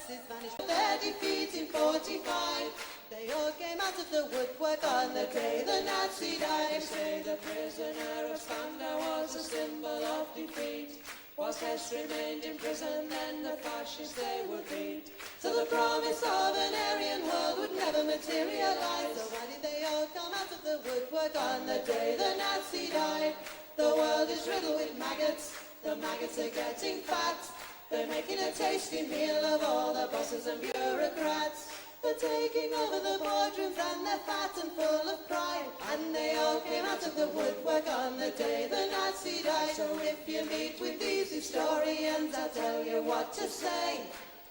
Nazis vanished. Their defeat in 45. They all came out of the woodwork on the day the Nazi died. They say the prisoner of Spandau was a symbol of defeat. Whilst Hess remained in prison, then the fascists they would beat. So the promise of an Aryan world would never materialize. So why did they all come out of the woodwork on the day the Nazi died? The world is riddled with maggots. The maggots are getting fat. They're making a tasty meal of all the bosses and bureaucrats. They're taking over the boardrooms and they're fat and full of pride. And they all came out of the woodwork on the day the Nazi died. So if you meet with these historians, I'll tell you what to say.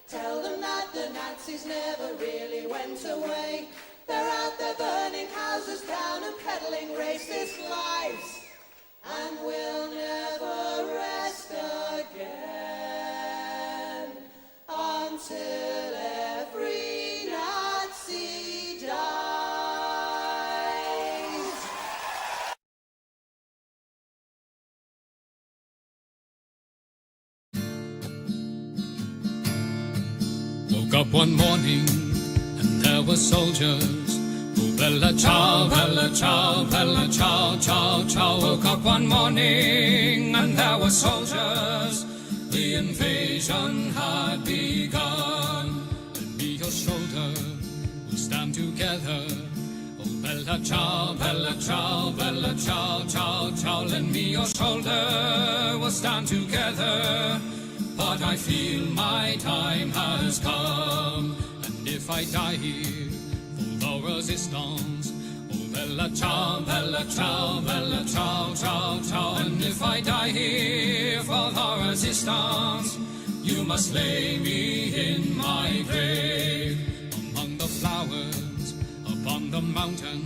Tell them that the Nazis never really went away. They're out there burning houses down and peddling racist lies. And we'll never rest again until every Nazi dies. Woke up one morning and there were soldiers. Oh, bella ciao, bella ciao, bella ciao, ciao, ciao. Woke up one morning and there were soldiers. The invasion had begun. Lend me your shoulder, we'll stand together. Oh, bella ciao, bella ciao, bella ciao, ciao, ciao. Lend me your shoulder, we'll stand together. But I feel my time has come. And if I die here for the resistance, oh, bella ciao, bella ciao, bella ciao, ciao, ciao. And if I die here for the resistance, you must lay me in my grave among the flowers upon the mountain.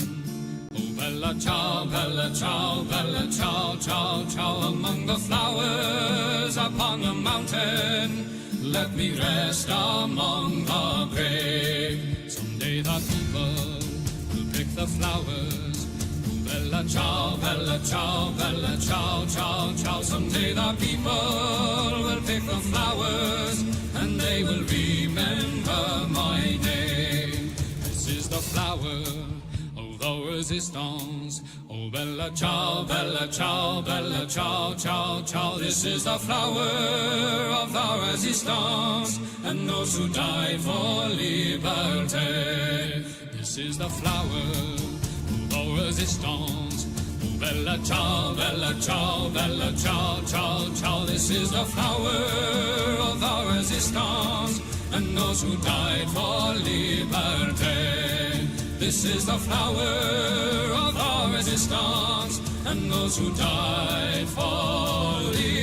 Oh, bella ciao, bella ciao, bella ciao, ciao, ciao. Among the flowers upon the mountain, let me rest among the brave. Someday the people will pick the flowers. Oh, bella ciao, bella ciao, bella ciao, ciao, ciao. Someday the people will pick the flowers and they will remember my name. This is the flower of the resistance. Oh, bella ciao, bella ciao, bella ciao, ciao, ciao. This is the flower of the resistance and those who died for liberty. This is the flower of the resistance. Oh, bella ciao, bella ciao, bella ciao, ciao, ciao. This is the flower of the resistance and those who died for liberty. This is the flower of our resistance and those who died for liberty.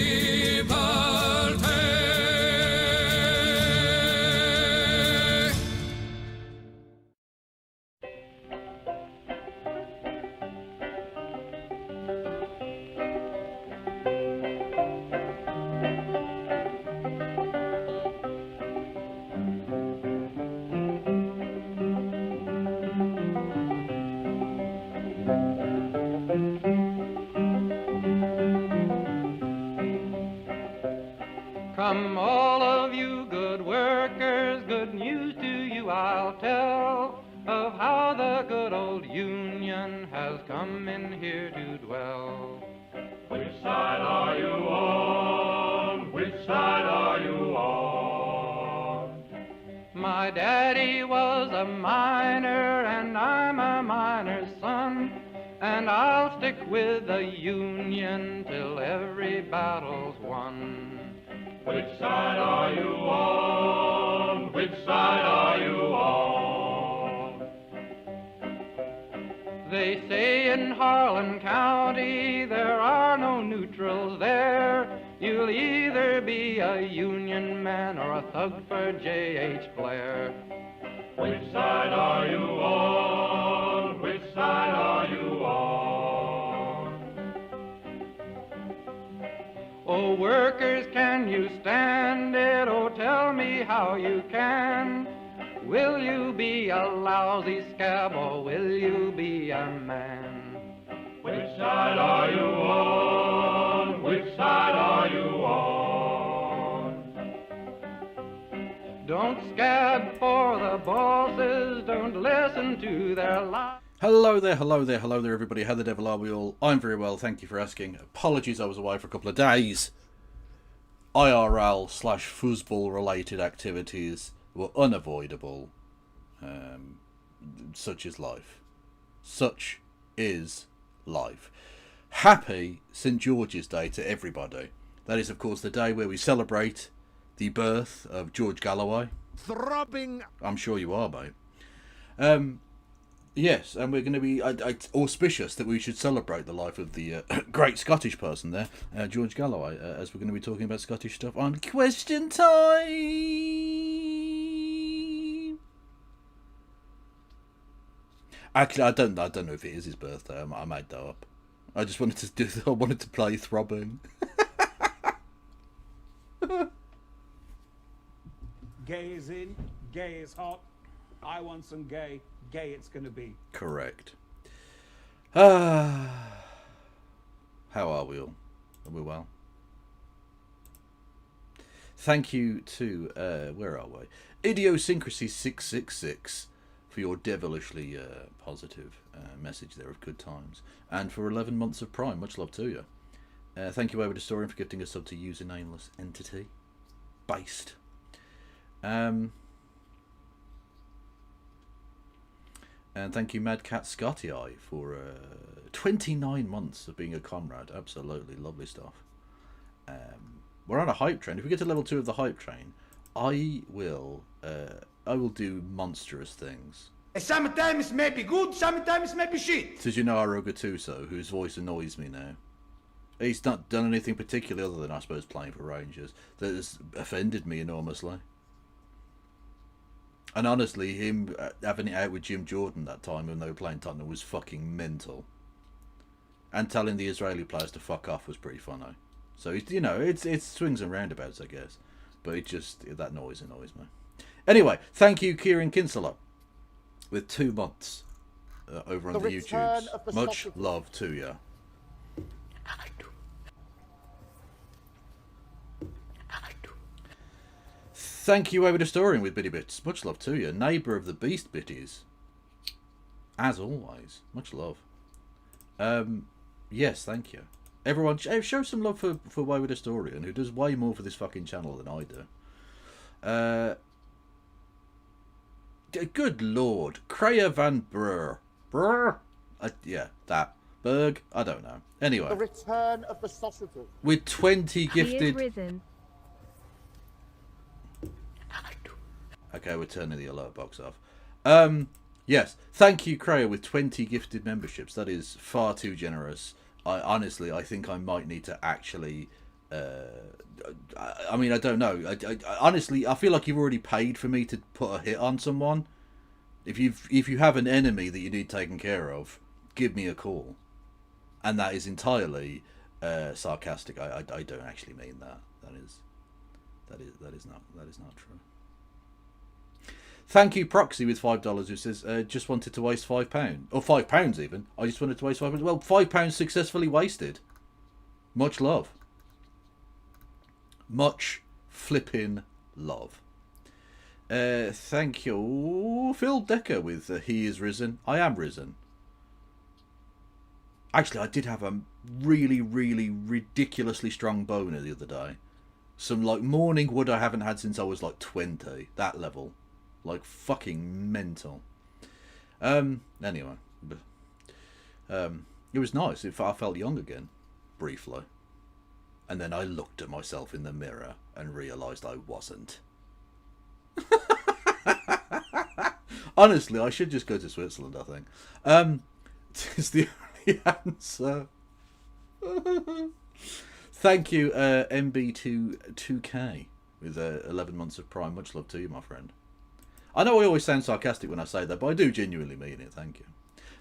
Come all of you good workers, good news to you I'll tell of how the good old Union has come in here to dwell. Which side are you on? Which side are you on? My daddy was a miner and I'm a miner's son, and I'll stick with the Union till every battle's won. Which side are you on? Which side are you on? They say in Harlan County there are no neutrals there. You'll either be a Union man or a thug for J.H. Blair. Which side are you on? Which side are you on? Oh, workers, can you stand it? Oh, tell me how you can. Will you be a lousy scab or will you be a man? Which side are you on? Which side are you on? Don't scab for the bosses, don't listen to their lies. Hello there, hello there, hello there everybody. How the devil are we all? I'm very well, thank you for asking. Apologies I was away for a couple of days. IRL/foosball related activities were unavoidable. Such is life. Such is life. Happy St. George's Day to everybody. That is, of course, the day where we celebrate the birth of George Galloway. Throbbing. I'm sure you are, mate. Yes, and we're going to be auspicious that we should celebrate the life of the great Scottish person there, George Galloway, as we're going to be talking about Scottish stuff on Question Time. Actually, I don't know if it is his birthday. I made that up. I just wanted to do. I wanted to play throbbing. Gay is in, gay is hot. I want some gay. Gay it's gonna be. Correct. How are we all? Are we well? Thank you to where are we? Idiosyncrasy 666 for your devilishly positive message there of good times, and for 11 months of Prime. Much love to you. Thank you, Over the Story, for gifting a sub to User Nameless Entity. Based. And thank you, Mad Cat Scotty Eye, for 29 months of being a comrade. Absolutely lovely stuff. We're on a hype train. If we get to level 2 of the hype train, I will do monstrous things. Sometimes may be good, sometimes may be shit. Did you know Arugatuso, whose voice annoys me now? He's not done anything particularly other than, I suppose, playing for Rangers that has offended me enormously. And honestly, him having it out with Jim Jordan that time when they were playing Tottenham was fucking mental. And telling the Israeli players to fuck off was pretty funny. So, you know, it's swings and roundabouts, I guess. But that noise annoys me. Anyway, thank you, Kieran Kinsella, with 2 months over on the YouTubes. Much love to you. Thank you, Over the Story with Bitty Bits. Much love to you. Neighbour of the Beast Bitties. As always. Much love. Yes, thank you. Everyone, show some love for Wayward Historian, who does way more for this fucking channel than I do. Good lord. Kreia van Brur. Brur? Yeah, that. Berg? I don't know. Anyway. The return of the sausages. With 20 gifted... He is risen. Okay, we're turning the alert box off. Yes, thank you, Kreia, with 20 gifted memberships. That is far too generous. I think I might need to actually... I mean, I don't know. Honestly, I feel like you've already paid for me to put a hit on someone. If you have an enemy that you need taken care of, give me a call. And that is entirely sarcastic. I don't actually mean that. That is not true. Thank you, Proxy, with $5, who says, just wanted to waste £5. Or £5 even. I just wanted to waste £5. Well, £5 successfully wasted. Much love. Much flipping love. Thank you, Phil Decker, with He Is Risen. I am risen. Actually, I did have a really, really ridiculously strong boner the other day. Some, like, morning wood I haven't had since I was, like, 20. That level. Like, fucking mental. Anyway. It was nice. I felt young again. Briefly. And then I looked at myself in the mirror and realised I wasn't. Honestly, I should just go to Switzerland, I think. It's the only answer. Thank you, MB2K, with 11 months of Prime. Much love to you, my friend. I know I always sound sarcastic when I say that, but I do genuinely mean it. Thank you.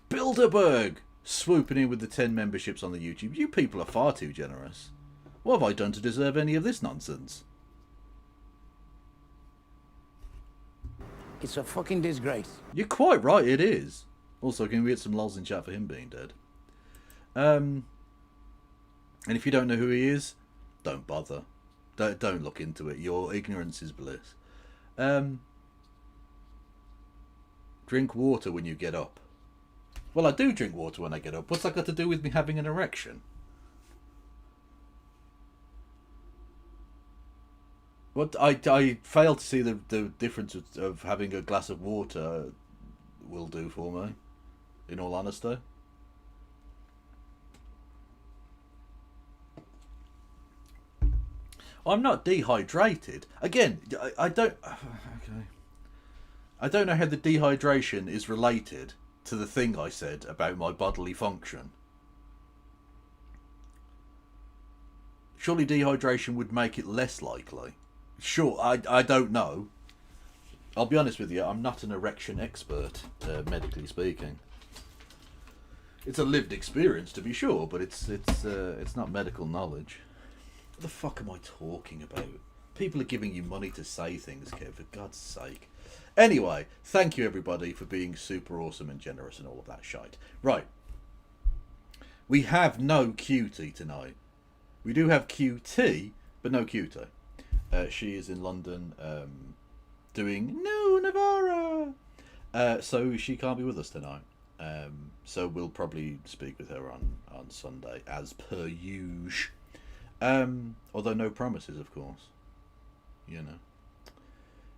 Bilderberg, swooping in with the 10 memberships on the YouTube. You people are far too generous. What have I done to deserve any of this nonsense? It's a fucking disgrace. You're quite right, it is. Also, can we get some lols in chat for him being dead? And if you don't know who he is, don't bother. Don't look into it. Your ignorance is bliss. Drink water when you get up. Well, I do drink water when I get up. What's that got to do with me having an erection? What I fail to see the difference of having a glass of water will do for me, in all honesty. I'm not dehydrated. Again, I don't... Okay. I don't know how the dehydration is related to the thing I said about my bodily function. Surely dehydration would make it less likely. Sure, I don't know. I'll be honest with you, I'm not an erection expert, medically speaking. It's a lived experience, to be sure, but it's not medical knowledge. What the fuck am I talking about? People are giving you money to say things, Kev, for God's sake. Anyway, thank you everybody for being super awesome and generous and all of that shite. Right. We have no QT tonight. We do have QT, but no QT. She is in London doing No Navarra. So she can't be with us tonight. So we'll probably speak with her on Sunday, as per usual. Although no promises, of course. You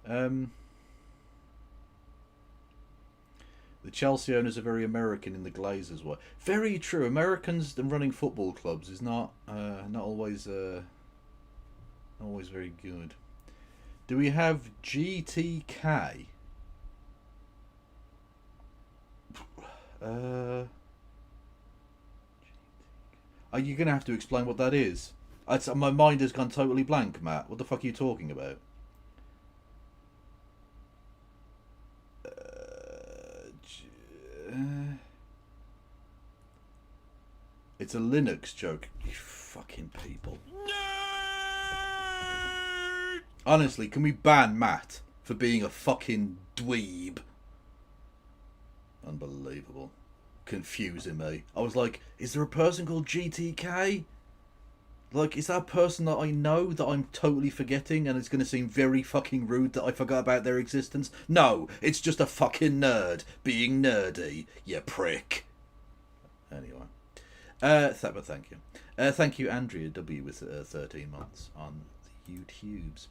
know. The Chelsea owners are very American in the Glazers way. Very true. Americans and running football clubs is not always very good. Do we have GTK? Are you gonna have to explain what that is? My mind has gone totally blank, Matt. What the fuck are you talking about? It's a Linux joke. You fucking people. Honestly, can we ban Matt for being a fucking dweeb? Unbelievable. Confusing me. I was like, is there a person called GTK? Like, is that a person that I know that I'm totally forgetting and it's going to seem very fucking rude that I forgot about their existence? No, it's just a fucking nerd being nerdy, you prick. Anyway. But thank you. Thank you, Andrea W. with 13 months on the YouTubes.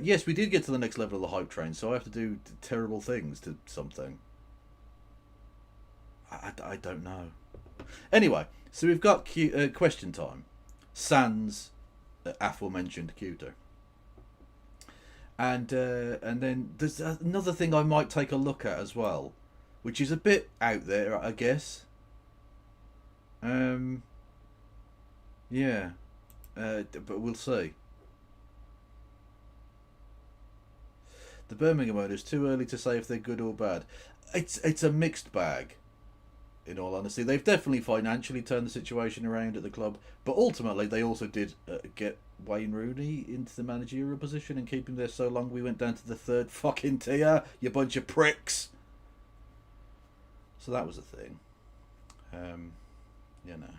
Yes, we did get to the next level of the hype train, so I have to do terrible things to something. I don't know. Anyway, so we've got question time. Sans aforementioned cuter. And then there's another thing I might take a look at as well, which is a bit out there, I guess. Yeah. But we'll see. The Birmingham owners, too early to say if they're good or bad. It's a mixed bag. In all honesty, they've definitely financially turned the situation around at the club, but ultimately they also did get Wayne Rooney into the managerial position and keep him there so long we went down to the third fucking tier, you bunch of pricks. So that was a thing. You know.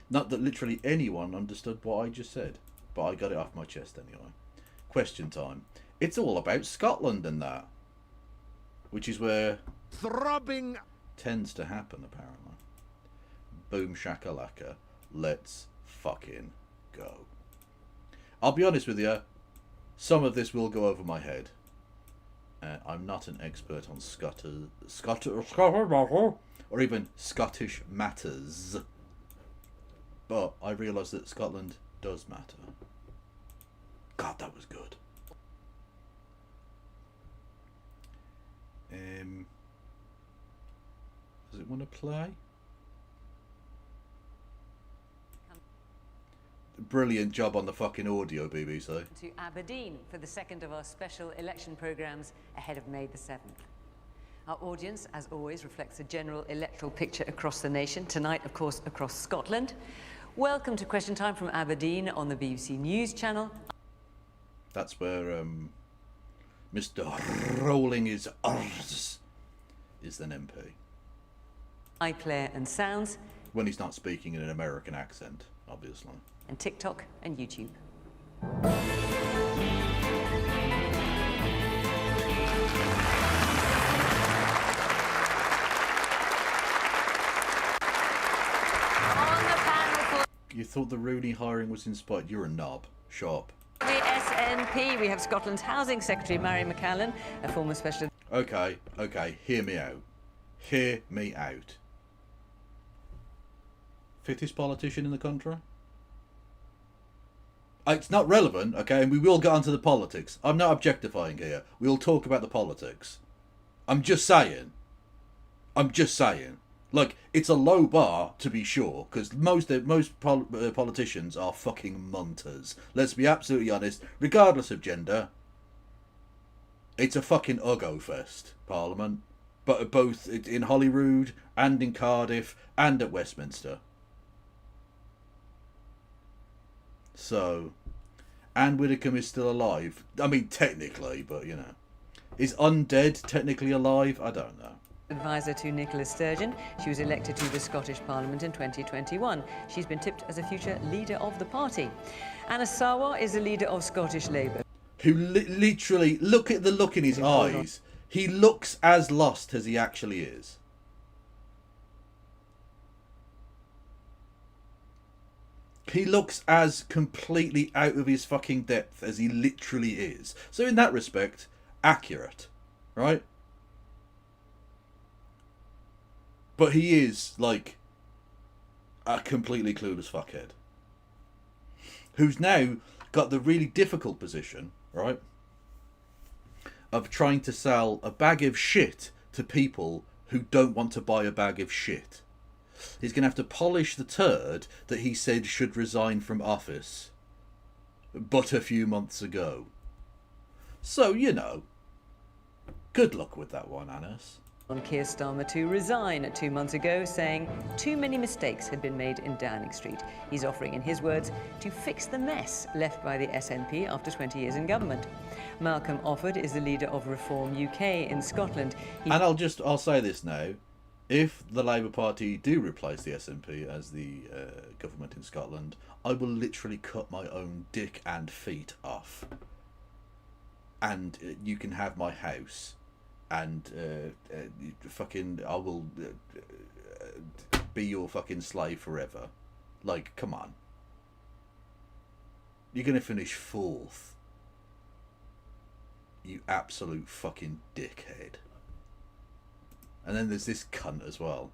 Not that literally anyone understood what I just said, but I got it off my chest anyway. Question time. It's all about Scotland and that, which is where Throbbing tends to happen, apparently. Boom shakalaka. Let's fucking go. I'll be honest with you, some of this will go over my head. I'm not an expert on or even Scottish matters. But I realise that Scotland does matter. God, that was good. Does it want to play? Brilliant job on the fucking audio, BBC. To Aberdeen for the second of our special election programmes ahead of May the 7th. Our audience, as always, reflects a general electoral picture across the nation. Tonight, of course, across Scotland. Welcome to Question Time from Aberdeen on the BBC News Channel. That's where Mr. Rolling his R's is an MP. iPlayer and Sounds. When he's not speaking in an American accent, obviously. And TikTok and YouTube. thought the Rooney hiring was inspired. You're a knob. Sharp. The SNP, we have Scotland's Housing Secretary, Mary McCallan, a former special... Okay, hear me out. Hear me out. Fittest politician in the country? It's not relevant, okay, and we will get onto the politics. I'm not objectifying here. We'll talk about the politics. I'm just saying. Like, it's a low bar, to be sure, because most politicians are fucking munters. Let's be absolutely honest. Regardless of gender, it's a fucking Uggo fest, Parliament. But both in Holyrood and in Cardiff and at Westminster. So, Anne Widdecombe is still alive. I mean, technically, but you know. Is Undead technically alive? I don't know. Advisor to Nicola Sturgeon. She was elected to the Scottish Parliament in 2021. She's been tipped as a future leader of the party. Anna Sarwar is the leader of Scottish Labour. Who literally, look at the look in his eyes. He looks as lost as he actually is. He looks as completely out of his fucking depth as he literally is. So in that respect, accurate, right? But he is, like, a completely clueless fuckhead. Who's now got the really difficult position, right, of trying to sell a bag of shit to people who don't want to buy a bag of shit. He's going to have to polish the turd that he said should resign from office but a few months ago. So, you know, good luck with that one, Annis. On Keir Starmer to resign 2 months ago, saying too many mistakes had been made in Downing Street. He's offering, in his words, to fix the mess left by the SNP after 20 years in government. Malcolm Offord is the leader of Reform UK in Scotland. And I'll say this now. If the Labour Party do replace the SNP as the government in Scotland, I will literally cut my own dick and feet off. And you can have my house. And I will be your fucking slave forever. Like, come on. You're going to finish 4th. You absolute fucking dickhead. And then there's this cunt as well.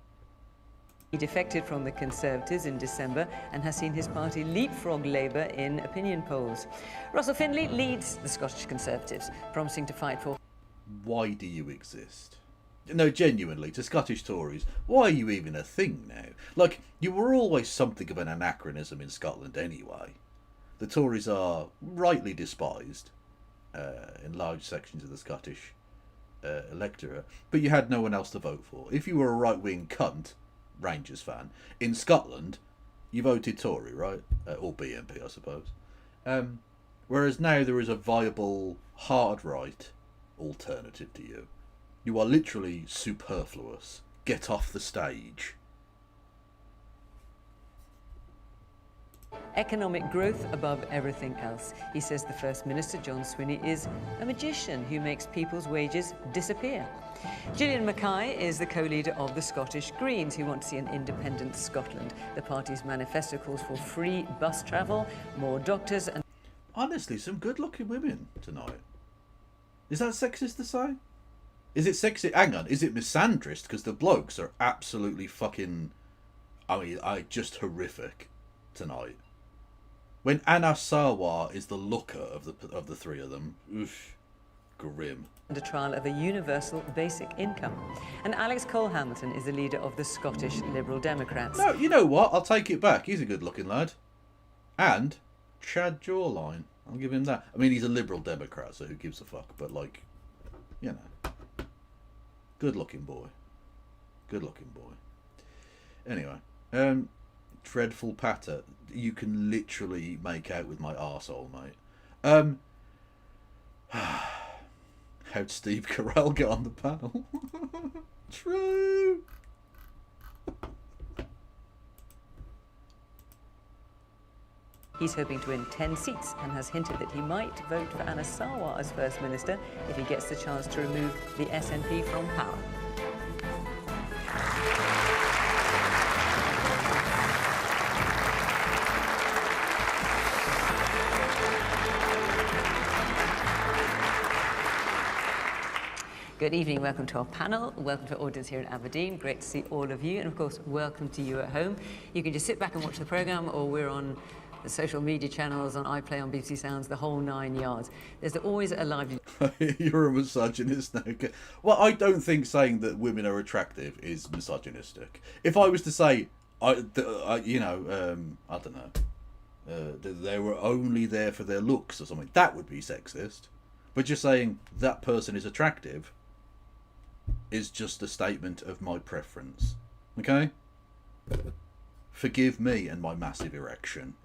He defected from the Conservatives in December and has seen his party leapfrog Labour in opinion polls. Russell Findlay leads the Scottish Conservatives, promising to fight for... Why do you exist? No, genuinely, to Scottish Tories, why are you even a thing now? Like, you were always something of an anachronism in Scotland anyway. The Tories are rightly despised in large sections of the Scottish electorate, but you had no one else to vote for. If you were a right-wing cunt, Rangers fan, in Scotland, you voted Tory, right? Or BNP, I suppose. Whereas now there is a viable, hard-right alternative to you. You are literally superfluous. Get off the stage. Economic growth above everything else. He says the First Minister, John Swinney, is a magician who makes people's wages disappear. Gillian Mackay is the co-leader of the Scottish Greens, who want to see an independent Scotland. The party's manifesto calls for free bus travel, more doctors and... Honestly, some good-looking women tonight. Is that sexist to say? Is it sexist? Hang on, is it misandrist? Because the blokes are absolutely fucking... I mean, just horrific tonight. When Anna Sarwar is the looker of the three of them, oof, grim. And a trial of a universal basic income. And Alex Cole-Hamilton is the leader of the Scottish Liberal Democrats. No, you know what? I'll take it back. He's a good-looking lad. And Chad Jawline. I'll give him that. I mean, he's a Liberal Democrat, so who gives a fuck? But, like, you know. Good-looking boy. Good-looking boy. Anyway. Dreadful patter. You can literally make out with my arsehole, mate. How'd Steve Carell get on the panel? True. He's hoping to win 10 seats and has hinted that he might vote for Anna Sarwar as First Minister if he gets the chance to remove the SNP from power. Good evening, welcome to our panel, welcome to our audience here in Aberdeen. Great to see all of you, and of course, welcome to you at home. You can just sit back and watch the programme, or we're on the social media channels, on iPlay, on BBC Sounds, the whole 9 yards. There's always a live... You're a misogynist now. Well, I don't think saying that women are attractive is misogynistic. If I was to say, I don't know, they were only there for their looks or something, that would be sexist. But just saying that person is attractive is just a statement of my preference. Okay? Forgive me and my massive erection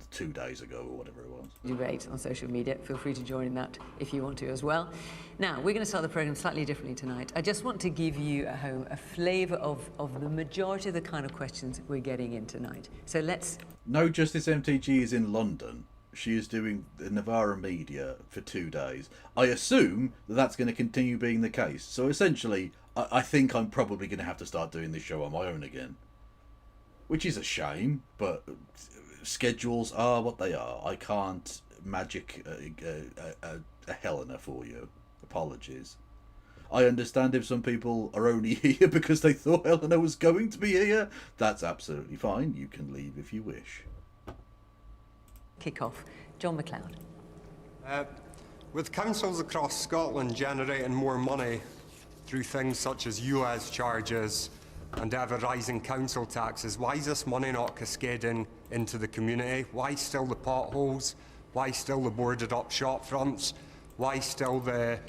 2 days ago or whatever it was. Debate on social media. Feel free to join in that if you want to as well. Now, we're going to start the programme slightly differently tonight. I just want to give you at home a flavour of the majority of the kind of questions we're getting in tonight. So let's... No Justice MTG is in London. She is doing the Navarra media for 2 days. I assume that that's going to continue being the case. So essentially, I think I'm probably going to have to start doing this show on my own again. Which is a shame, but schedules are what they are. I can't magic a Helena for you. Apologies. I understand if some people are only here because they thought Helena was going to be here. That's absolutely fine. You can leave if you wish. Kick off. John McLeod. With councils across Scotland generating more money through things such as US charges and ever-rising council taxes, why is this money not cascading into the community? Why still the potholes? Why still the boarded-up shop fronts? Why still the...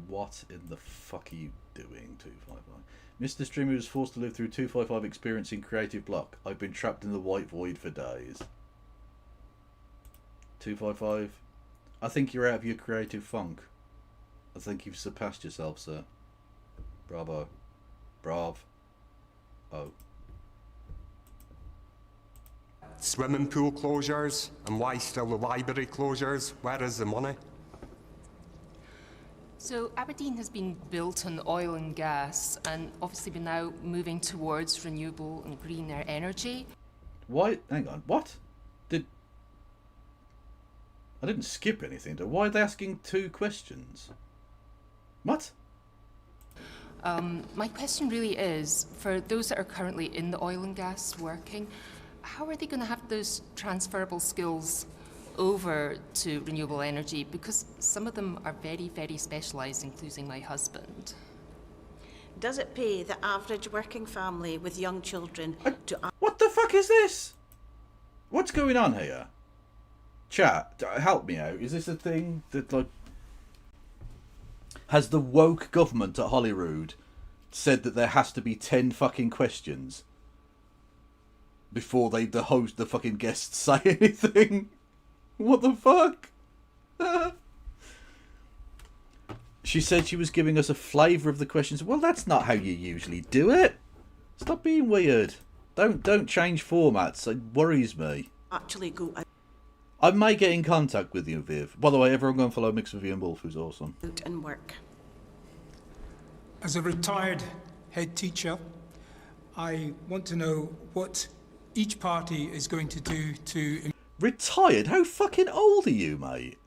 What in the fuck are you doing, 255? Mr. Streamer was forced to live through 255 experiencing creative block. I've been trapped in the white void for days. 255, I think you're out of your creative funk. I think you've surpassed yourself, sir. Bravo. Brav. Oh. Swimming pool closures, and why still the library closures? Where is the money? So Aberdeen has been built on oil and gas, and obviously we're now moving towards renewable and greener energy. Why? Hang on. What? I didn't skip anything. Why are they asking 2 questions? What? My question really is, for those that are currently in the oil and gas working, how are they going to have those transferable skills over to renewable energy? Because some of them are very, very specialised, including my husband. Does it pay the average working family with young children to... What the fuck is this? What's going on here? Chat, help me out. Is this a thing that, like... Has the woke government at Holyrood said that there has to be 10 fucking questions before the host, the fucking guests say anything? What the fuck? She said she was giving us a flavour of the questions. Well, that's not how you usually do it. Stop being weird. Don't change formats. It worries me. Actually go out I may get in contact with you, Viv. By the way, everyone go and follow Mix with Ian Wolf, who's awesome. and work. As a retired head teacher, I want to know what each party is going to do to... Retired? How fucking old are you, mate?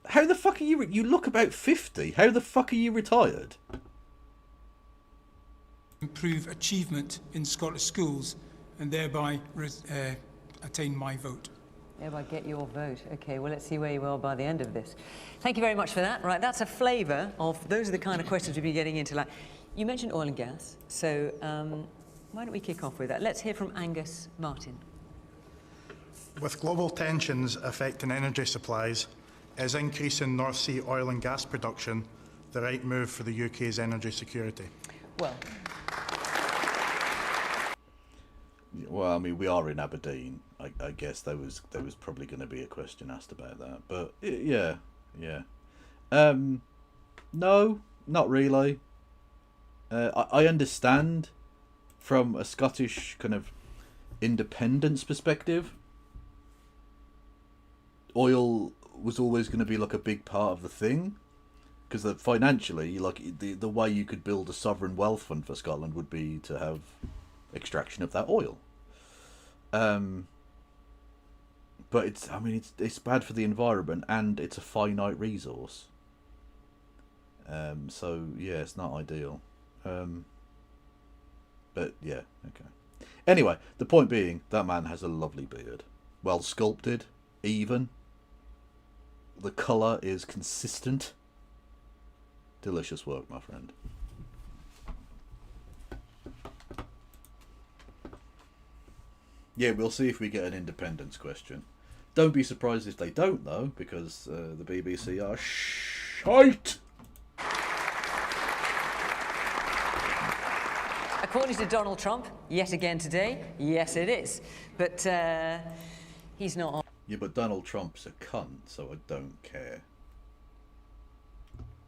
How the fuck are you... You look about 50. How the fuck are you retired? Improve achievement in Scottish schools and thereby attain my vote. Thereby get your vote. Okay, well, let's see where you are by the end of this. Thank you very much for that. Right, that's a flavour of... Those are the kind of questions we'll be getting into. Like, you mentioned oil and gas, so why don't we kick off with that? Let's hear from Angus Martin. With global tensions affecting energy supplies, is increasing North Sea oil and gas production the right move for the UK's energy security? Well, I mean, we are in Aberdeen. I guess there was probably going to be a question asked about that, but yeah. No, not really. I understand from a Scottish kind of independence perspective. Oil was always going to be like a big part of the thing, because financially, like the way you could build a sovereign wealth fund for Scotland would be to have extraction of that oil. But it's bad for the environment, and it's a finite resource. So yeah, it's not ideal. But yeah, okay. Anyway, the point being, that man has a lovely beard, well sculpted, even. The colour is consistent. Delicious work, my friend. Yeah, we'll see if we get an independence question. Don't be surprised if they don't, though, because the BBC are shite. According to Donald Trump, yet again today, yes it is. But he's not. Yeah, but Donald Trump's a cunt, so I don't care.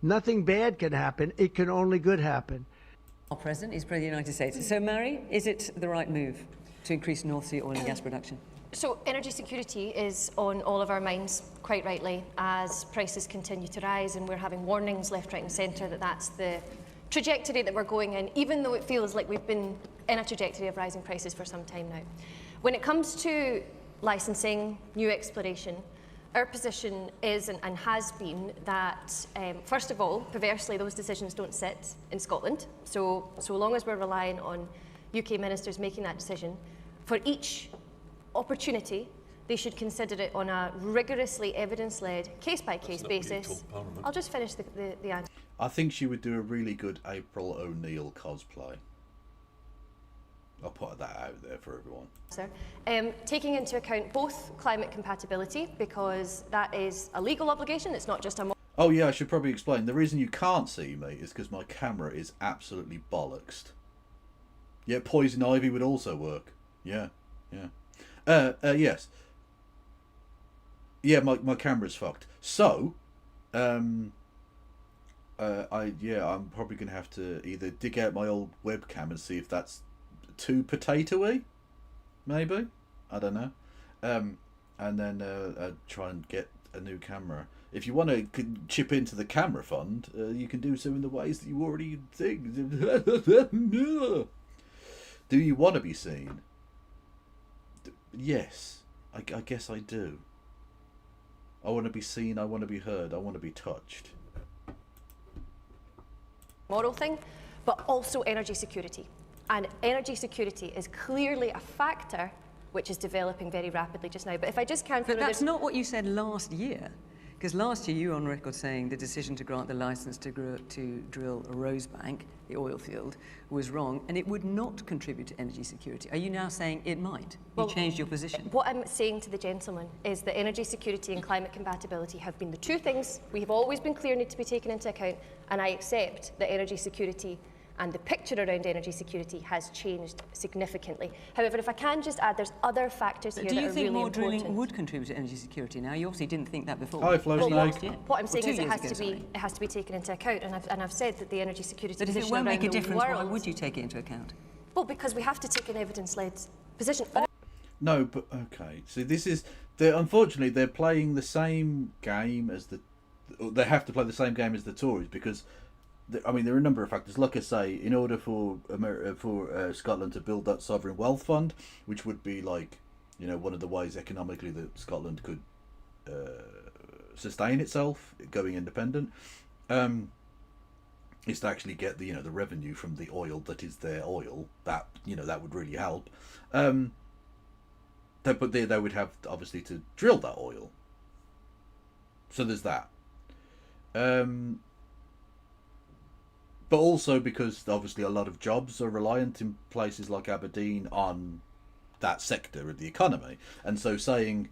Nothing bad can happen. It can only good happen. Our president is President of the United States. So, Mary, is it the right move to increase North Sea oil and gas production? So energy security is on all of our minds, quite rightly, as prices continue to rise, and we're having warnings left, right and centre that that's the trajectory that we're going in, even though it feels like we've been in a trajectory of rising prices for some time now. When it comes to licensing, new exploration, our position is and has been that, first of all, perversely, those decisions don't sit in Scotland. So long as we're relying on UK ministers making that decision, for each opportunity, they should consider it on a rigorously evidence-led, case-by-case basis. I'll just finish the answer. I think she would do a really good April O'Neil cosplay. I'll put that out there for everyone. Taking into account both climate compatibility, because that is a legal obligation, it's not just a... Oh yeah, I should probably explain. The reason you can't see me is because my camera is absolutely bollocksed. Yeah, poison ivy would also work. Yeah. Yes. Yeah, my camera's fucked. So, I'm probably gonna have to either dig out my old webcam and see if that's too potato-y, maybe. I don't know. And then try and get a new camera. If you want to chip into the camera fund, you can do so in the ways that you already think. Do you want to be seen? Yes, I guess I do. I want to be seen, I want to be heard, I want to be touched. Moral thing, but also energy security. And energy security is clearly a factor which is developing very rapidly just now. But if I just can... But that's not what you said last year. Because last year you were on record saying the decision to grant the licence to drill Rosebank, the oil field, was wrong and it would not contribute to energy security. Are you now saying it might? You changed your position. What I'm saying to the gentleman is that energy security and climate compatibility have been the two things we have always been clear need to be taken into account, and I accept that energy security and the picture around energy security has changed significantly. However, if I can just add, there's other factors here that are really important. Do you think more drilling would contribute to energy security now? You obviously didn't think that before. Hi, Flo Snake. What I'm saying is it has to be taken into account, and I've said that the energy security position position around the world... But if it won't make a difference, why would you take it into account? Well, because we have to take an evidence-led position. No, but okay. See, this is... Unfortunately, they're playing the same game as the... They have to play the same game as the Tories because... I mean, there are a number of factors. Like I say, in order for Scotland to build that sovereign wealth fund, which would be like, one of the ways economically that Scotland could sustain itself, going independent, is to actually get the the revenue from the oil that is their oil. That that would really help. But they would have obviously to drill that oil. So there's that. But also because obviously a lot of jobs are reliant in places like Aberdeen on that sector of the economy. And so saying,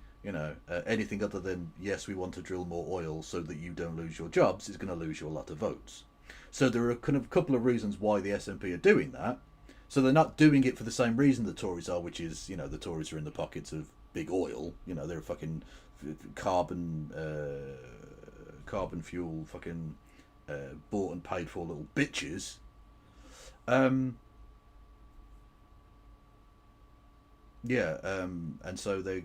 anything other than, yes, we want to drill more oil so that you don't lose your jobs is going to lose you a lot of votes. So there are kind of a couple of reasons why the SNP are doing that. So they're not doing it for the same reason the Tories are, which is, the Tories are in the pockets of big oil. They're fucking carbon fuel fucking... bought and paid for little bitches. And so they're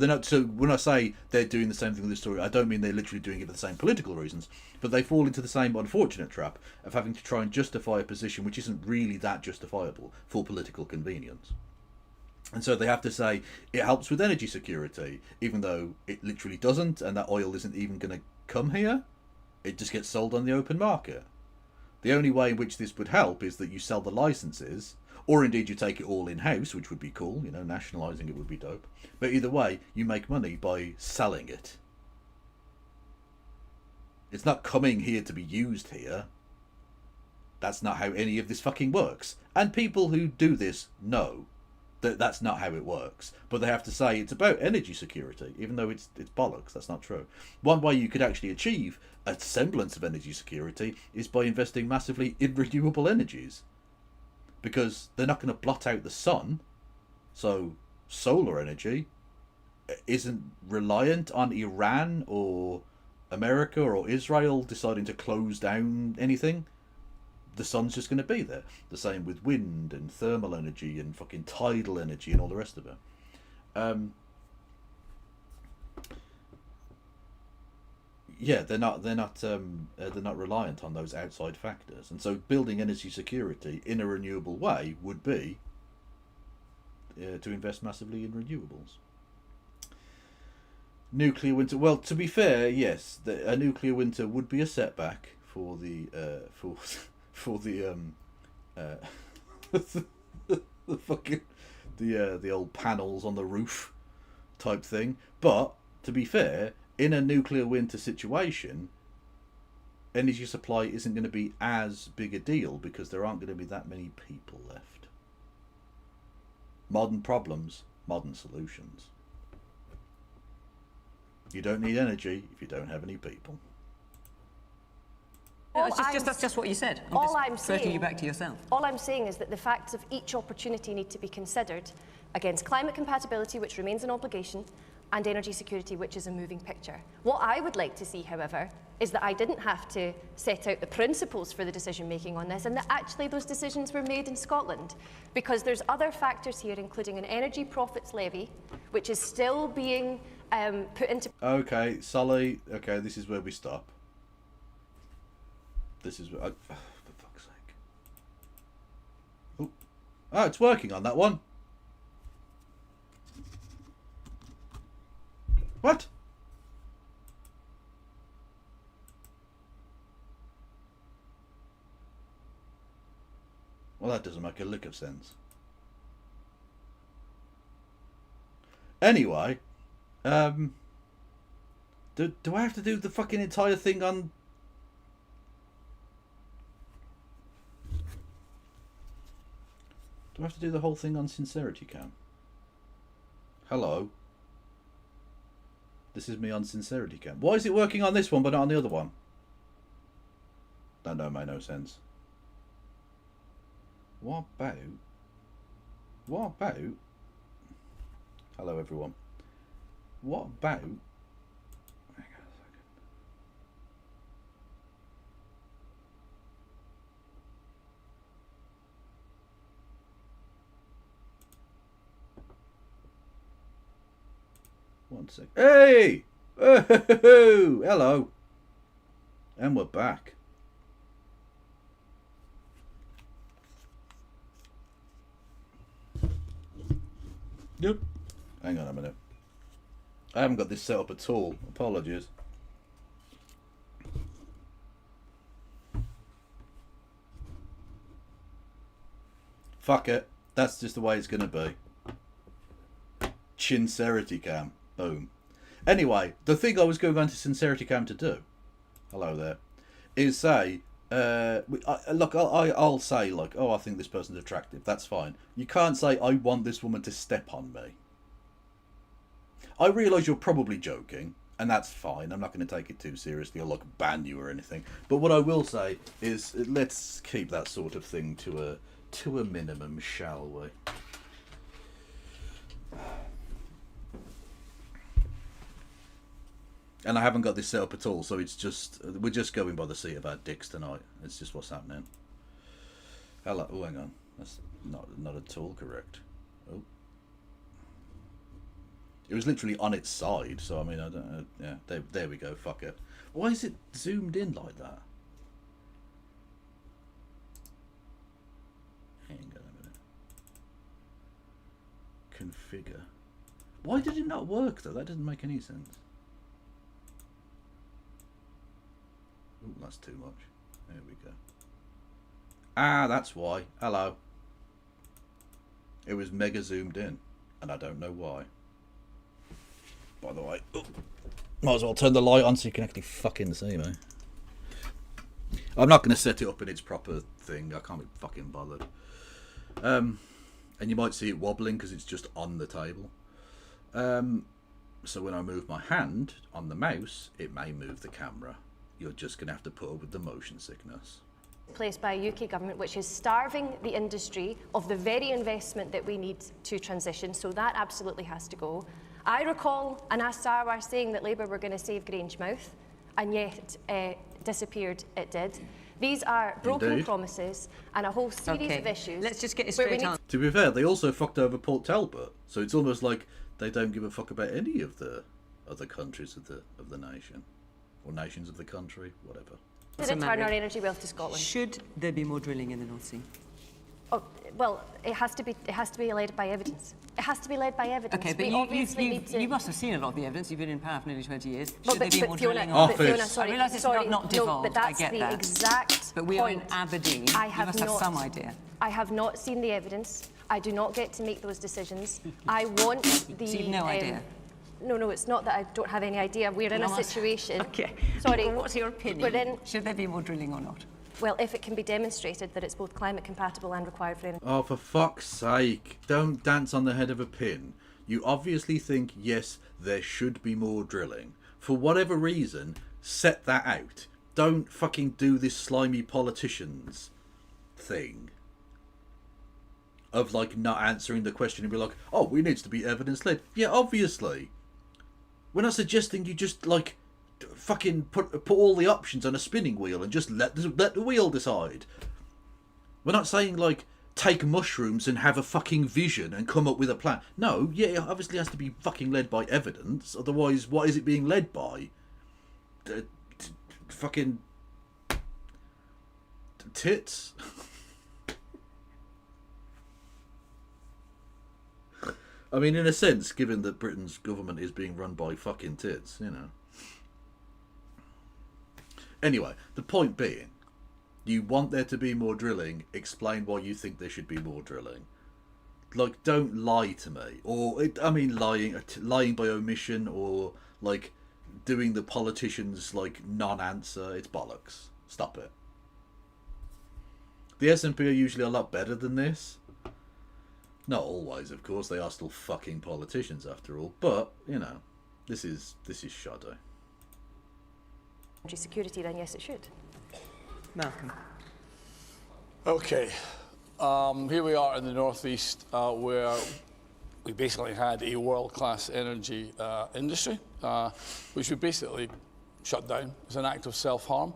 not. So when I say they're doing the same thing with this story, I don't mean they're literally doing it for the same political reasons, but they fall into the same unfortunate trap of having to try and justify a position which isn't really that justifiable for political convenience. And so they have to say it helps with energy security, even though it literally doesn't, and that oil isn't even going to come here. It just gets sold on the open market. The only way in which this would help is that you sell the licenses, or indeed you take it all in-house, which would be cool, you know, nationalising it would be dope. But either way, you make money by selling it. It's not coming here to be used here. That's not how any of this fucking works. And people who do this know that that's not how it works. But they have to say it's about energy security, even though it's bollocks. That's not true. One way you could actually achieve a semblance of energy security is by investing massively in renewable energies. Because they're not going to blot out the sun. So solar energy isn't reliant on Iran or America or Israel deciding to close down anything. The sun's just going to be there. The same with wind and thermal energy and fucking tidal energy and all the rest of it. Yeah, they're not reliant on those outside factors, and so building energy security in a renewable way would be to invest massively in renewables. Nuclear winter. Well, to be fair, yes, a nuclear winter would be a setback for the the fucking the old panels on the roof type thing. But to be fair, in a nuclear winter situation, energy supply isn't going to be as big a deal because there aren't going to be that many people left. Modern problems, modern solutions. You don't need energy if you don't have any people. No, that's just what you said. I'm saying, you back to yourself. All I'm saying is that the facts of each opportunity need to be considered against climate compatibility, which remains an obligation, and energy security, which is a moving picture. What I would like to see, however, is that I didn't have to set out the principles for the decision making on this, and that actually those decisions were made in Scotland, because there's other factors here, including an energy profits levy, which is still being put into... Okay, Sully, okay, this is where we stop. This is... for fuck's sake. Oh, it's working on that one. What? Well, that doesn't make a lick of sense. Anyway, do I have to do the fucking entire thing on... Do I have to do the whole thing on Sincerity Cam? Hello? This is me on Sincerity Cam. Why is it working on this one but not on the other one? That don't make no sense. What about... What about... Hello everyone. What about... Hang on a second. One sec. Hey! Oh, hello. And we're back. Yep. Hang on a minute. I haven't got this set up at all. Apologies. Fuck it. That's just the way it's going to be. Sincerity Cam. Boom. Anyway, the thing I was going on to Sincerity Cam to do, hello there, is say, look, I'll say, like, oh, I think this person's attractive. That's fine. You can't say, I want this woman to step on me. I realise you're probably joking, and that's fine. I'm not going to take it too seriously or, like, ban you or anything. But what I will say is, let's keep that sort of thing to a minimum, shall we? And I haven't got this set up at all, so it's just... We're just going by the seat of our dicks tonight. It's just what's happening. Hello. Oh, hang on. That's not at all correct. Oh. It was literally on its side, so I mean, I don't know. Yeah, there we go. Fuck it. Why is it zoomed in like that? Hang on a minute. configure. Why did it not work though? That doesn't make any sense. Ooh, that's too much. There we go. Ah, that's why. Hello. It was mega zoomed in, and I don't know why. By the way, might as well turn the light on so you can actually fucking see me. I'm not going to set it up in its proper thing. I can't be fucking bothered. And you might see it wobbling because it's just on the table. So when I move my hand on the mouse, it may move the camera. You're just going to have to put up with the motion sickness. Placed by a UK government which is starving the industry of the very investment that we need to transition, so that absolutely has to go. I recall Anas Sarwar saying that Labour were going to save Grangemouth, and yet disappeared it did. These are broken Indeed. promises and a whole series of issues. Let's just get it straight on. To be fair, they also fucked over Port Talbot, so it's almost like they don't give a fuck about any of the other countries of the nation, or nations of the country, whatever. To return our energy wealth to Scotland. Should there be more drilling in the North Sea? Oh, well, it has to be led by evidence. It has to be led by evidence. Okay, but we obviously need to... you must have seen a lot of the evidence. You've been in power for nearly 20 years. Well, Should there be more drilling? Office. I realise it's not devolved. No, but that's I get the that. exact But we point. are in Aberdeen. I you have must have some idea. I have not seen the evidence. I do not get to make those decisions. I want the... So you've no idea? No, it's not that I don't have any idea. We're in a situation... Okay. Sorry. Well, what's your opinion? We're Should there be more drilling or not? Well, if it can be demonstrated that it's both climate compatible and required for energy. Oh, for fuck's sake. Don't dance on the head of a pin. You obviously think, yes, there should be more drilling. For whatever reason, set that out. Don't fucking do this slimy politicians thing. Of, like, not answering the question and be like, oh, we needs to be evidence-led. Yeah, obviously. We're not suggesting you just, like... fucking put all the options on a spinning wheel and just let the wheel decide. We're not saying like take mushrooms and have a fucking vision and come up with a plan. No, yeah, it obviously has to be fucking led by evidence. Otherwise, what is it being led by? Fucking tits. I mean, in a sense, given that Britain's government is being run by fucking tits, you know. Anyway, the point being, you want there to be more drilling, explain why you think there should be more drilling. Like, don't lie to me. Or, lying by omission, or, like, doing the politicians, like, non-answer. It's bollocks. Stop it. The SNP are usually a lot better than this. Not always, of course. They are still fucking politicians, after all. But, you know, this is shoddy. Energy security, then yes, it should. Malcolm. Okay, here we are in the northeast, where we basically had a world-class energy industry, which we basically shut down as an act of self-harm.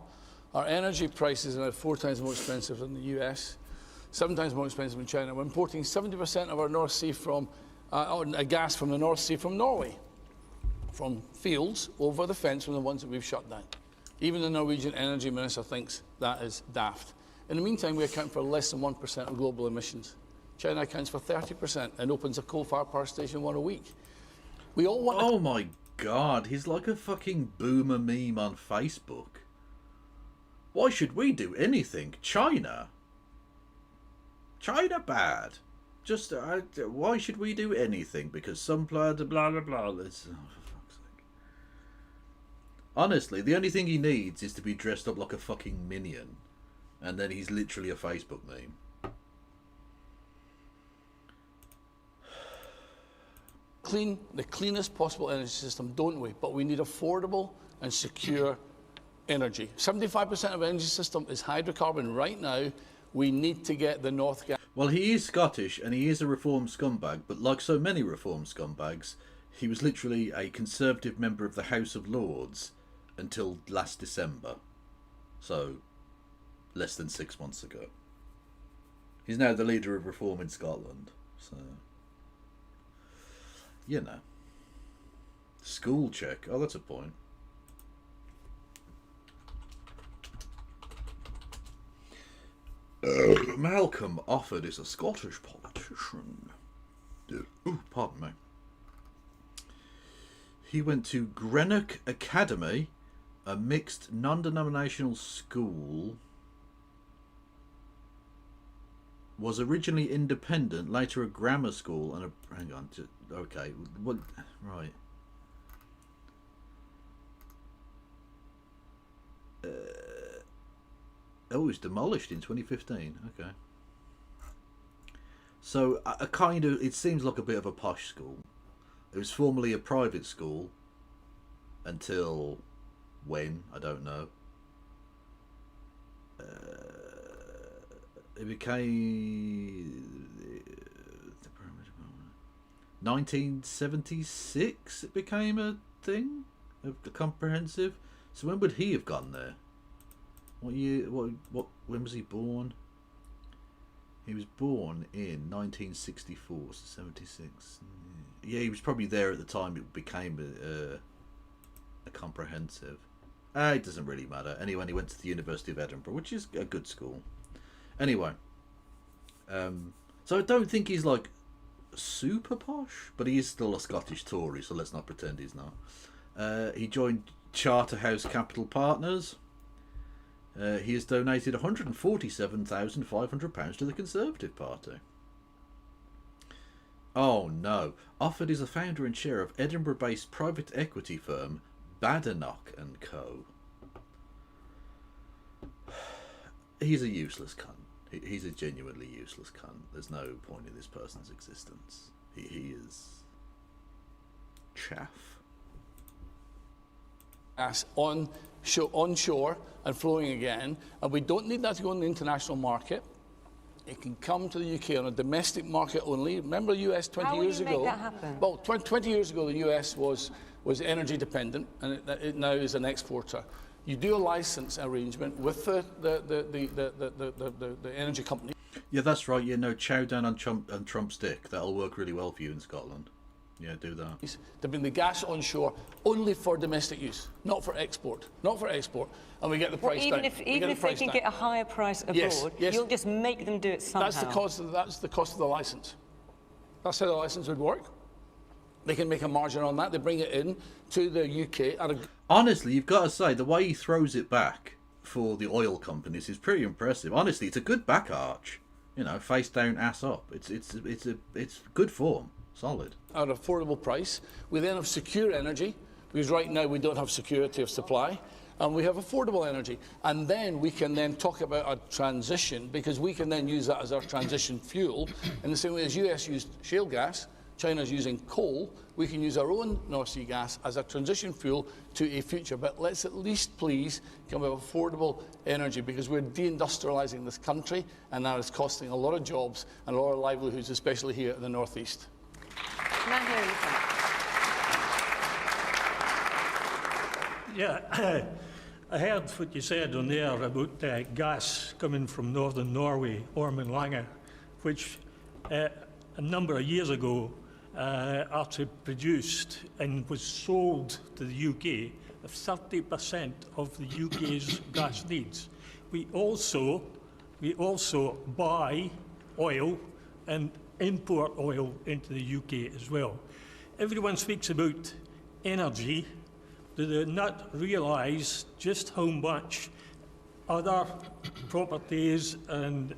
Our energy prices are now 4 times more expensive than the US, 7 times more expensive than China. We're importing 70% of our North Sea gas from the North Sea from Norway, from fields over the fence from the ones that we've shut down. Even the Norwegian energy minister thinks that is daft. In the meantime, we account for less than 1% of global emissions. China accounts for 30% and opens a coal-fired power station one a week. We all want... Oh my god, he's like a fucking boomer meme on Facebook. Why should we do anything? China bad. Just, why should we do anything? Because some blah blah blah. Honestly, the only thing he needs is to be dressed up like a fucking minion. And then he's literally a Facebook meme. The cleanest possible energy system, don't we? But we need affordable and secure energy. 75% of the energy system is hydrocarbon right now. We need to get the North Gas. Well, he is Scottish and he is a reform scumbag, but like so many reform scumbags, he was literally a Conservative member of the House of Lords until last December. So, less than 6 months ago. He's now the leader of reform in Scotland. So, you know. School check. Oh, that's a point. Malcolm Offord is a Scottish politician. Ooh, pardon me. He went to Greenock Academy, a mixed non-denominational school. Was originally independent, later a grammar school and a... Hang on. Okay. What? Right. Oh, it was demolished in 2015. Okay. So, a kind of... It seems like a bit of a posh school. It was formerly a private school. Until... when? I don't know. It became 1976. It became a thing, a comprehensive. So when would he have gone there? What year? What? When was he born? He was born in 1964, so 76. Yeah, he was probably there at the time it became a comprehensive. It doesn't really matter. Anyway, he went to the University of Edinburgh, which is a good school. Anyway, so I don't think he's like super posh, but he is still a Scottish Tory, so let's not pretend he's not. He joined Charterhouse Capital Partners. He has donated £147,500 to the Conservative Party. Oh no. Offord is a founder and chair of Edinburgh-based private equity firm Badenoch and Co. He's a useless cunt. He's a genuinely useless cunt. There's no point in this person's existence. He is chaff. Gas onshore and flowing again, and we don't need that to go in the international market. It can come to the UK on a domestic market only. Remember the US 20 years ago? How will you make that happen? Well, 20 years ago, the US was energy dependent, and it now is an exporter. You do a license arrangement with the energy company. Yeah, that's right. Yeah, no, chow down on Trump's dick. That'll work really well for you in Scotland. Yeah, do that. To bring the gas onshore only for domestic use, not for export. Not for export. And we get the price down. Even if they can get a higher price abroad, yes. you'll just make them do it somehow. That's the cost of the license. That's how the license would work. They can make a margin on that. They bring it in to the UK. Honestly, you've got to say, the way he throws it back for the oil companies is pretty impressive. Honestly, it's a good back arch. You know, face down, ass up. It's good form. Solid. At an affordable price. We then have secure energy, because right now we don't have security of supply. And we have affordable energy. And then we can then talk about a transition, because we can then use that as our transition fuel. In the same way as US used shale gas, China's using coal, we can use our own North Sea gas as a transition fuel to a future. But let's at least please come with affordable energy, because we're deindustrialising this country, and that is costing a lot of jobs and a lot of livelihoods, especially here in the North East. Yeah, I heard what you said on there about gas coming from northern Norway, Ormen Lange, which a number of years ago actually produced and was sold to the UK 30% of the UK's gas needs. We also buy oil and import oil into the UK as well. Everyone speaks about energy. Do they not realise just how much other properties and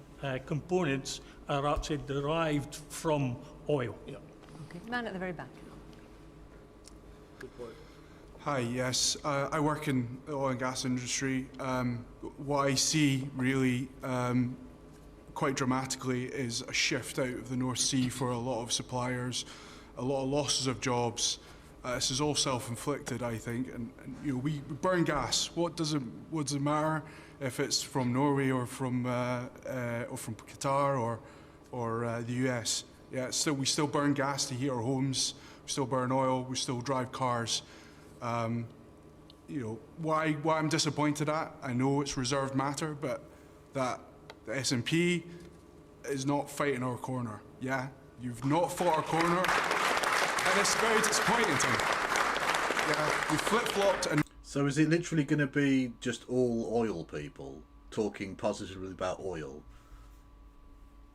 components are actually derived from oil? Okay. Man at the very back. Hi, yes. I work in the oil and gas industry. What I see really quite dramatically is a shift out of the North Sea for a lot of suppliers, a lot of losses of jobs. This is all self-inflicted, I think, and you know, we burn gas. What does it matter if it's from Norway or from Qatar or the US? Yeah, we still burn gas to heat our homes. We still burn oil. We still drive cars. You know, why I'm disappointed at, I know it's reserved matter, but that the SNP is not fighting our corner. Yeah, you've not fought our corner, and it's very disappointing to me. Yeah, we flip-flopped and... So is it literally going to be just all oil people talking positively about oil?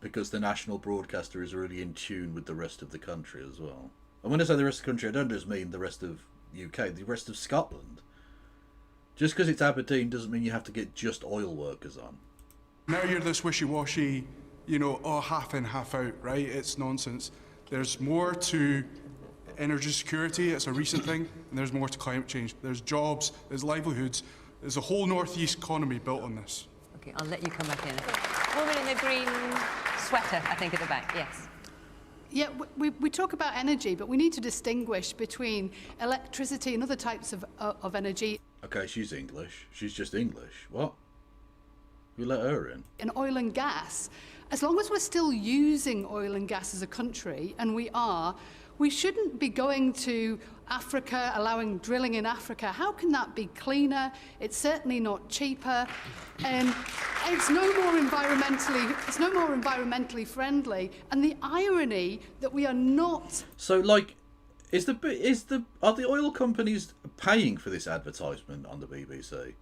because the national broadcaster is really in tune with the rest of the country as well. And when I say the rest of the country, I don't just mean the rest of UK, the rest of Scotland. Just because it's Aberdeen doesn't mean you have to get just oil workers on. Now you're this wishy-washy, you know, oh, half in, half out, right? It's nonsense. There's more to energy security, it's a recent thing, and there's more to climate change. There's jobs, there's livelihoods, there's a whole northeast economy built on this. Okay, I'll let you come back in. Woman in the green sweater, I think, at the back, yes. Yeah, we talk about energy, but we need to distinguish between electricity and other types of energy. Okay, she's English. She's just English. What? You let her in? And oil and gas. As long as we're still using oil and gas as a country, and we are, we shouldn't be going to Africa, allowing drilling in Africa. How can that be cleaner? It's certainly not cheaper, and it's no more environmentally friendly. And the irony that we are not. So, like, are the oil companies paying for this advertisement on the BBC,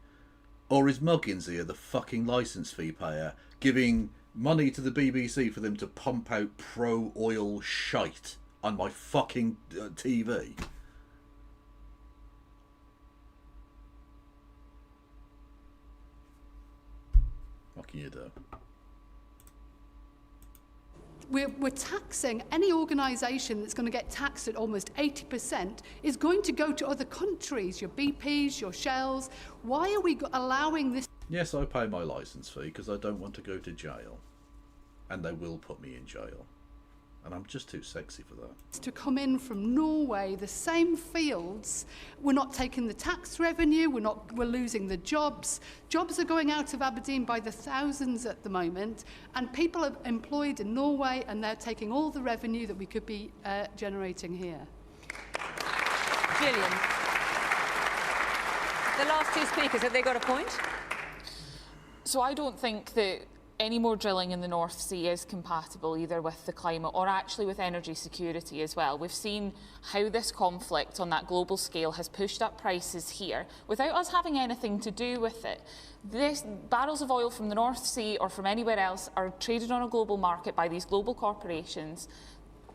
or is Muggins here, the fucking licence fee payer, giving money to the BBC for them to pump out pro-oil shite on my fucking TV? What can you do? We're taxing any organisation that's going to get taxed at almost 80% is going to go to other countries, your BPs, your Shells. Why are we allowing this? Yes, I pay my licence fee because I don't want to go to jail. And they will put me in jail. And I'm just too sexy for that. To come in from Norway, the same fields, we're not taking the tax revenue, we're losing the jobs. Jobs are going out of Aberdeen by the thousands at the moment, and people are employed in Norway, and they're taking all the revenue that we could be generating here. Gillian, the last two speakers, have they got a point? So I don't think that any more drilling in the North Sea is compatible either with the climate or actually with energy security as well. We've seen how this conflict on that global scale has pushed up prices here without us having anything to do with it. Barrels of oil from the North Sea or from anywhere else are traded on a global market by these global corporations,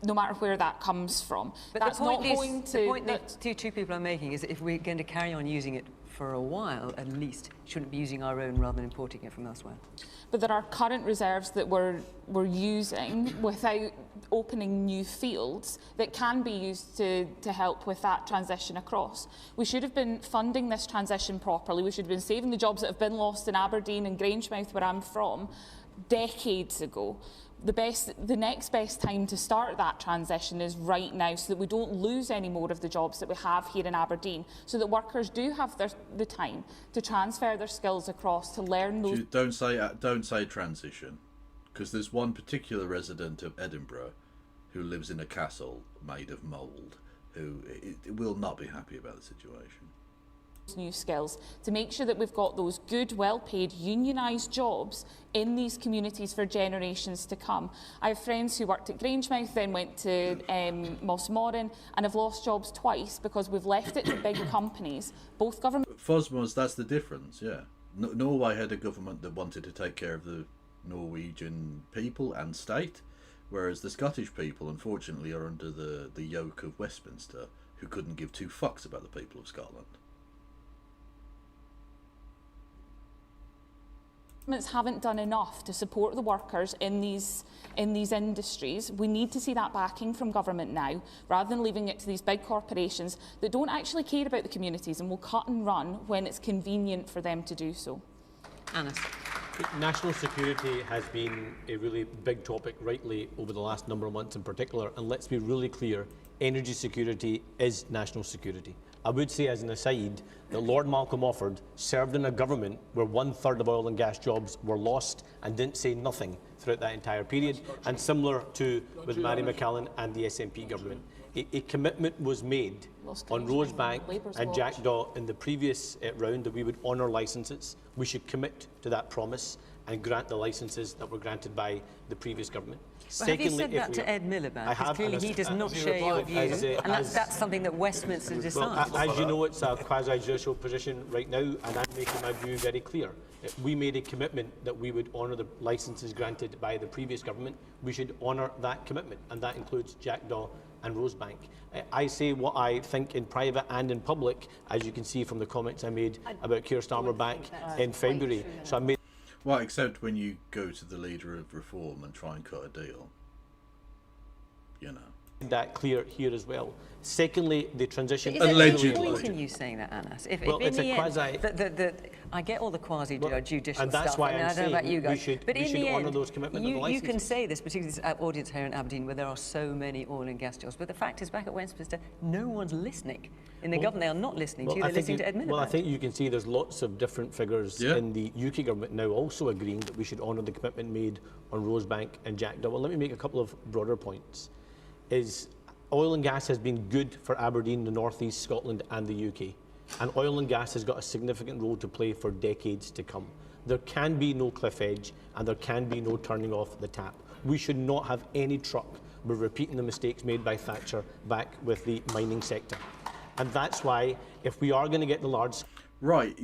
no matter where that comes from. But that's the point not going to... The point that two people are making is that if we're going to carry on using it for a while, at least, shouldn't be using our own rather than importing it from elsewhere. But there are current reserves that we're using without opening new fields that can be used to help with that transition across. We should have been funding this transition properly. We should have been saving the jobs that have been lost in Aberdeen and Grangemouth, where I'm from, decades ago. The next best time to start that transition is right now, so that we don't lose any more of the jobs that we have here in Aberdeen, so that workers do have the time to transfer their skills across, to learn those... Don't say transition, because there's one particular resident of Edinburgh who lives in a castle made of mould, who will not be happy about the situation. New skills to make sure that we've got those good, well-paid, unionised jobs in these communities for generations to come. I have friends who worked at Grangemouth, then went to Mossmorran, and have lost jobs twice because we've left it to big companies, both government... Fosmos, that's the difference, yeah. Norway had a government that wanted to take care of the Norwegian people and state, whereas the Scottish people, unfortunately, are under the yoke of Westminster, who couldn't give two fucks about the people of Scotland. Governments haven't done enough to support the workers in these industries. We need to see that backing from government now, rather than leaving it to these big corporations that don't actually care about the communities and will cut and run when it's convenient for them to do so. Anna. National security has been a really big topic, rightly, over the last number of months in particular, and let's be really clear, energy security is national security. I would say, as an aside, that Lord Malcolm Offord served in a government where 1/3 of oil and gas jobs were lost and didn't say nothing throughout that entire period, and similar to with Mary McCallan and the SNP government. A commitment was made on Rosebank and Jackdaw in the previous round that we would honour licences. We should commit to that promise, and grant the licences that were granted by the previous government. Well, have you said that to Ed Miliband? Because clearly he does not share your view, and that's something that Westminster decides. As you know, it's a quasi-judicial position right now, and I'm making my view very clear. We made a commitment that we would honour the licences granted by the previous government. We should honour that commitment, and that includes Jackdaw and Rosebank. I say what I think in private and in public, as you can see from the comments I made about Keir Starmer back in February. So I made. Well, except when you go to the leader of Reform and try and cut a deal, you know. That clear here as well. Secondly, the transition. Is there any point in you saying that, Anas? If Well, in it's the a quasi. end, I get all the quasi-judicial and that's stuff. why I mean, I'm I don't know about you guys, we should, but we in should the honour end, those commitments. you can say this, particularly this audience here in Aberdeen, where there are so many oil and gas jobs. But the fact is, back at Westminster, no one's listening. In the government, they are not listening to you. They're listening to Ed Miliband. Well, I think you can see there's lots of different figures in the UK government now also agreeing that we should honour the commitment made on Rosebank and Jackdaw. Well, let me make a couple of broader points. Oil and gas has been good for Aberdeen, the North East, Scotland and the UK. And oil and gas has got a significant role to play for decades to come. There can be no cliff edge and there can be no turning off the tap. We should not have any truck with repeating the mistakes made by Thatcher back with the mining sector. And that's why, if we are going to get the large... Right.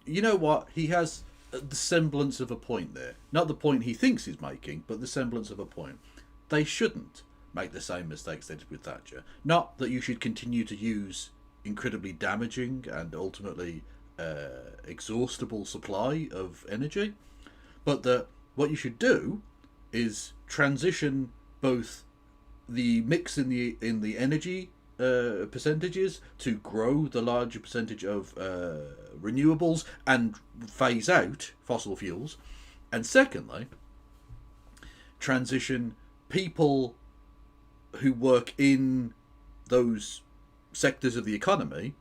You know what? He has the semblance of a point there. Not the point he thinks he's making, but the semblance of a point. They shouldn't make the same mistakes they did with Thatcher. Not that you should continue to use incredibly damaging and ultimately exhaustible supply of energy, but that what you should do is transition both the mix in the energy percentages to grow the larger percentage of renewables and phase out fossil fuels, and secondly, transition people who work in those sectors of the economy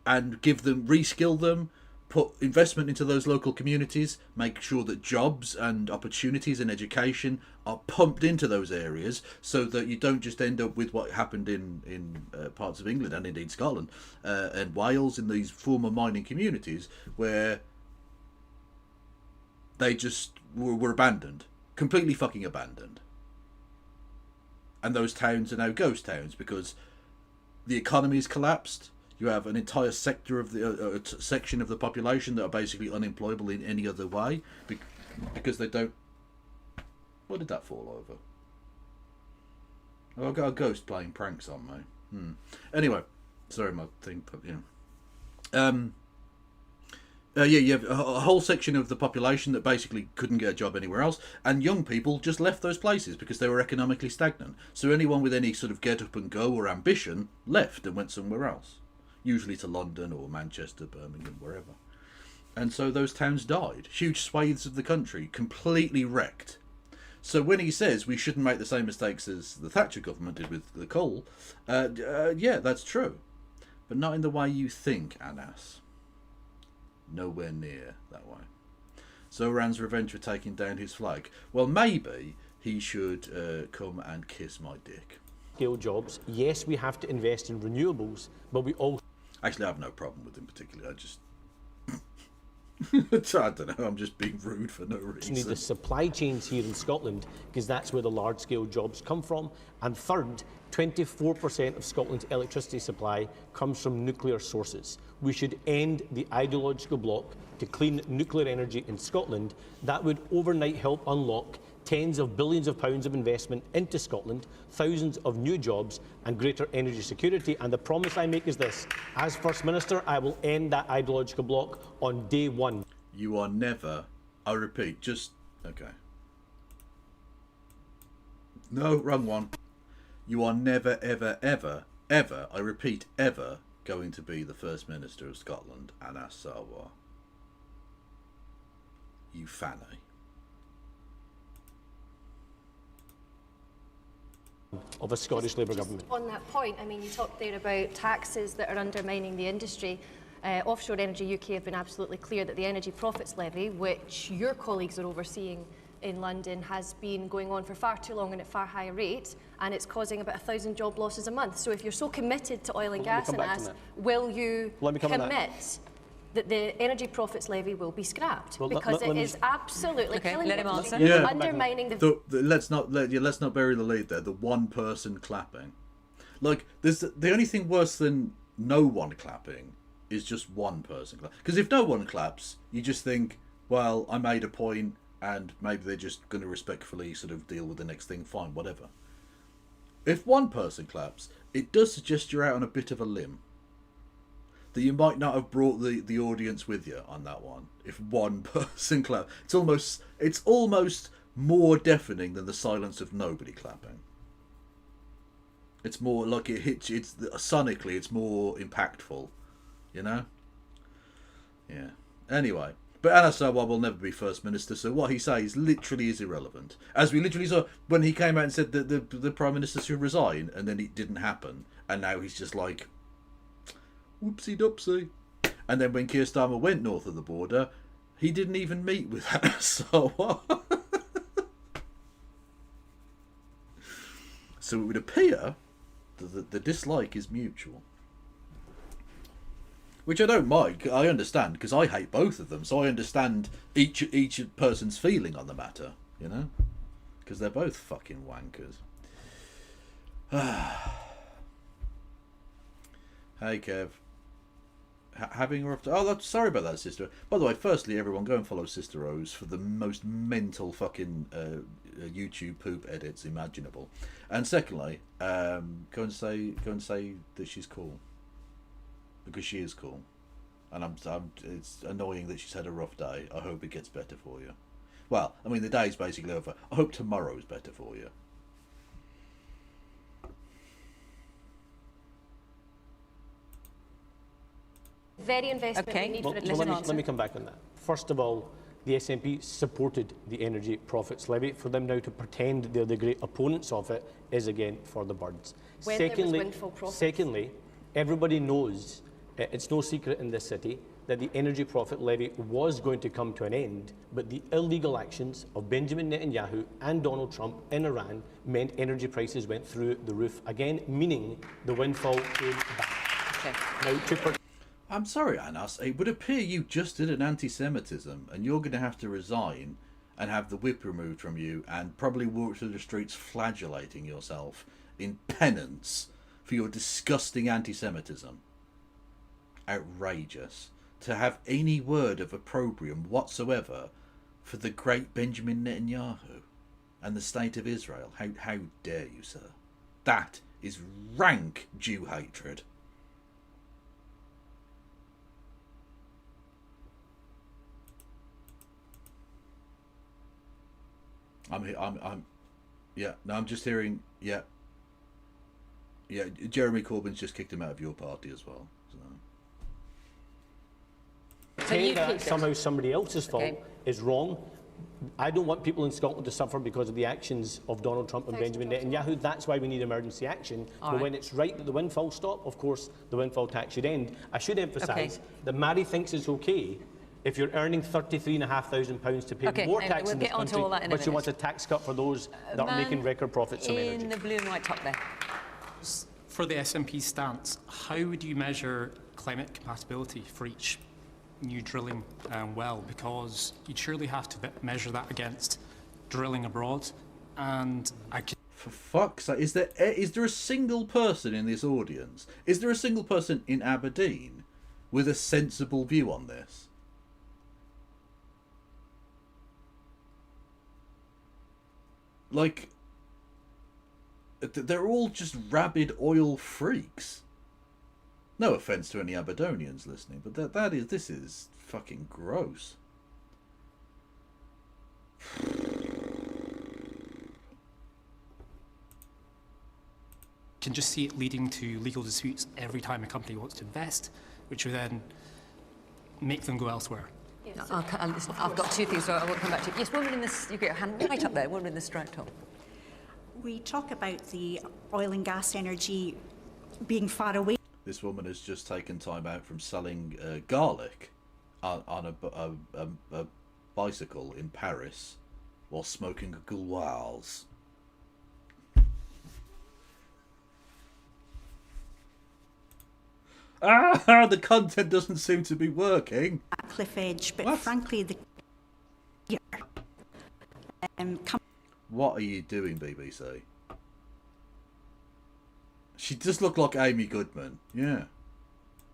and reskill them, put investment into those local communities, make sure that jobs and opportunities and education are pumped into those areas so that you don't just end up with what happened in parts of England and indeed Scotland and Wales, in these former mining communities where they just were abandoned, completely fucking abandoned. And those towns are now ghost towns because the economy's collapsed. You have an entire sector of the section of the population that are basically unemployable in any other way because they don't. What did that fall over? Oh, I got a ghost playing pranks on me. Anyway, sorry, my thing. You have a whole section of the population that basically couldn't get a job anywhere else, and young people just left those places because they were economically stagnant. So anyone with any sort of get up and go or ambition left and went somewhere else, usually to London or Manchester, Birmingham, wherever. And so those towns died. Huge swathes of the country completely wrecked. So when he says we shouldn't make the same mistakes as the Thatcher government did with the coal, yeah, that's true. But not in the way you think, Anas. Nowhere near that way. Zoran's revenge for taking down his flag. Well, maybe he should come and kiss my dick. Scale jobs. Yes, we have to invest in renewables, but we also... Actually, I have no problem with him particularly. I just... I don't know, I'm just being rude for no reason. We need the supply chains here in Scotland because that's where the large-scale jobs come from. And third, 24% of Scotland's electricity supply comes from nuclear sources. We should end the ideological block to clean nuclear energy in Scotland. That would overnight help unlock tens of billions of pounds of investment into Scotland, thousands of new jobs and greater energy security. And the promise I make is this: as First Minister, I will end that ideological block on day one. You are never, I repeat, just, okay. No, wrong one. You are never, ever, ever, ever, I repeat, ever, going to be the First Minister of Scotland, Anas Sarwar. You fanny. Of a Scottish Labour government. On that point, I mean, you talked there about taxes that are undermining the industry. Offshore Energy UK have been absolutely clear that the Energy Profits Levy, which your colleagues are overseeing in London, has been going on for far too long and at far higher rate, and it's causing about 1,000 job losses a month. So if you're so committed to oil and gas, and will you commit that the energy profits levy will be scrapped, Well, because let it me is absolutely killing let him businesses, answer. Yeah. undermining the... Let's not bury the lead there. The one person clapping, like there's the only thing worse than no one clapping is just one person. Because if no one claps, you just think, well, I made a point, and maybe they're just going to respectfully sort of deal with the next thing. Fine, whatever. If one person claps, it does suggest you're out on a bit of a limb. That you might not have brought the audience with you on that one. If one person claps, it's almost more deafening than the silence of nobody clapping. It's more like it hits. It's sonically, it's more impactful. You know. Yeah. Anyway, but Anas Nawab will never be First Minister, so what he says literally is irrelevant. As we literally saw when he came out and said that the Prime Minister should resign, and then it didn't happen, and now he's just like, whoopsie doopsie. And then when Keir Starmer went north of the border, he didn't even meet with Anas Nawab. So it would appear that the dislike is mutual. Which I don't mind. I understand, because I hate both of them. So I understand each person's feeling on the matter, you know? Because they're both fucking wankers. Hey, Kev. Having a rough... Oh, sorry about that, Sister. By the way, firstly, everyone, go and follow Sister Rose for the most mental fucking YouTube poop edits imaginable. And secondly, go and say that she's cool. Because she is cool, and it's annoying that she's had a rough day. I hope it gets better for you. Well, I mean, the day's basically over. I hope tomorrow's better for you. Very investment we need for a let me come back on that. First of all, the SNP supported the energy profits levy. For them now to pretend they're the great opponents of it is again for the birds. When there was windfall profits. Secondly, everybody knows, it's no secret in this city, that the energy profit levy was going to come to an end, but the illegal actions of Benjamin Netanyahu and Donald Trump in Iran meant energy prices went through the roof again, meaning the windfall came back. Now, I'm sorry, Anas. It would appear you just did an anti-Semitism, and you're going to have to resign and have the whip removed from you, and probably walk through the streets flagellating yourself in penance for your disgusting anti-Semitism. Outrageous. To have any word of opprobrium whatsoever for the great Benjamin Netanyahu and the state of Israel. How dare you, sir? That is rank Jew hatred. I'm just hearing, yeah, Jeremy Corbyn's just kicked him out of your party as well. So. Saying that somehow somebody else's fault is wrong. I don't want people in Scotland to suffer because of the actions of Donald Trump and Benjamin Netanyahu. That's why we need emergency action. But when it's right that the windfall stop, of course, the windfall tax should end. I should emphasise that Mary thinks it's okay if you're earning £33,500 to pay more tax in this country, but she wants a tax cut for those that are making record profits from energy. In the blue and white top there. For the SNP stance, how would you measure climate compatibility for each new drilling well? Because you'd surely have to measure that against drilling abroad. And for fuck's sake, is there a single person in this audience? Is there a single person in Aberdeen with a sensible view on this? Like, they're all just rabid oil freaks. No offence to any Aberdonians listening, but this is fucking gross. Can just see it leading to legal disputes every time a company wants to invest, which would then make them go elsewhere. I've got two things, so I will come back to you. Yes, woman in this, you get your hand right up there, woman in the striped top. We talk about the oil and gas energy being far away. This woman has just taken time out from selling garlic on a bicycle in Paris while smoking a gouloirs. The content doesn't seem to be working. At cliff edge, but frankly, What are you doing, BBC? She does look like Amy Goodman. Yeah.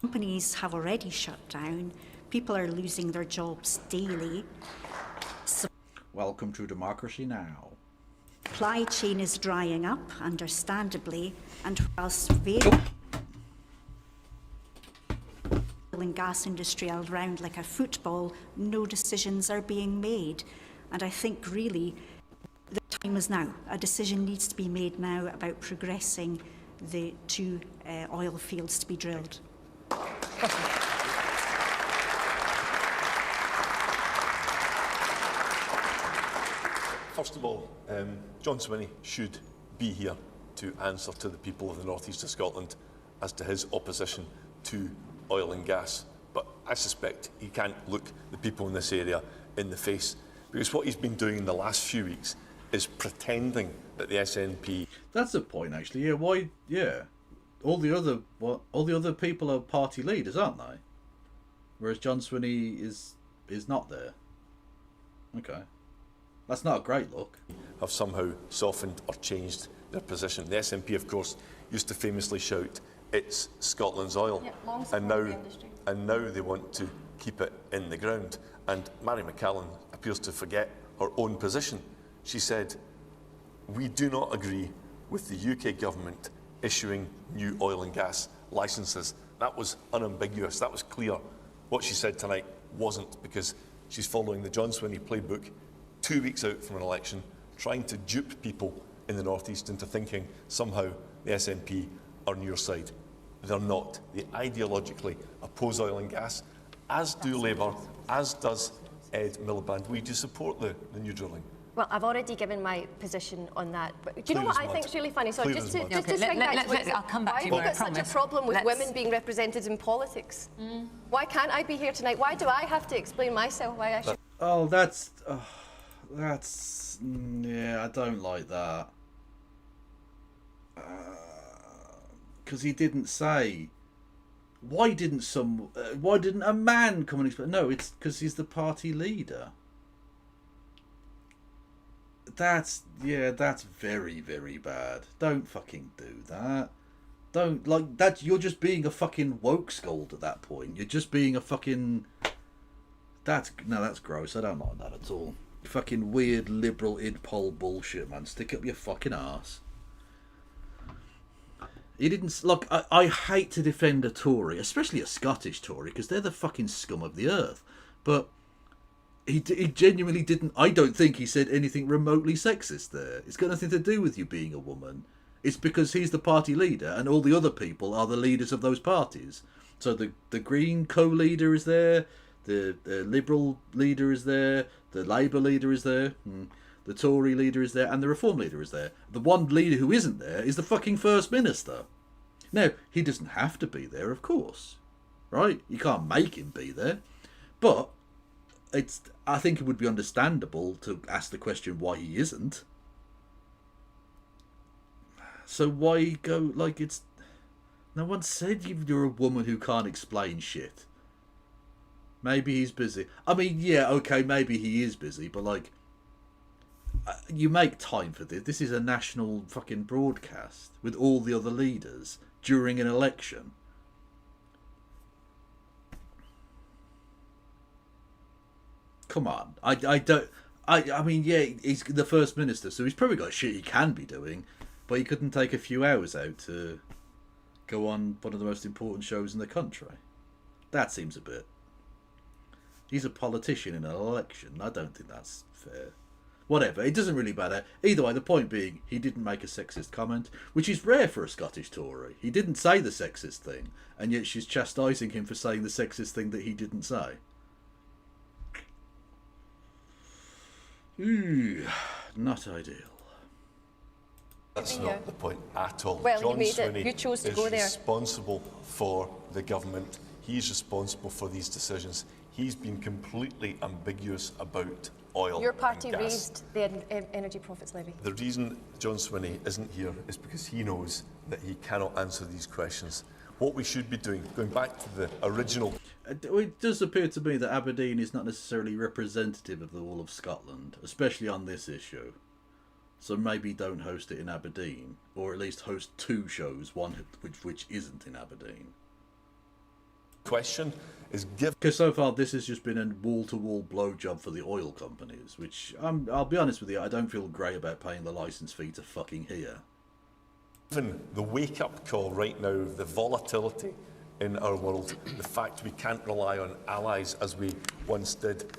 companies have already shut down. People are losing their jobs daily. Welcome to democracy now. Supply chain is drying up, understandably, and whilst various oil and gas industry are around like a football, no decisions are being made. And I think really the time is now. A decision needs to be made now about progressing the 2 oil fields to be drilled. First of all, John Swinney should be here to answer to the people of the North East of Scotland as to his opposition to oil and gas. But I suspect he can't look the people in this area in the face, because what he's been doing in the last few weeks is pretending that the SNP... That's the point, actually. Yeah, why... Yeah. All the other people are party leaders, aren't they? Whereas John Swinney is not there. Okay. That's not a great look. Have somehow softened or changed their position. The SNP, of course, used to famously shout, "It's Scotland's oil," and now they want to keep it in the ground. And Mary McCallan appears to forget her own position. She said, "We do not agree with the UK government issuing new oil and gas licences." That was unambiguous. That was clear. What she said tonight wasn't, because she's following the John Swinney playbook 2 weeks out from an election, trying to dupe people in the North East into thinking somehow the SNP are on your side. They're not. They ideologically oppose oil and gas, as do Labour, as does Ed Miliband. We do support the new drilling. Well, I've already given my position on that. But do you know what I think is really funny? So just to swing back to I'll come back to you. Why have you got such a problem with women being represented in politics? Why can't I be here tonight? Why do I have to explain myself? Why I should? Oh, that's... yeah, I don't like that. Because he didn't say... Why didn't a man come and explain? No, it's because he's the party leader. That's very, very bad. Don't fucking do that. Don't, like, that. You're just being a fucking woke scold at that point. You're just being a fucking... That's gross. I don't like that at all. Fucking weird liberal id-pol bullshit, man. Stick up your fucking arse. He didn't... Look, I hate to defend a Tory, especially a Scottish Tory, because they're the fucking scum of the earth. But he genuinely didn't... I don't think he said anything remotely sexist there. It's got nothing to do with you being a woman. It's because he's the party leader and all the other people are the leaders of those parties. So the Green co-leader is there, the Liberal leader is there, the Labour leader is there, the Tory leader is there, and the Reform leader is there. The one leader who isn't there is the fucking First Minister. Now, he doesn't have to be there, of course. Right? You can't make him be there. But I think it would be understandable to ask the question why he isn't. So why go, like, it's... No one said you're a woman who can't explain shit. Maybe he's busy. I mean, yeah, okay, maybe he is busy, but, like, you make time for this. This is a national fucking broadcast with all the other leaders during an election. Come on. I mean, yeah, he's the First Minister, so he's probably got shit he can be doing, but he couldn't take a few hours out to go on one of the most important shows in the country. That seems a bit... He's a politician in an election. I don't think that's fair. Whatever, it doesn't really matter. Either way, the point being, he didn't make a sexist comment, which is rare for a Scottish Tory. He didn't say the sexist thing, and yet she's chastising him for saying the sexist thing that he didn't say. Ooh, not ideal. That's not the point at all. Well, John you made Swinney it. You chose to is go there. responsible for the government. He's responsible for these decisions. He's been completely ambiguous about oil Your party and gas. raised the energy profits levy. The reason John Swinney isn't here is because he knows that he cannot answer these questions what we should be doing, going back to the original. It does appear to me that Aberdeen is not necessarily representative of the whole of Scotland, especially on this issue. So maybe don't host it in Aberdeen, or at least host 2 shows, one which isn't in Aberdeen. Question is give, because so far this has just been a wall-to-wall blowjob for the oil companies, which I'll be honest with you, I don't feel great about paying the licence fee to fucking hear. Even the wake-up call right now, the volatility in our world, the fact we can't rely on allies as we once did,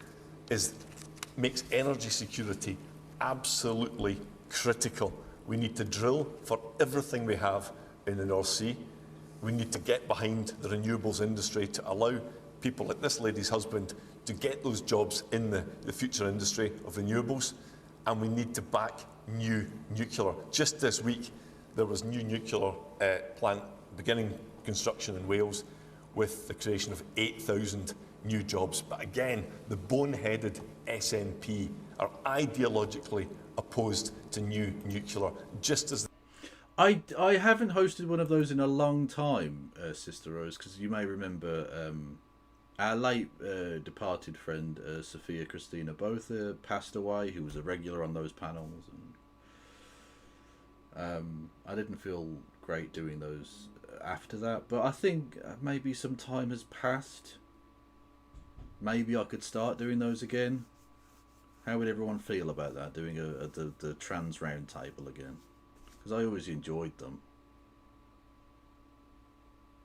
makes energy security absolutely critical. We need to drill for everything we have in the North Sea. We need to get behind the renewables industry to allow people like this lady's husband to get those jobs in the future industry of renewables. And we need to back new nuclear. Just this week, there was new nuclear plant beginning construction in Wales with the creation of 8,000 new jobs. But again, the boneheaded SNP are ideologically opposed to new nuclear, just as... I haven't hosted one of those in a long time, Sister Rose, because you may remember our late departed friend Sophia Christina both passed away, who was a regular on those panels, and I didn't feel great doing those after that, but I think maybe some time has passed. Maybe I could start doing those again. How would everyone feel about that, doing the trans round table again? Because I always enjoyed them,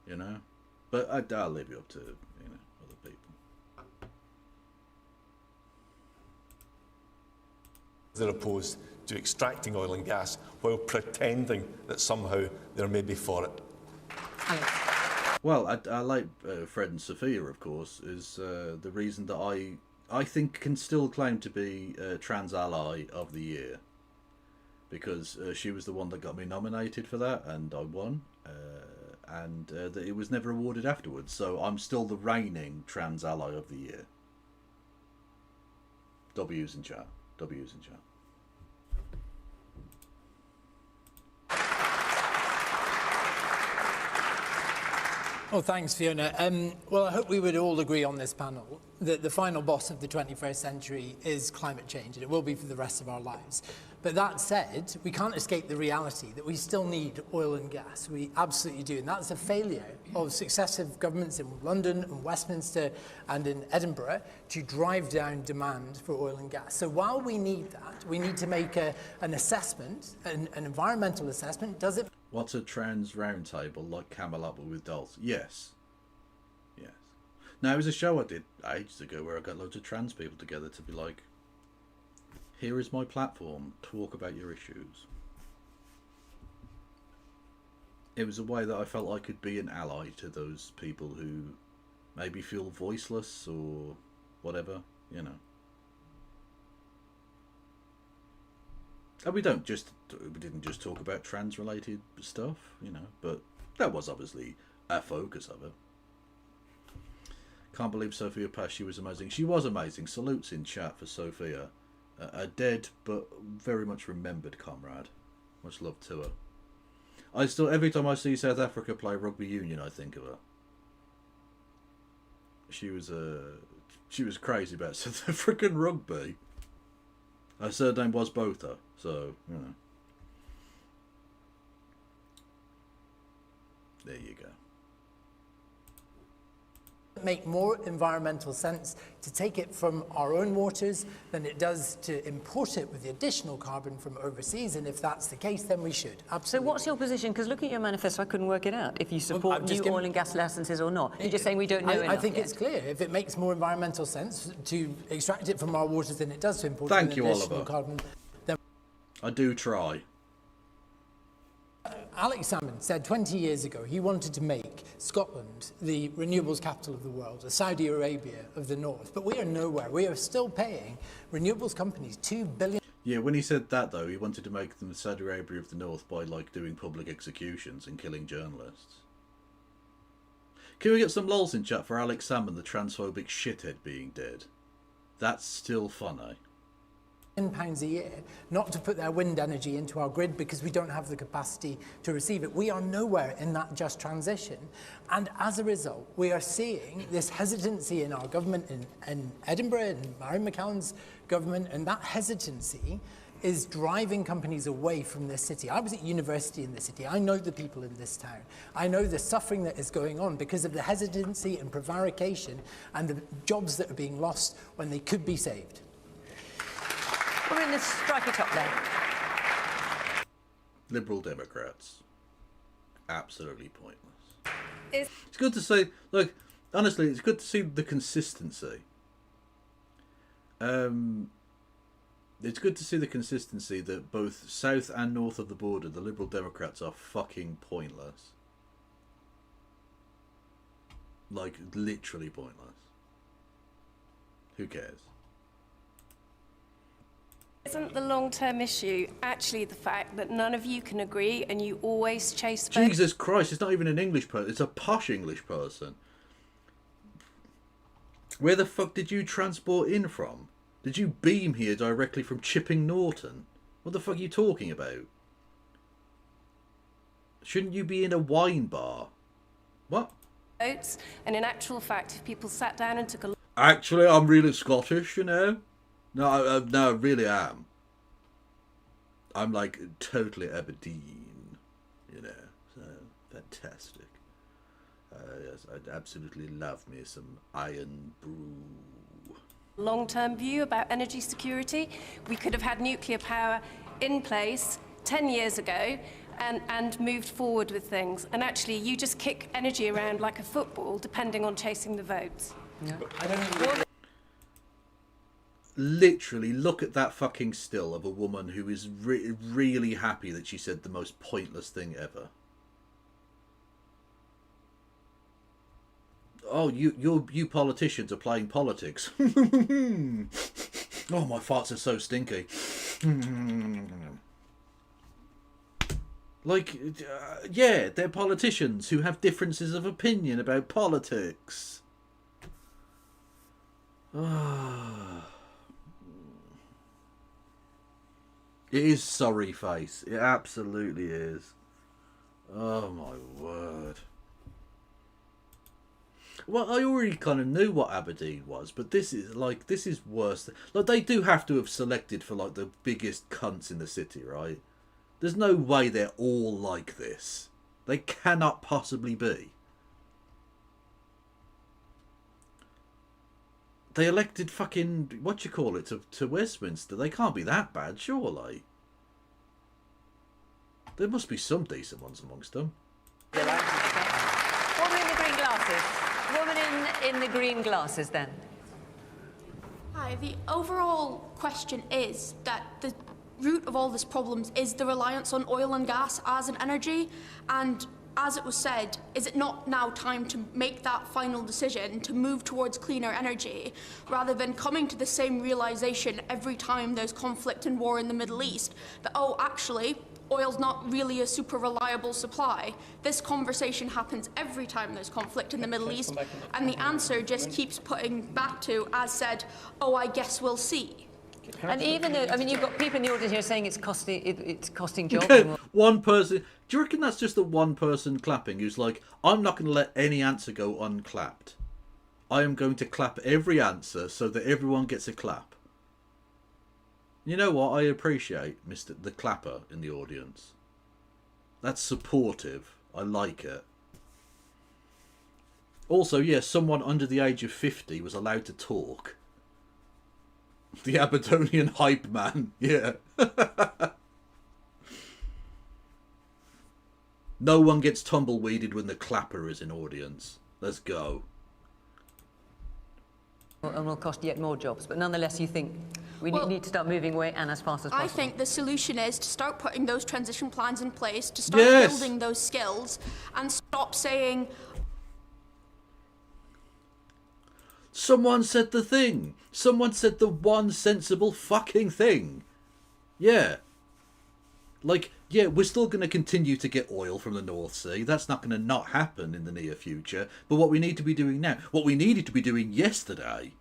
you know. But I'll leave it up to other people. They're opposed to extracting oil and gas while pretending that somehow they're maybe for it. Well, I like Fred and Sophia, of course, is the reason that I think can still claim to be Trans Ally of the Year. Because she was the one that got me nominated for that, and I won. And it was never awarded afterwards, so I'm still the reigning Trans Ally of the Year. W's in chat. W's in chat. Well, thanks, Fiona. Well, I hope we would all agree on this panel that the final boss of the 21st century is climate change, and it will be for the rest of our lives. But that said, we can't escape the reality that we still need oil and gas. We absolutely do. And that's a failure of successive governments in London and Westminster and in Edinburgh to drive down demand for oil and gas. So while we need that, we need to make an assessment, an environmental assessment. Does it... What's a trans roundtable, like Camelot but with dolls? Yes. Yes. Now, it was a show I did ages ago where I got loads of trans people together to be like, here is my platform, talk about your issues. It was a way that I felt I could be an ally to those people who maybe feel voiceless or whatever, you know. And we didn't just talk about trans-related stuff, you know, but that was obviously a focus of it. Can't believe Sophia passed. She was amazing. She was amazing. Salutes in chat for Sophia. A dead but very much remembered comrade. Much love to her. Every time I see South Africa play rugby union, I think of her. She was crazy about South African rugby. Her surname was Botha, so you know. There you go. Make more environmental sense to take it from our own waters than it does to import it with the additional carbon from overseas, and if that's the case, then we should. Absolutely. So what's your position? Because looking at your manifesto, I couldn't work it out. If you support new oil and gas licences or not. You're just saying we don't know enough I think yet. It's clear. If it makes more environmental sense to extract it from our waters than it does to import Thank it you, with additional Oliver. carbon, then... I do try. Alex Salmond said 20 years ago he wanted to make Scotland the renewables capital of the world, the Saudi Arabia of the north. But we are nowhere. We are still paying renewables companies $2 billion. Yeah, when he said that, though, he wanted to make them the Saudi Arabia of the north by, like, doing public executions and killing journalists. Can we get some lols in chat for Alex Salmond, the transphobic shithead, being dead? That's still funny. £1 a year not to put their wind energy into our grid because we don't have the capacity to receive it. We are nowhere in that just transition. And as a result, we are seeing this hesitancy in our government in Edinburgh, in Mary McCallan's government, and that hesitancy is driving companies away from this city. I was at university in this city. I know the people in this town. I know the suffering that is going on because of the hesitancy and prevarication and the jobs that are being lost when they could be saved. We're in the striker top there. Liberal Democrats. Absolutely pointless. It's good to see, look, honestly, it's good to see the consistency. It's good to see the consistency that both south and north of the border, the Liberal Democrats are fucking pointless. Like, literally pointless. Who cares? Isn't the long-term issue actually the fact that none of you can agree and you always chase votes? Jesus Christ, it's not even an English person, it's a posh English person. Where the fuck did you transport in from? Did you beam here directly from Chipping Norton? What the fuck are you talking about? Shouldn't you be in a wine bar? What? Votes, and in actual fact, if people sat down and took a look... Actually, I'm really Scottish, you know? No, no, I really am. I'm like totally Aberdeen, you know, so fantastic. Yes, I'd absolutely love me some iron brew. long-term view about energy security. We could have had nuclear power in place 10 years ago and moved forward with things. And actually, you just kick energy around like a football, depending on chasing the votes. Yeah. Literally, look at that fucking still of a woman who is really happy that she said the most pointless thing ever. Oh, you politicians are playing politics. Oh, my farts are so stinky. Like, yeah, they're politicians who have differences of opinion about politics. It is sorry face. It absolutely is. Oh my word. Well, I already kind of knew what Aberdeen was, but this is worse. Like, they do have to have selected for like the biggest cunts in the city, right? There's no way they're all like this. They cannot possibly be. They elected fucking, what you call it, to Westminster. They can't be that bad, surely. There must be some decent ones amongst them. Woman in the green glasses. Woman in the green glasses, then. Hi, the overall question is that the root of all these problems is the reliance on oil and gas as an energy, and as it was said, is it not now time to make that final decision to move towards cleaner energy rather than coming to the same realization every time there's conflict and war in the Middle East that, oh, actually, oil's not really a super reliable supply? This conversation happens every time there's conflict in the Middle East, and the answer just keeps putting back to, as said, oh, I guess we'll see. And even though, I mean, you've got people in the audience here saying it's costing jobs. Okay, one person. Do you reckon that's just the one person clapping who's like, I'm not going to let any answer go unclapped. I am going to clap every answer so that everyone gets a clap. You know what? I appreciate the clapper in the audience. That's supportive. I like it. Also, yes, someone under the age of 50 was allowed to talk. The Aberdonian hype man, yeah. No one gets tumbleweeded when the clapper is in audience. Let's go. And will cost yet more jobs, but nonetheless, you think we need to start moving away and as fast as possible. I think the solution is to start putting those transition plans in place, to start building those skills, and stop saying... Someone said the thing. Someone said the one sensible fucking thing. Yeah. Like, yeah, we're still going to continue to get oil from the North Sea. That's not going to not happen in the near future. But what we need to be doing now, what we needed to be doing yesterday,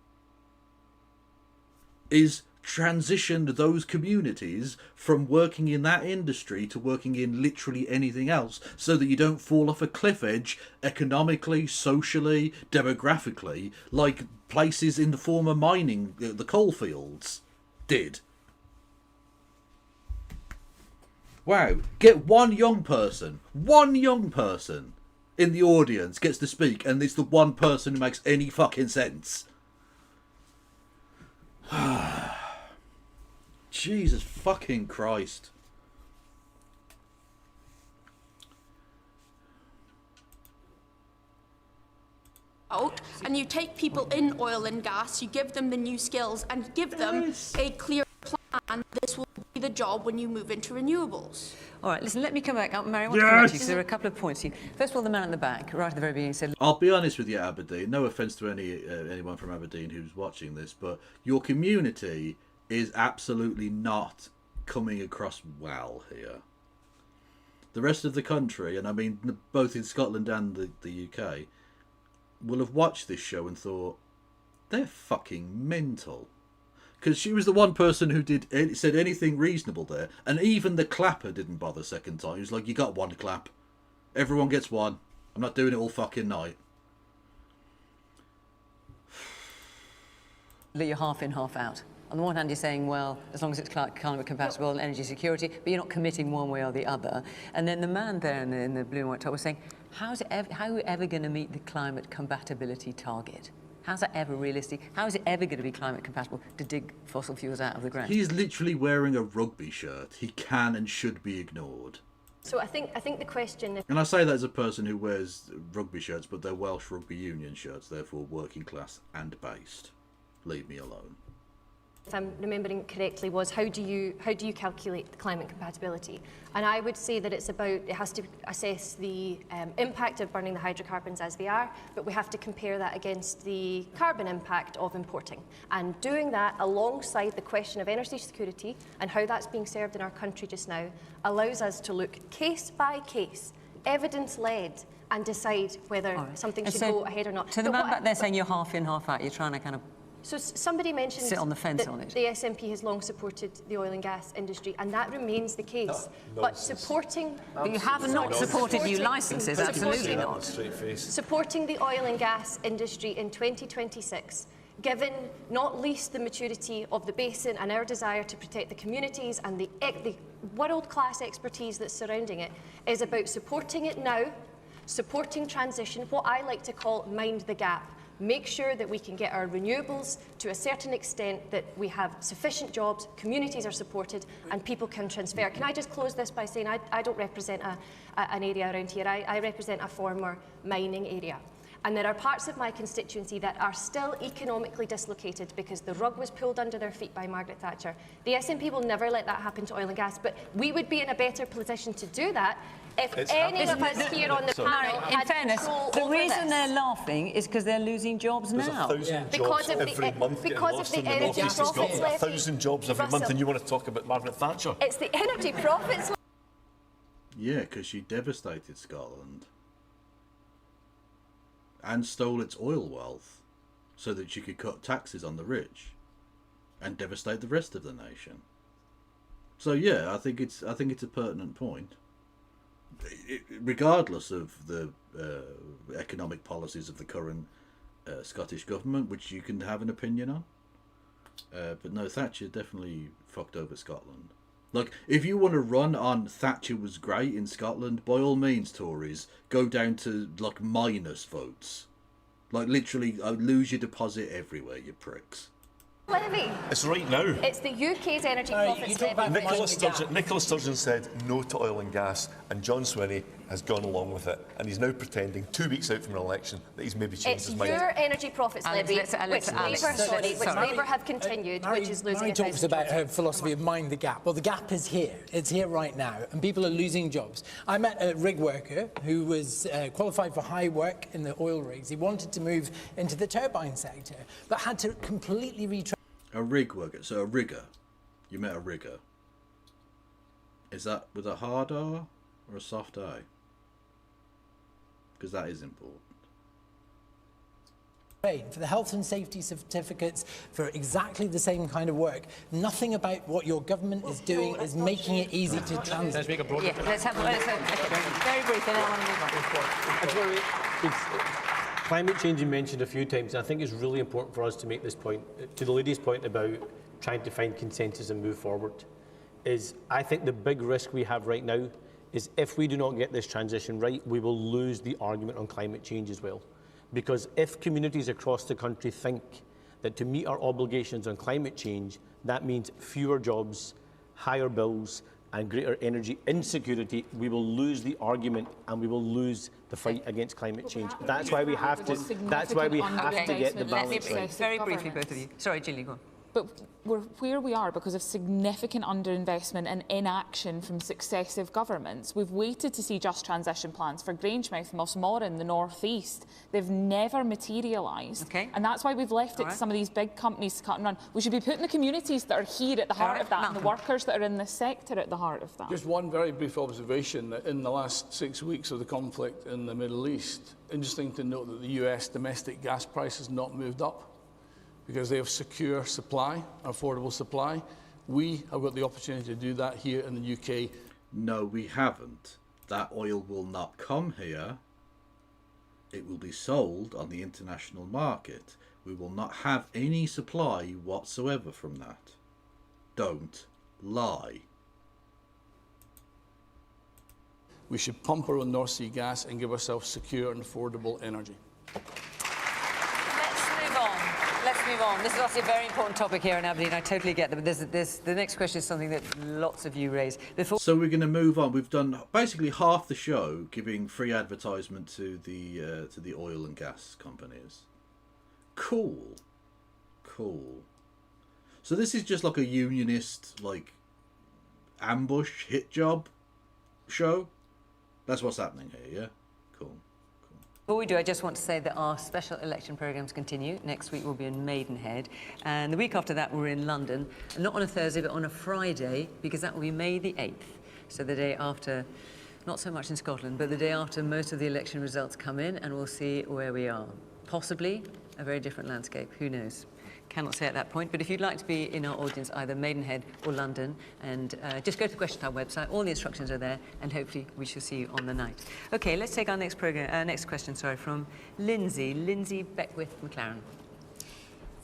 is transitioned those communities from working in that industry to working in literally anything else, so that you don't fall off a cliff edge economically, socially, demographically, like places in the former mining, the coal fields did. Wow, get one young person in the audience gets to speak, and it's the one person who makes any fucking sense. Jesus fucking Christ. Out, and you take people in oil and gas, you give them the new skills and give them a clear plan. This will be the job when you move into renewables. All right, listen, let me come back. Mary, I want to come back to you because there are a couple of points here. First of all, the man at the back, right at the very beginning, said... I'll be honest with you, Aberdeen. No offence to anyone from Aberdeen who's watching this, but your community is absolutely not coming across well here. The rest of the country, and I mean both in Scotland and the UK, will have watched this show and thought, they're fucking mental. Because she was the one person who said anything reasonable there, and even the clapper didn't bother second time. He was like, you got one clap. Everyone gets one. I'm not doing it all fucking night. That you're half in, half out. On the one hand, you're saying, well, as long as it's climate compatible and energy security, but you're not committing one way or the other. And then the man there in the blue and white top was saying, how are we ever going to meet the climate compatibility target? How's that ever realistic? How is it ever going to be climate compatible to dig fossil fuels out of the ground? He's literally wearing a rugby shirt. He can and should be ignored. So I think the question is... And I say that as a person who wears rugby shirts, but they're Welsh Rugby Union shirts, therefore working class and based. Leave me alone. If I'm remembering correctly, was how do you calculate the climate compatibility? And I would say that it has to assess the impact of burning the hydrocarbons as they are, but we have to compare that against the carbon impact of importing. And doing that alongside the question of energy security and how that's being served in our country just now allows us to look case by case, evidence-led, and decide whether something should go ahead or not. So the man back there saying you're half in, half out, you're trying to kind of... So somebody mentioned sit on the fence that on it. the SNP has long supported the oil and gas industry, and that remains the case. But supporting... But you have not supported new licences, absolutely not. Supporting the oil and gas industry in 2026, given not least the maturity of the basin and our desire to protect the communities and the world-class expertise that's surrounding it, is about supporting it now, supporting transition, what I like to call mind the gap. Make sure that we can get our renewables to a certain extent, that we have sufficient jobs, communities are supported, and people can transfer. Can I just close this by saying I don't represent an area around here. I represent a former mining area. And there are parts of my constituency that are still economically dislocated because the rug was pulled under their feet by Margaret Thatcher. The SNP will never let that happen to oil and gas, but we would be in a better position to do that if any of us here on the panel in had fairness, control the over reason this. they're laughing is because they're losing jobs now. There's 1,000 jobs every month getting lost in the north east of Scotland. 1,000 jobs every month, and you want to talk about Margaret Thatcher? It's the energy profits. Yeah, because she devastated Scotland and stole its oil wealth so that she could cut taxes on the rich and devastate the rest of the nation. So yeah, I think it's a pertinent point. Regardless of the economic policies of the current Scottish government, which you can have an opinion on. But no, Thatcher definitely fucked over Scotland. Like, if you want to run on Thatcher was great in Scotland, by all means, Tories, go down to, like, minus votes. Like, literally, lose your deposit everywhere, you pricks. Levy. It's right now. It's the UK's energy profits levy. Nicola Sturgeon said no to oil and gas, and John Swinney has gone along with it, and he's now pretending 2 weeks out from an election that he's maybe changed his mind. It's your energy profits levy, which Labour have continued, which is losing Mary talks about her philosophy of mind the gap. Well, the gap is here. It's here right now, and people are losing jobs. I met a rig worker who was qualified for high work in the oil rigs. He wanted to move into the turbine sector, but had to completely retrain. A rig worker, so a rigger. You met a rigger. Is that with a hard R or a soft I? Because that is important. for the health and safety certificates, for exactly the same kind of work. Nothing about what your government is doing is making it easy to transit. Let's make a broader Let's have very briefly, then I want to move on. Climate change you mentioned a few times, and I think it's really important for us to make this point, to the lady's point about trying to find consensus and move forward, is I think the big risk we have right now is if we do not get this transition right, we will lose the argument on climate change as well. Because if communities across the country think that to meet our obligations on climate change, that means fewer jobs, higher bills, and greater energy insecurity, we will lose the argument and we will lose the fight against climate change. That's why we have to. That's why we have to get the balance right. Very briefly, both of you. Sorry, Gillian, go on. But we're where we are because of significant underinvestment and inaction from successive governments. We've waited to see just transition plans for Grangemouth, Mossmorran, the North East. They've never materialised. Okay. And that's why we've left it to some of these big companies to cut and run. We should be putting the communities that are here at the heart of that and the workers that are in this sector at the heart of that. Just one very brief observation that in the last 6 weeks of the conflict in the Middle East, interesting to note that the US domestic gas price has not moved up, because they have secure supply, affordable supply. We have got the opportunity to do that here in the UK. No, we haven't. That oil will not come here. It will be sold on the international market. We will not have any supply whatsoever from that. Don't lie. We should pump our own North Sea gas and give ourselves secure and affordable energy. Let's move on. This is obviously a very important topic here in Aberdeen. I totally get that. But the next question is something that lots of you raise. So we're going to move on. We've done basically half the show giving free advertisement to the oil and gas companies. Cool. So this is just like a unionist, like, ambush hit job show. That's what's happening here. Yeah. Cool. Before we do, I just want to say that our special election programmes continue. Next week we'll be in Maidenhead, and the week after that we're in London, and not on a Thursday but on a Friday, because that will be May the 8th. So the day after, not so much in Scotland, but the day after most of the election results come in, and we'll see where we are. Possibly a very different landscape, who knows? Cannot say at that point, but if you'd like to be in our audience, either Maidenhead or London, and just go to the Question Time website. All the instructions are there, and hopefully we shall see you on the night. Okay, let's take our next question, from Lindsay Beckwith-McLaren.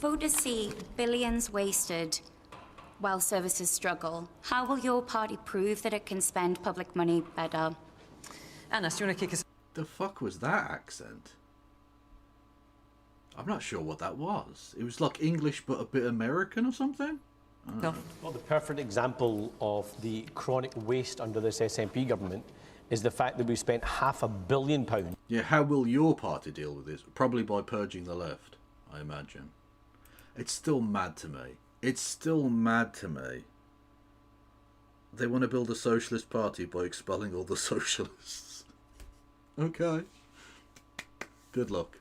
Voters see billions wasted while services struggle. How will your party prove that it can spend public money better? Anna, do you want to kick us? The fuck was that accent? I'm not sure what that was. It was like English but a bit American or something? Well, the perfect example of the chronic waste under this SNP government is the fact that we spent £500 million. Yeah, how will your party deal with this? Probably by purging the left, I imagine. It's still mad to me. They want to build a socialist party by expelling all the socialists. Okay. Good luck.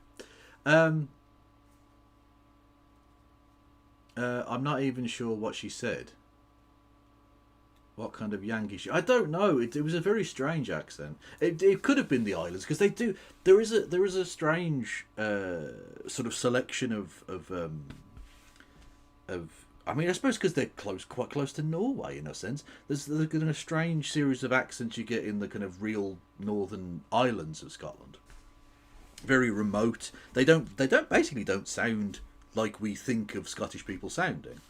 I'm not even sure what she said. What kind of Yankee? I don't know. It was a very strange accent. It could have been the islands, because they do. There is a strange sort of selection of. I mean, I suppose because they're quite close to Norway in a sense. There's a strange series of accents you get in the kind of real northern islands of Scotland. Very remote. They don't sound like we think of Scottish people sounding.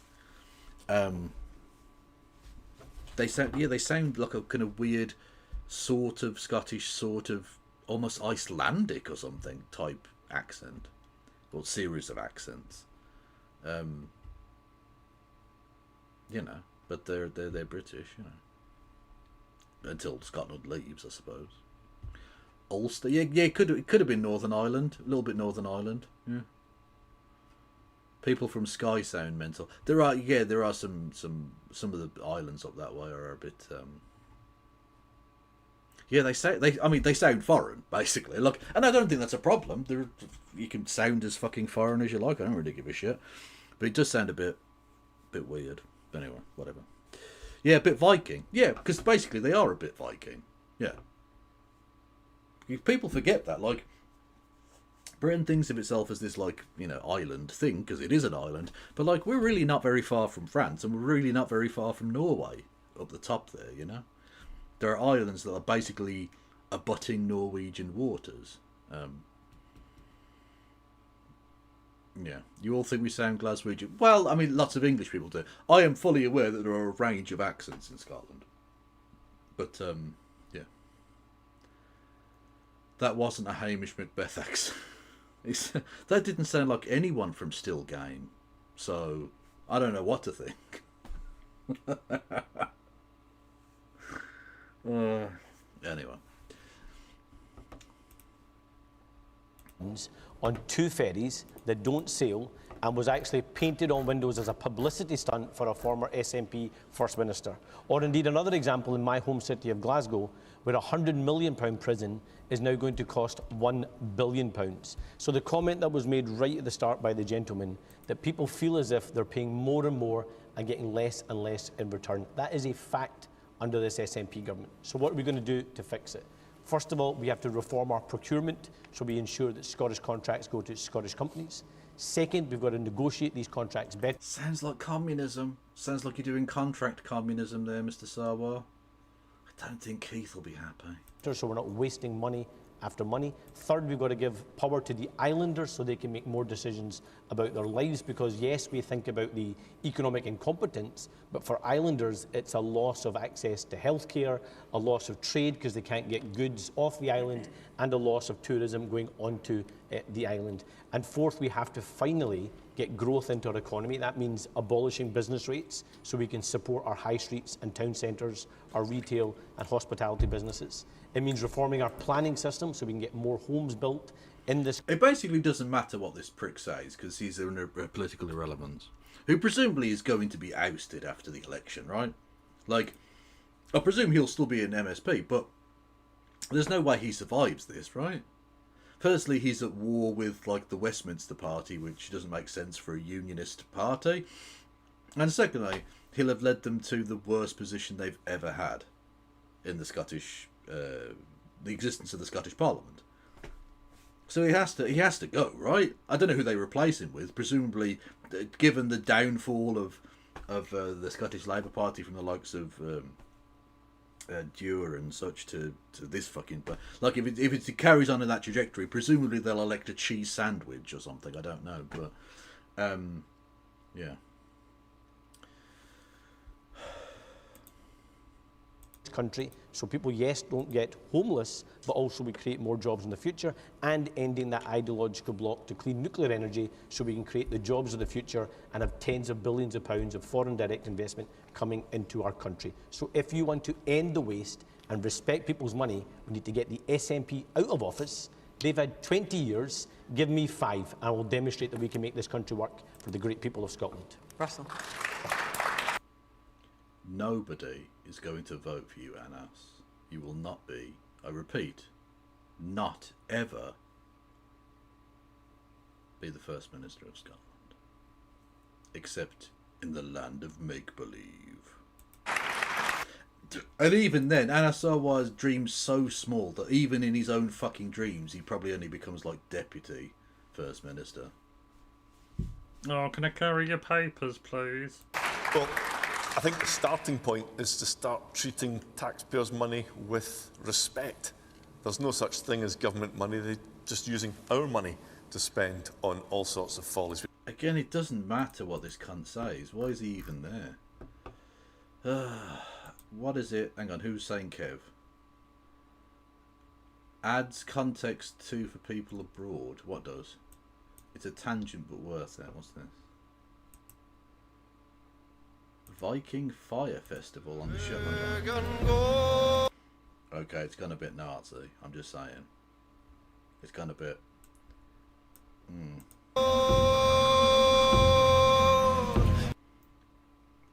They sound like a kind of weird sort of Scottish, sort of almost Icelandic or something type accent, or series of accents. But they're British, until Scotland leaves, I suppose. Ulster, it could have been Northern Ireland, a little bit Northern Ireland, yeah. People from Skye sound mental. There are some of the islands up that way are a bit. They sound foreign basically. Look, and I don't think that's a problem. You can sound as fucking foreign as you like. I don't really give a shit, but it does sound a bit weird. But anyway, whatever. Yeah, a bit Viking. Yeah, because basically they are a bit Viking. Yeah. People forget that. Like, Britain thinks of itself as this, like, you know, island thing, because it is an island, but, like, we're really not very far from France, and we're really not very far from Norway, up the top there, you know? There are islands that are basically abutting Norwegian waters. Yeah. You all think we sound Glaswegian? Well, I mean, lots of English people do. I am fully aware that there are a range of accents in Scotland. But, yeah. That wasn't a Hamish Macbeth accent. That didn't sound like anyone from Still Game. So, I don't know what to think. Anyway. On 2 ferries that don't sail and was actually painted on windows as a publicity stunt for a former SNP First Minister. Or indeed another example in my home city of Glasgow, where a £100 million prison is now going to cost £1 billion. So the comment that was made right at the start by the gentleman, that people feel as if they're paying more and more and getting less and less in return, that is a fact under this SNP government. So what are we going to do to fix it? First of all, we have to reform our procurement so we ensure that Scottish contracts go to Scottish companies. Second, we've got to negotiate these contracts better. Sounds like communism. Sounds like you're doing contract communism there, Mr. Sarwar. I don't think Keith will be happy. So we're not wasting money after money. Third, we've got to give power to the islanders so they can make more decisions about their lives, because yes, we think about the economic incompetence, but for islanders it's a loss of access to healthcare, a loss of trade because they can't get goods off the island, and a loss of tourism going onto the island. And fourth, we have to finally get growth into our economy. That means abolishing business rates so we can support our high streets and town centres, our retail and hospitality businesses. It means reforming our planning system so we can get more homes built in this. It basically doesn't matter what this prick says because he's a political irrelevance, who presumably is going to be ousted after the election, right? Like, I presume he'll still be an MSP, but there's no way he survives this, right? Firstly, he's at war with, like, the Westminster Party, which doesn't make sense for a unionist party. And secondly, he'll have led them to the worst position they've ever had in the Scottish, the existence of the Scottish Parliament. So he has to go, right? I don't know who they replace him with. Presumably, given the downfall of the Scottish Labour Party from the likes of Dewar and such to this fucking... But like, if it carries on in that trajectory, presumably they'll elect a cheese sandwich or something. I don't know, but yeah. Country, so people, yes, don't get homeless, but also we create more jobs in the future, and ending that ideological block to clean nuclear energy so we can create the jobs of the future and have tens of billions of pounds of foreign direct investment coming into our country. So if you want to end the waste and respect people's money, we need to get the SNP out of office. They've had 20 years, give me 5, and I will demonstrate that we can make this country work for the great people of Scotland. Russell. Nobody is going to vote for you, Anas. You will not be, I repeat, not ever be the First Minister of Scotland. Except in the land of make-believe. And even then, Anas Sarwar's dream's so small that even in his own fucking dreams, he probably only becomes like Deputy First Minister. Oh, can I carry your papers, please? Well, I think the starting point is to start treating taxpayers' money with respect. There's no such thing as government money. They're just using our money to spend on all sorts of follies. Again, it doesn't matter what this cunt says. Why is he even there? What is it? Hang on, who's saying Kev? Adds context too for people abroad. What does? It's a tangent but worth it. What's this? Viking Fire Festival on the Shetland. Okay, it's gone a bit Nazi. I'm just saying. It's gone a bit...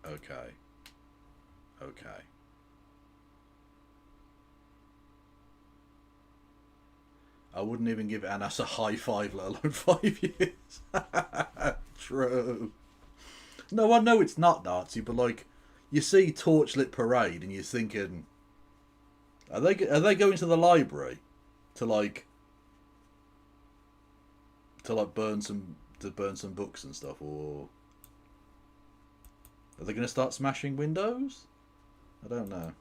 Okay. Okay. I wouldn't even give Anas a high five, let alone 5 years. True. No, I know it's not Nazi, but like, you see Torchlit Parade and you're thinking, are they going to the library to like To like burn some books and stuff, or are they going to start smashing windows? I don't know.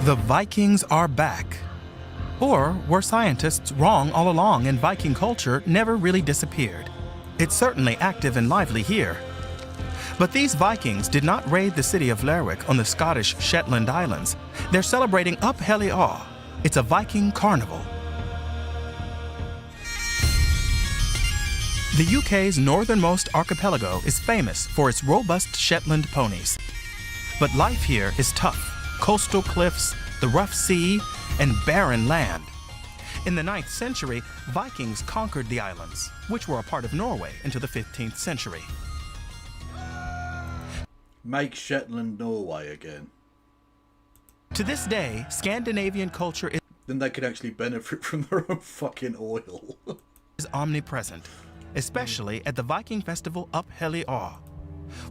The Vikings are back. Or were scientists wrong all along and Viking culture never really disappeared? It's certainly active and lively here. But these Vikings did not raid the city of Lerwick on the Scottish Shetland Islands. They're celebrating Up Helly Awe. It's a Viking carnival. The UK's northernmost archipelago is famous for its robust Shetland ponies. But life here is tough. Coastal cliffs, the rough sea, and barren land. In the 9th century, Vikings conquered the islands, which were a part of Norway until the 15th century. Make Shetland Norway again. To this day, Scandinavian culture is... Then they could actually benefit from their own fucking oil. ...is omnipresent, especially at the Viking festival Up Helly Awe.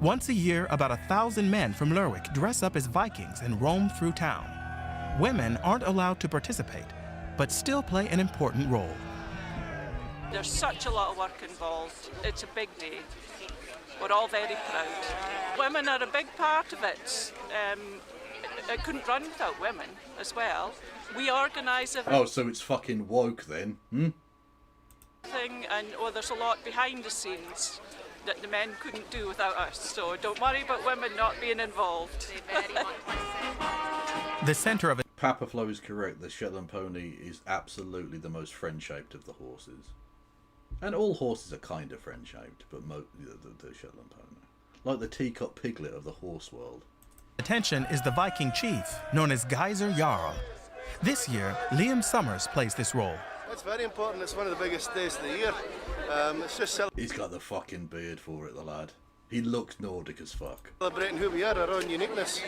Once a year, about 1,000 men from Lerwick dress up as Vikings and roam through town. Women aren't allowed to participate, but still play an important role. There's such a lot of work involved. It's a big day. We're all very proud. Women are a big part of it. It couldn't run without women as well. We organise everything. Oh, so it's fucking woke then, hmm? And there's a lot behind the scenes that the men couldn't do without us. So don't worry about women not being involved. The center of it. Papa Flo is correct. The Shetland pony is absolutely the most friend-shaped of the horses. And all horses are kind of friend-shaped, but the Shetland pony. Like the teacup piglet of the horse world. Attention is the Viking chief, known as Geyser Jarl. This year, Liam Summers plays this role. It's very important. It's one of the biggest days of the year. It's just He's got the fucking beard for it, the lad. He looks Nordic as fuck. Celebrating who we are, our own uniqueness.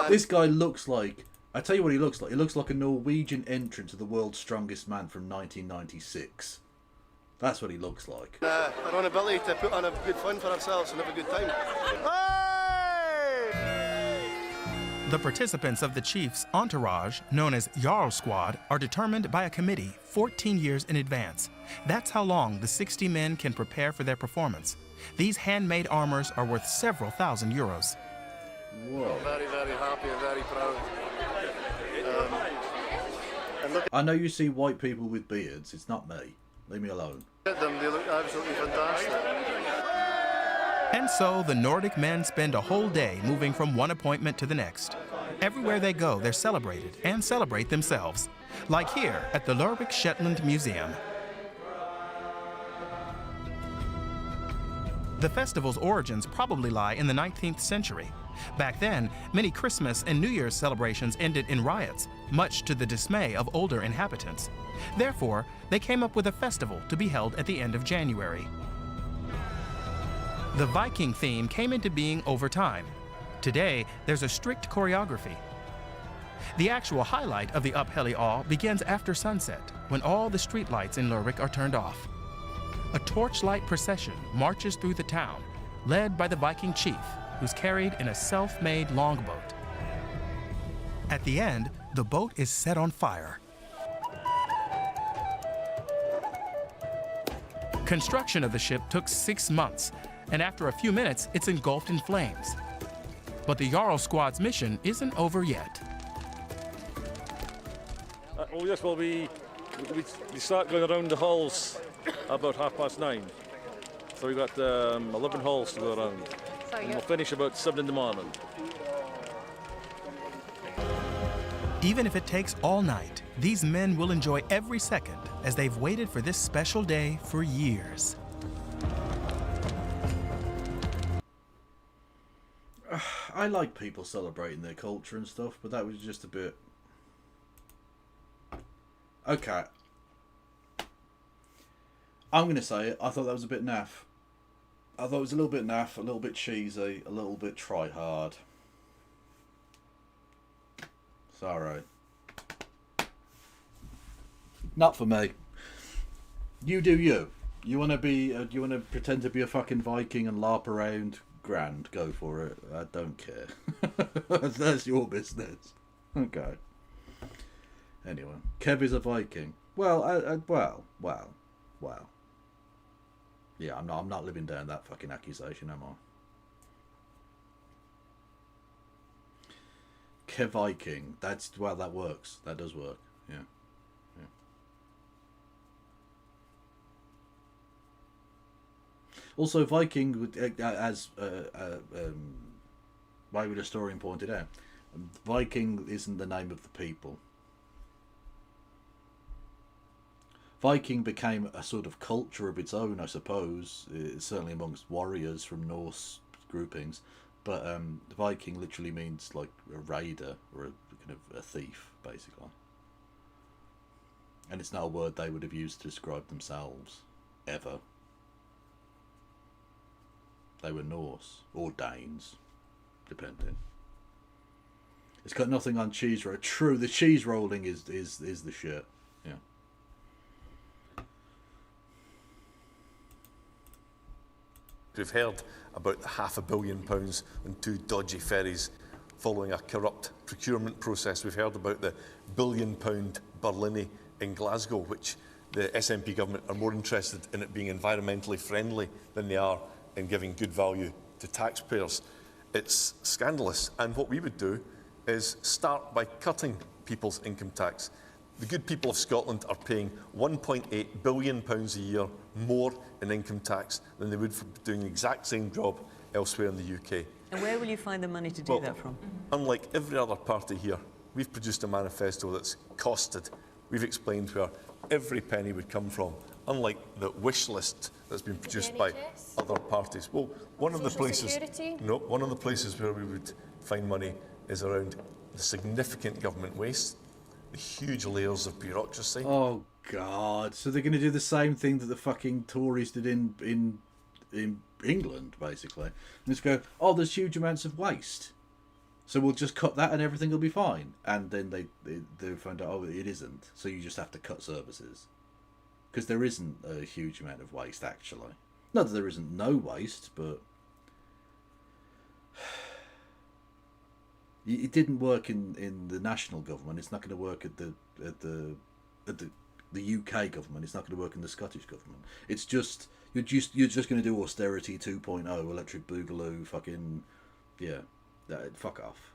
This guy looks like... I tell you what he looks like. He looks like a Norwegian entrant to the World's Strongest Man from 1996. That's what he looks like. Our own ability to put on a good fun for ourselves and have a good time. The participants of the chief's entourage, known as Jarl Squad, are determined by a committee 14 years in advance. That's how long the 60 men can prepare for their performance. These handmade armors are worth several thousand euros. Whoa. Very, very happy and very proud. I know you see white people with beards. It's not me. Leave me alone. At them, they look absolutely fantastic. And so the Nordic men spend a whole day moving from one appointment to the next. Everywhere they go, they're celebrated and celebrate themselves, like here at the Lerwick Shetland Museum. The festival's origins probably lie in the 19th century. Back then, many Christmas and New Year's celebrations ended in riots, much to the dismay of older inhabitants. Therefore, they came up with a festival to be held at the end of January. The Viking theme came into being over time. Today, there's a strict choreography. The actual highlight of the Up Helly Awe begins after sunset, when all the streetlights in Lerwick are turned off. A torchlight procession marches through the town, led by the Viking chief, who's carried in a self-made longboat. At the end, the boat is set on fire. Construction of the ship took 6 months, and after a few minutes, it's engulfed in flames. But the Jarl Squad's mission isn't over yet. Yes, well, we start going around the halls about 9:30. So we've got 11 halls to go around. And we'll finish about 7 in the morning. Even if it takes all night, these men will enjoy every second as they've waited for this special day for years. I like people celebrating their culture and stuff, but that was just a bit... Okay. I'm going to say it. I thought that was a bit naff. I thought it was a little bit naff, a little bit cheesy, a little bit try-hard. Sorry. Not for me. You do you. You want to be... you want to pretend to be a fucking Viking and LARP around, grand, go for it. I don't care. That's your business. Okay. Anyway, Kev is a Viking. Well, well. Yeah, I'm not living down that fucking accusation, am I? Kev Viking. That works. That does work. Yeah. Also, Viking, as why would a historian pointed out, Viking isn't the name of the people. Viking became a sort of culture of its own, I suppose, certainly amongst warriors from Norse groupings. But Viking literally means like a raider or a kind of a thief, basically. And it's not a word they would have used to describe themselves, ever. They were Norse or Danes, depending. It's got nothing on cheese roll. True, the cheese rolling is the shit. Yeah. We've heard about the £500 million on 2 dodgy ferries following a corrupt procurement process. We've heard about the £1 billion Berlini in Glasgow, which the SNP government are more interested in it being environmentally friendly than they are in giving good value to taxpayers. It's scandalous, and what we would do is start by cutting people's income tax. The good people of Scotland are paying £1.8 billion a year more in income tax than they would for doing the exact same job elsewhere in the UK. And where will you find the money to do that from? Unlike every other party here, we've produced a manifesto that's costed. We've explained where every penny would come from, unlike the wish list that's been produced by other parties. Well, one of the places where we would find money is around the significant government waste, the huge layers of bureaucracy. Oh God! So they're going to do the same thing that the fucking Tories did in England, basically, and just go, oh, there's huge amounts of waste, so we'll just cut that and everything will be fine. And then they find out, oh, it isn't. So you just have to cut services. Because there isn't a huge amount of waste, actually. Not that there isn't no waste, but it didn't work in the national government. It's not going to work at the UK government. It's not going to work in the Scottish government. It's just you're just going to do austerity 2.0, electric boogaloo, fucking yeah, fuck off.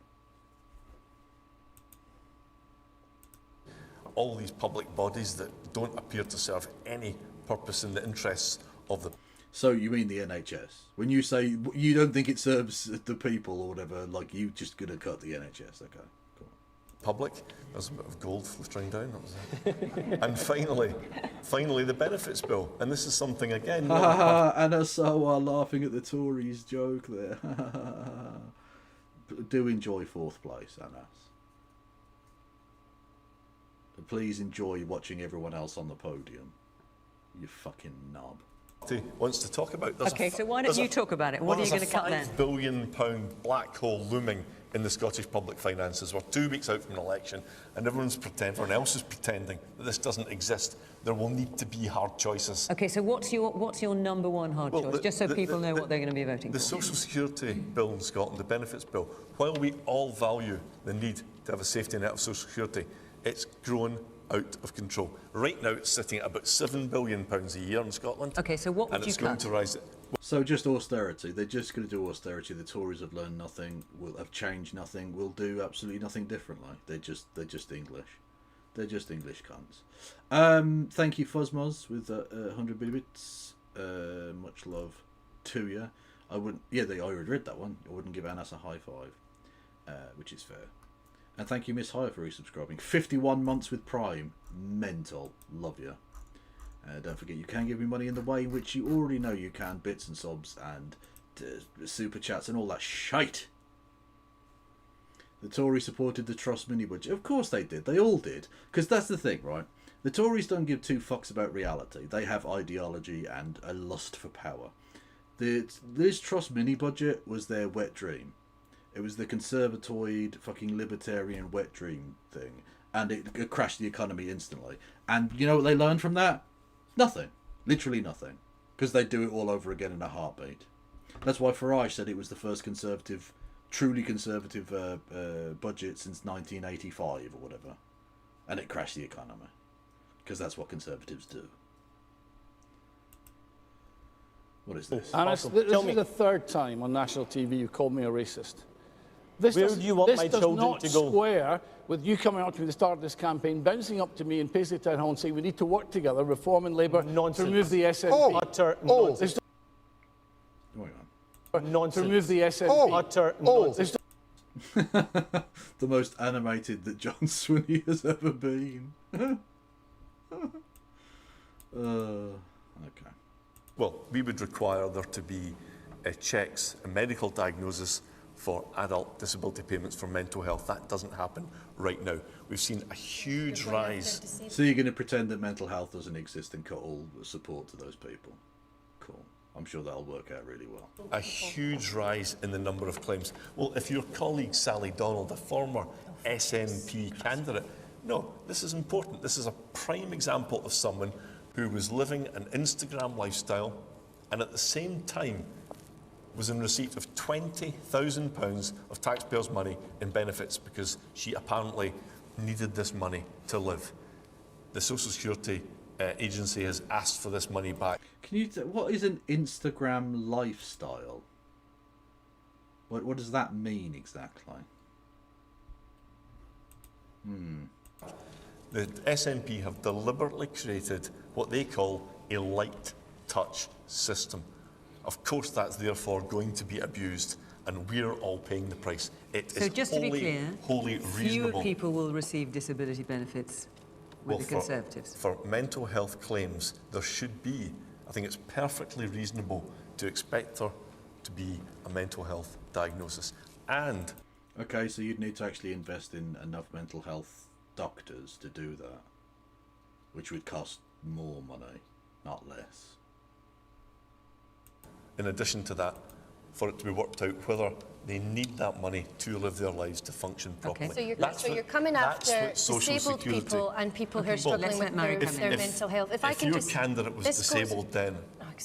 All these public bodies that don't appear to serve any purpose in the interests of the... So you mean the NHS? When you say you don't think it serves the people or whatever, like you just going to cut the NHS, okay, cool. Public, there's a bit of gold filtering down. And finally the benefits bill. And this is something, again... and so are laughing at the Tories joke there. Do enjoy 4th place, Anas. Please enjoy watching everyone else on the podium. You fucking knob. Wants to talk about. Okay, so why don't you talk about it? What are you going to cut then? £5 billion black hole looming in the Scottish public finances. We're 2 weeks out from an election, and everyone else is pretending that this doesn't exist. There will need to be hard choices. Okay, so what's your number one hard choice? Just so people know what they're going to be voting for. The Social Security bill in Scotland, the benefits bill, while we all value the need to have a safety net of Social Security, it's grown out of control. Right now, it's sitting at about £7 billion a year in Scotland. Okay, so what would you cut? And it's going to rise. So just austerity. They're just going to do austerity. The Tories have learned nothing. Will have changed nothing. Will do absolutely nothing differently. They're just English. They're just English cunts. Thank you, Fuzzmoz, with 100 bits. Much love to you. I wouldn't. Yeah, I already read that one. I wouldn't give Anas a high five, which is fair. And thank you, Miss Hire, for resubscribing. 51 months with Prime. Mental. Love you. Don't forget, you can give me money in the way in which you already know you can. Bits and subs and super chats and all that shite. The Tories supported the Trust mini budget. Of course they did. They all did. Because that's the thing, right? The Tories don't give two fucks about reality. They have ideology and a lust for power. This Trust mini budget was their wet dream. It was the conservatoid, fucking libertarian wet dream thing. And it crashed the economy instantly. And you know what they learned from that? Nothing. Literally nothing. Because they do it all over again in a heartbeat. That's why Farage said it was the first conservative, truly conservative budget since 1985 or whatever. And it crashed the economy. Because that's what conservatives do. What is this? This is the third time on national TV you called me a racist. This Where does, do you want this my does children not to go? square with you coming up to me at the start of this campaign, bouncing up to me in Paisley Town Hall and saying we need to work together, Reform and Labour, to remove the SNP. Utter nonsense. Nonsense. To remove the SNP. Utter nonsense. The most animated that John Swinney has ever been. Okay. Well, we would require there to be checks and medical diagnosis for adult disability payments for mental health. That doesn't happen right now. We've seen a huge rise. So you're going to pretend that mental health doesn't exist and cut all support to those people? Cool. I'm sure that'll work out really well. A huge rise in the number of claims. Well, if your colleague Sally Donald, a former SNP candidate, no, this is important. This is a prime example of someone who was living an Instagram lifestyle and at the same time was in receipt of £20,000 of taxpayers' money in benefits because she apparently needed this money to live. The Social Security agency has asked for this money back. Can you? What is an Instagram lifestyle? What does that mean exactly? The SNP have deliberately created what they call a light touch system. Of course, that's therefore going to be abused, and we're all paying the price. It So is just to be clear, wholly fewer reasonable. people will receive disability benefits with the Conservatives. For mental health claims, there should be, I think it's perfectly reasonable to expect there to be a mental health diagnosis. And okay, so you'd need to actually invest in enough mental health doctors to do that, which would cost more money, not less. in addition to that, for it to be worked out whether they need that money to live their lives to function properly. So you're coming after disabled people and people who are struggling with their mental health. If your candidate was disabled then,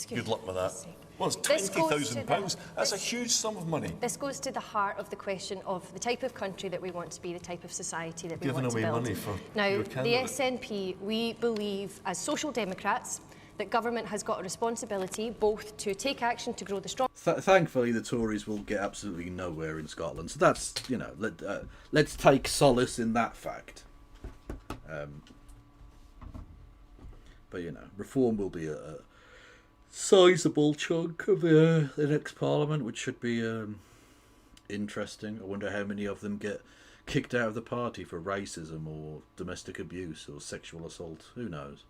good luck with that. Well, it's £20,000. That's a huge sum of money. This goes to the heart of the question of the type of country that we want to be, the type of society that we want to build. Giving away money for your candidate. Now, the SNP, we believe, as Social Democrats, that government has got a responsibility both to take action to grow the strong... Thankfully, the Tories will get absolutely nowhere in Scotland. So that's, you know, let's take solace in that fact. But, you know, reform will be a sizable chunk of the next Parliament, which should be interesting. I wonder how many of them get kicked out of the party for racism or domestic abuse or sexual assault. Who knows?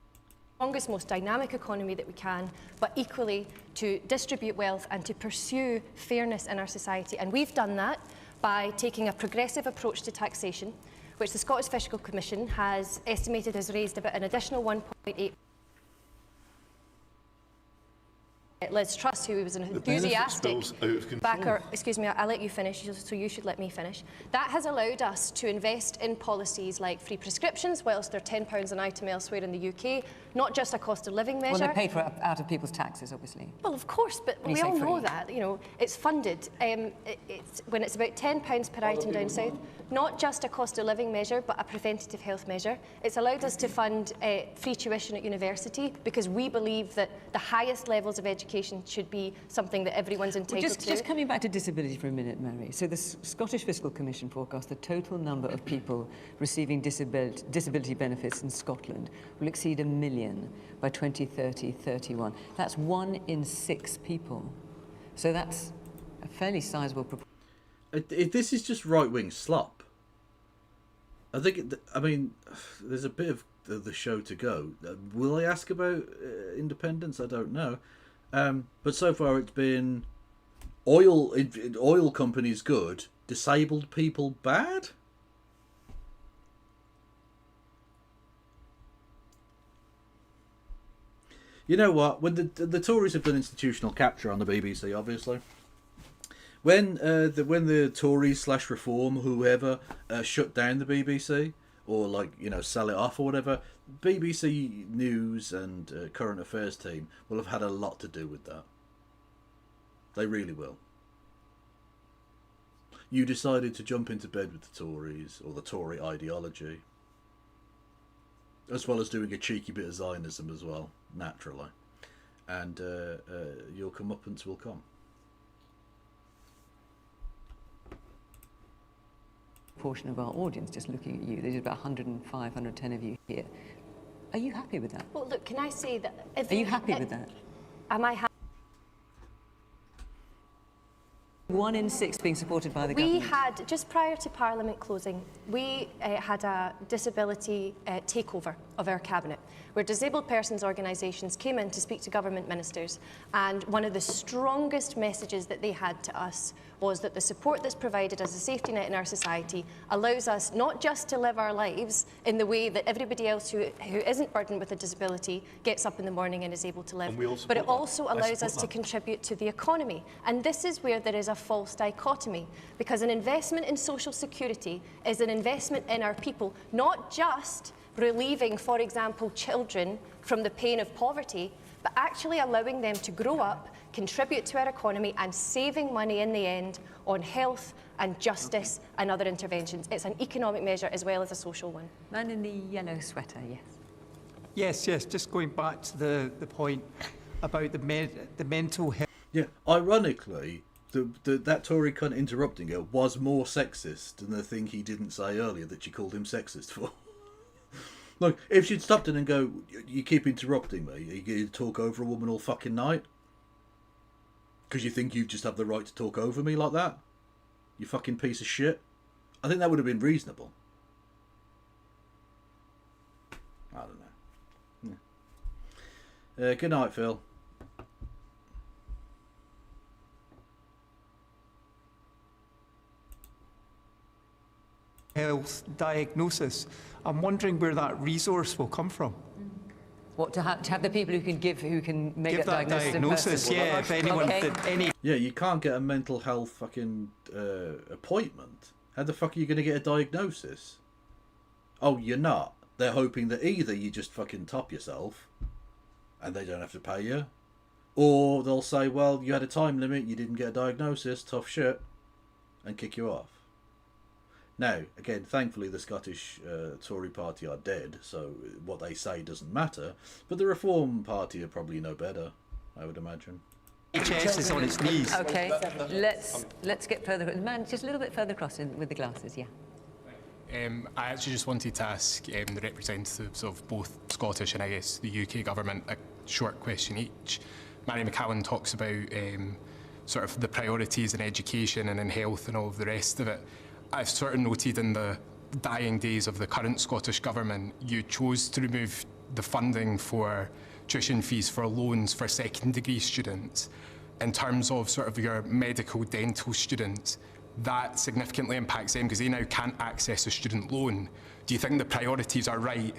Strongest, most dynamic economy that we can, but equally to distribute wealth and to pursue fairness in our society. And we've done that by taking a progressive approach to taxation, which the Scottish Fiscal Commission has estimated has raised about an additional 1.8. Liz Truss, who was an enthusiastic backer, excuse me, I'll let you finish, so you should let me finish. That has allowed us to invest in policies like free prescriptions, whilst they're £10 an item elsewhere in the UK, not just a cost of living measure. Well, they're paid for out of people's taxes, obviously. Well, of course, but we all know that, you know, it's funded. When it's about £10 per item down south, not just a cost of living measure, but a preventative health measure. It's allowed us to fund free tuition at university because we believe that the highest levels of education should be something that everyone's entitled to. Just coming back to disability for a minute, Mary. So the Scottish Fiscal Commission forecast the total number of people receiving disability benefits in Scotland will exceed 1 million by 2030-31. That's 1 in 6 people. So that's a fairly sizable proportion. This is just right-wing slop. I think, I mean, there's a bit of the show to go. Will they ask about independence? I don't know. But so far it's been oil companies good, disabled people bad. You know what? When the Tories have done institutional capture on the BBC, obviously. When the Tories / Reform, whoever, shut down the BBC, or like, you know, sell it off or whatever, BBC News and Current Affairs team will have had a lot to do with that. They really will. You decided to jump into bed with the Tories, or the Tory ideology, as well as doing a cheeky bit of Zionism as well, naturally. And your comeuppance will come. Portion of our audience just looking at you. There's about 105, 110 of you here. Are you happy with that? Well, look, can I say that... If Are you happy with that? Am I happy? 1 in 6 being supported by the We government. had, just prior to Parliament closing, we had a disability takeover of our cabinet, where disabled persons organisations came in to speak to government ministers, and one of the strongest messages that they had to us was that the support that's provided as a safety net in our society allows us not just to live our lives in the way that everybody else who isn't burdened with a disability gets up in the morning and is able to live, but it also allows us to contribute to the economy. And this is where there is a false dichotomy, because an investment in social security is an investment in our people, not just relieving, for example, children from the pain of poverty, but actually allowing them to grow up, contribute to our economy, and saving money in the end on health and justice and other interventions. It's an economic measure as well as a social one. Man in the yellow sweater, yes. Yes, just going back to the point about the mental health. Yeah, ironically, that Tory cunt interrupting her was more sexist than the thing he didn't say earlier that she called him sexist for. Look, if she'd stopped it and go, you keep interrupting me, are you going to talk over a woman all fucking night? Because you think you just have the right to talk over me like that? You fucking piece of shit. I think that would have been reasonable. I don't know. Yeah. Good night, Phil. Health diagnosis. I'm wondering where that resource will come from. What, to have the people who can make that diagnosis? Yeah, if anyone did any. Yeah, you can't get a mental health fucking appointment. How the fuck are you going to get a diagnosis? Oh, you're not. They're hoping that either you just fucking top yourself, and they don't have to pay you, or they'll say, well, you had a time limit, you didn't get a diagnosis, tough shit, and kick you off. Now, again, thankfully the Scottish Tory party are dead, so what they say doesn't matter, but the Reform party are probably no better, I would imagine. NHS is on its knees. Okay, let's get further. Man, just a little bit further across with the glasses, yeah. I actually just wanted to ask the representatives of both Scottish and I guess the UK government a short question each. Mary McCallan talks about sort of the priorities in education and in health and all of the rest of it. I've sort of noted in the dying days of the current Scottish government, you chose to remove the funding for tuition fees for loans for second degree students. In terms of sort of your medical dental students, that significantly impacts them because they now can't access a student loan. Do you think the priorities are right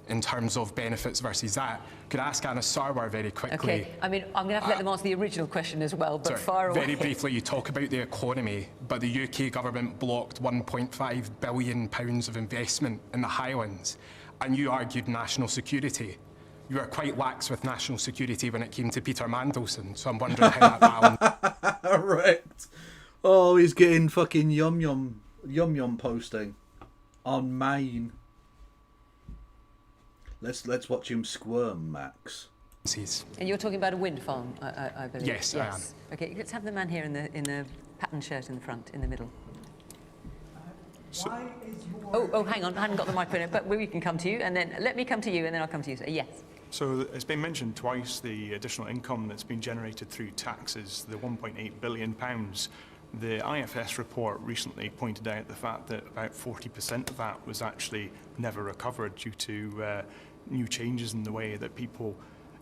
in terms of benefits versus that? Could I ask Anna Sarwar very quickly? Okay, I mean, I'm going to have to let them answer the original question as well, but far away. Very briefly, you talk about the economy, but the UK government blocked £1.5 billion of investment in the Highlands, and you argued national security. You were quite lax with national security when it came to Peter Mandelson, so I'm wondering how that balanced. Right. Oh, he's getting fucking yum posting on Maine. Let's watch him squirm, Max. And you're talking about a wind farm, I believe. Yes, I am. Okay, let's have the man here in the patterned shirt in the front, in the middle. Oh, hang on, I haven't got the microphone, but we can come to you, and then let me come to you, and then I'll come to you. So, yes. So it's been mentioned twice, the additional income that's been generated through taxes, the £1.8 billion. The IFS report recently pointed out the fact that about 40% of that was actually never recovered due to new changes in the way that people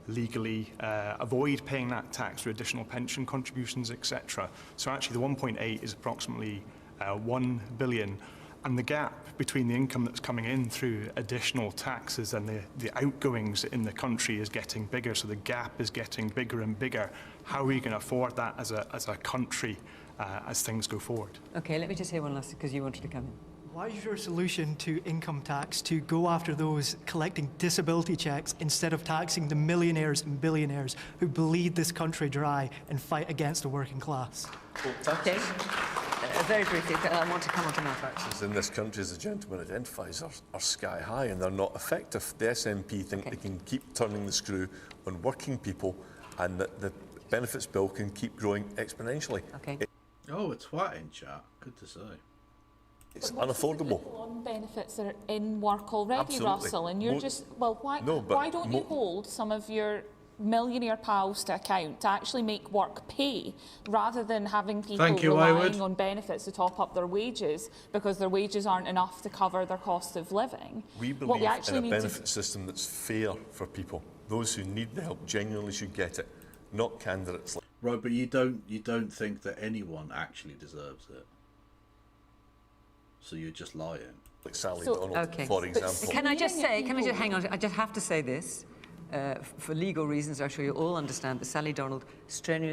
legally avoid paying that tax through additional pension contributions, etc. So actually the 1.8 is approximately 1 billion. And the gap between the income that's coming in through additional taxes and the outgoings in the country is getting bigger. So the gap is getting bigger and bigger. How are we going to afford that as a country as things go forward? Okay, let me just hear one last, because you wanted to come in. Why is your solution to income tax to go after those collecting disability checks instead of taxing the millionaires and billionaires who bleed this country dry and fight against the working class? Okay. Very briefly, I want to come on to that. Taxes in this country, as the gentleman identifies, are sky high and they're not effective. The SNP think they can keep turning the screw on working people and that the benefits bill can keep growing exponentially. Okay. Oh, a twat in chat. Good to see. It's unaffordable. On benefits that are in work already, Absolutely. Russell, and you're why don't you hold some of your millionaire pals to account to actually make work pay, rather than having people relying on benefits to top up their wages because their wages aren't enough to cover their cost of living? We believe in a benefit system that's fair for people. Those who need the help genuinely should get it, not candidates. Right, but you don't think that anyone actually deserves it. So you're just lying. Like Sally Donald, for example. Can I just hang on, I just have to say this. For legal reasons, I'm sure you all understand that Sally Donald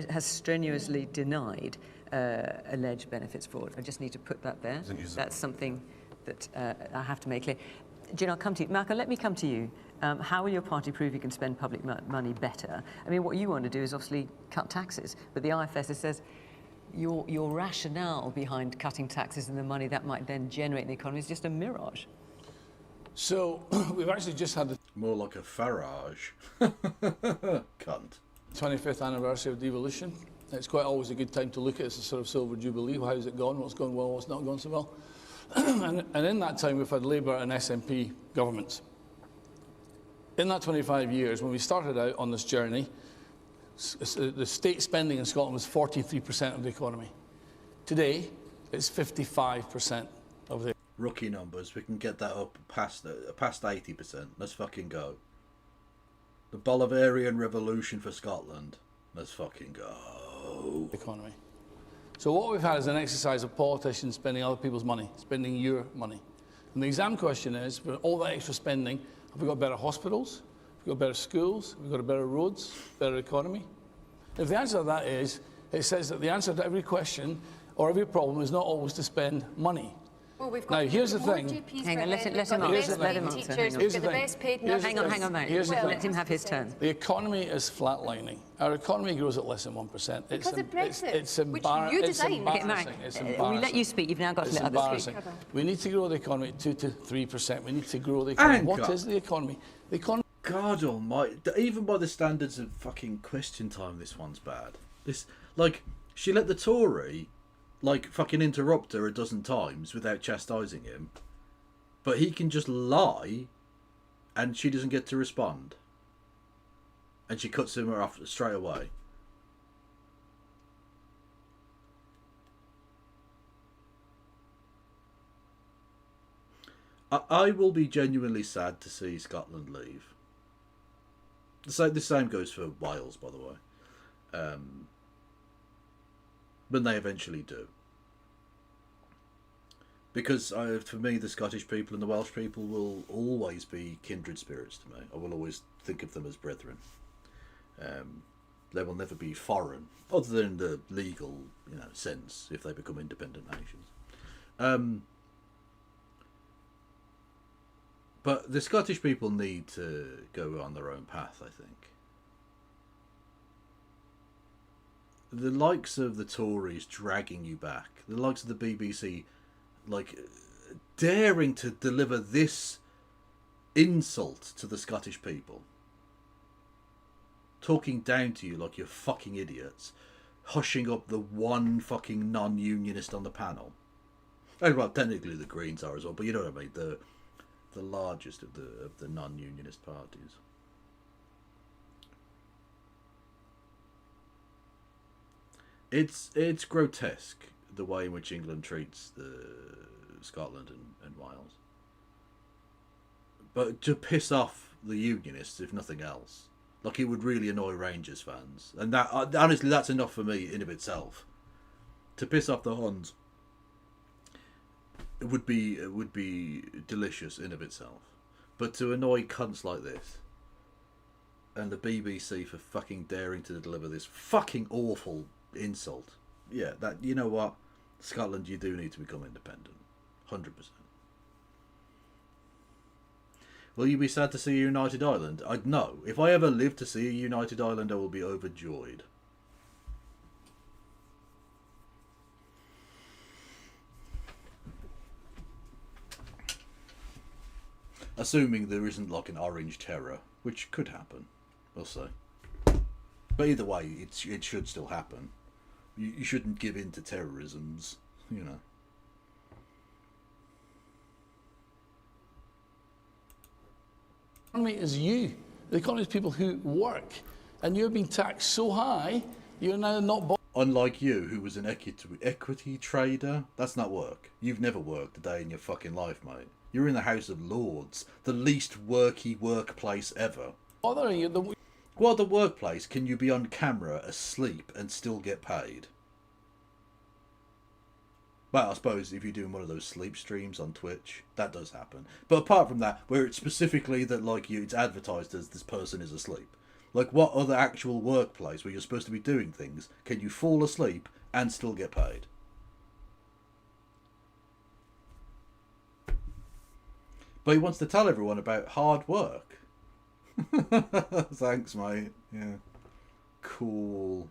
has strenuously denied alleged benefits fraud. I just need to put that there. That's something that I have to make clear. Jean, I'll come to you. Malcolm, let me come to you. How will your party prove you can spend public money better? I mean, what you want to do is obviously cut taxes, but the IFS says your rationale behind cutting taxes and the money that might then generate in the economy is just a mirage. So we've actually just had the more like a Farage. Cunt. 25th anniversary of devolution. It's quite always a good time to look at it as a sort of silver jubilee. How's it gone? What's going well? What's not gone so well? and in that time, we've had Labour and SNP governments. In that 25 years, when we started out on this journey, the state spending in Scotland was 43% of the economy. Today, it's 55% of the... Rookie numbers, we can get that up past 80%. Let's fucking go. The Bolivarian Revolution for Scotland. Let's fucking go. Economy. So what we've had is an exercise of politicians spending other people's money, spending your money. And the exam question is, for all that extra spending, have we got better hospitals? Have we got better schools? Have we got better roads? Better economy? If the answer to that is, it says that the answer to every question or every problem is not always to spend money. Well, we've got now, here's the thing. Hang on, let him answer. Hang on, mate. Let him have his turn. The economy is flatlining. Our economy grows at less than 1%. Because of Brexit, it's embarrassing. It's embarrassing. We let you speak. You've now got to let others speak. We need to grow the economy at 2 to 3%. We need to grow the economy. What is the economy? The economy. God almighty. Even by the standards of fucking Question Time, this one's bad. She let the Tory... fucking interrupt her a dozen times without chastising him. But he can just lie and she doesn't get to respond. And she cuts him off straight away. I will be genuinely sad to see Scotland leave. The same goes for Wales, by the way. When they eventually do. Because for me, the Scottish people and the Welsh people will always be kindred spirits to me. I will always think of them as brethren. They will never be foreign, other than in the legal sense, if they become independent nations. But the Scottish people need to go on their own path, I think. The likes of the Tories dragging you back, the likes of the BBC, daring to deliver this insult to the Scottish people, talking down to you like you're fucking idiots, hushing up the one fucking non-unionist on the panel. Oh, well, technically the Greens are as well, but you know what I mean, the largest of the non-unionist parties. It's grotesque the way in which England treats Scotland and Wales. But to piss off the unionists, if nothing else, it would really annoy Rangers fans, and that honestly, that's enough for me in of itself. To piss off the Huns, it would be delicious in of itself, but to annoy cunts like this, and the BBC for fucking daring to deliver this fucking awful insult. Yeah, that, you know what, Scotland, you do need to become independent, 100%. Will you be sad to see a united Ireland? No. If I ever live to see a united Ireland, I will be overjoyed. Assuming there isn't like an orange terror, which could happen. We'll see. But either way, it should still happen. You shouldn't give in to terrorisms, you know. The economy is you. The economy is people who work. And you're being taxed so high, you're now not... Unlike you, who was an equity trader, that's not work. You've never worked a day in your fucking life, mate. You're in the House of Lords, the least worky workplace ever. Bothering you, what other workplace can you be on camera asleep and still get paid? Well, I suppose if you're doing one of those sleep streams on Twitch, that does happen. But apart from that, where it's specifically that like it's advertised as this person is asleep. Like what other actual workplace where you're supposed to be doing things can you fall asleep and still get paid? But he wants to tell everyone about hard work. Thanks, mate. Yeah. Cool.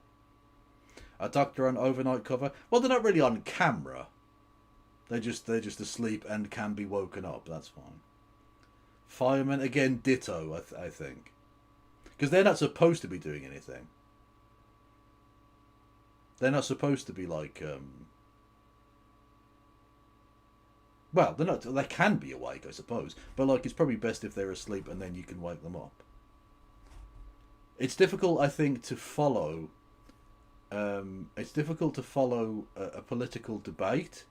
A doctor on overnight cover. Well, they're not really on camera. They're just asleep and can be woken up. That's fine. Firemen, again, ditto, I think. Because they're not supposed to be doing anything. They're not supposed to be like... Well, they're not. They can be awake, I suppose. But like, it's probably best if they're asleep and then you can wake them up. It's difficult, I think, to follow. It's difficult to follow a political debate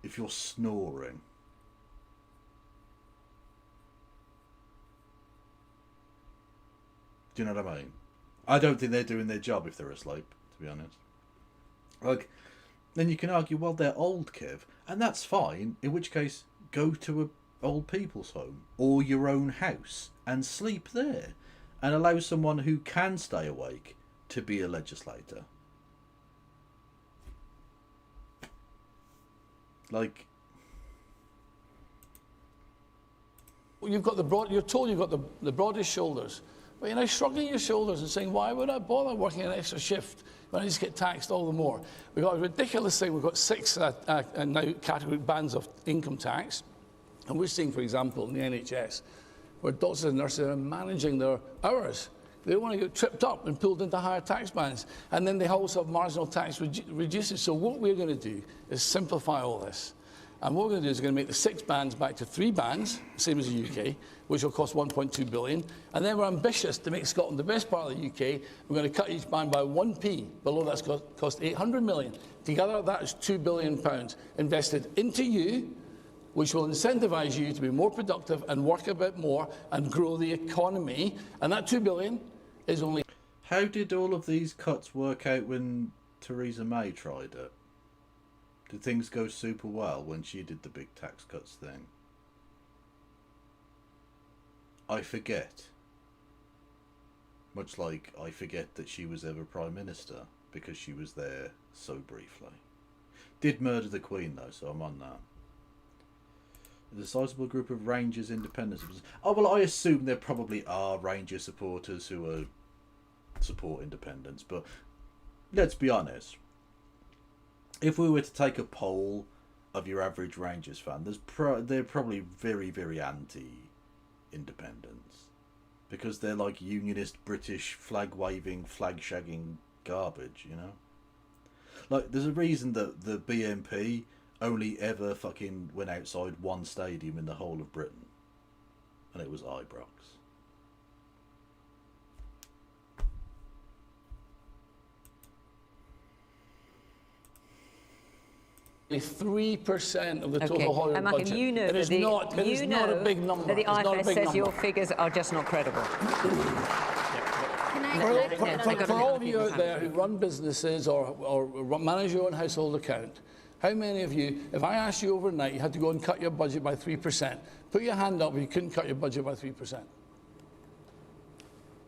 if you're snoring. Do you know what I mean? I don't think they're doing their job if they're asleep, to be honest. Like, then you can argue, well, they're old, Kev, and that's fine, in which case, go to a old people's home or your own house and sleep there and allow someone who can stay awake to be a legislator. Like, you've got the broad. You're told you've got the broadest shoulders, but you're now shrugging your shoulders and saying, "Why would I bother working an extra shift when I just get taxed all the more?" We've got a ridiculous thing. We've got 6 now category bands of income tax, and we're seeing, for example, in the NHS, where doctors and nurses are managing their hours. They don't want to get tripped up and pulled into higher tax bands. And then they also have marginal tax reduces. So what we're going to do is simplify all this. And what we're going to do is we're going to make the 6 bands back to 3 bands, same as the UK, which will cost 1.2 billion. And then we're ambitious to make Scotland the best part of the UK. We're going to cut each band by 1p. Below that's cost 800 million. Together, that is £2 billion invested into you, which will incentivise you to be more productive and work a bit more and grow the economy. And that £2 billion is only... How did all of these cuts work out when Theresa May tried it? Did things go super well when she did the big tax cuts thing? I forget. Much like I forget that she was ever Prime Minister, because she was there so briefly. Did murder the Queen though, so I'm on that. There's a sizable group of Rangers independents. Oh, well, I assume there probably are Ranger supporters who support independence, but let's be honest. If we were to take a poll of your average Rangers fan, they're probably very, very anti-independence. Because they're like unionist, British, flag-waving, flag-shagging garbage, you know? Like, there's a reason that the BNP only ever fucking went outside one stadium in the whole of Britain. And it was Ibrox. 3% of the total Hollywood Martin, budget. you know It is not a big number. That the It's not a IFS big says number. your figures are just not credible. For all of you out there who run businesses or manage your own household account, how many of you, if I asked you overnight, you had to go and cut your budget by 3%, put your hand up if you couldn't cut your budget by 3%?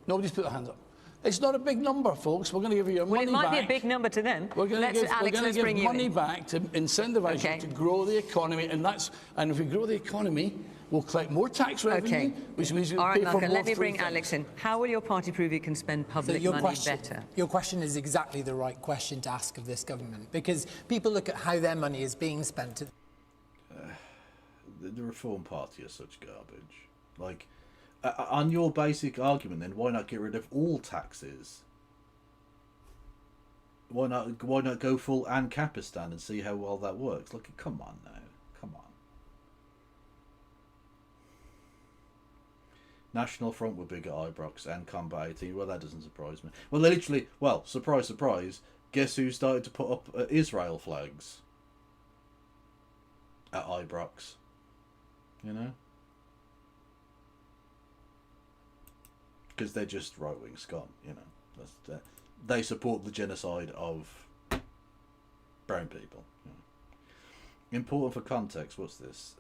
Nobody's put their hand up. It's not a big number, folks. We're going to give you your money back. Well, it might be a big number to them. We're going to give money back to incentivise Okay. you to grow the economy, and if we grow the economy, we'll collect more tax revenue, which means we'll All right, pay for Malcolm, more let me bring through Alex in. How will your party prove it can spend public money better? Your question is exactly the right question to ask of this government, because people look at how their money is being spent. The Reform Party are such garbage. Like, on your basic argument, then why not get rid of all taxes? Why not go full Ancapistan and see how well that works? Look, come on now, come on. National Front with bigger Ibrox and Combat 18. Well, that doesn't surprise me. Well, they literally, well, surprise, surprise. Guess who started to put up Israel flags at Ibrox? You know, because they're just right-wing scum. You know, they support the genocide of brown people. You know. Important for context. What's this?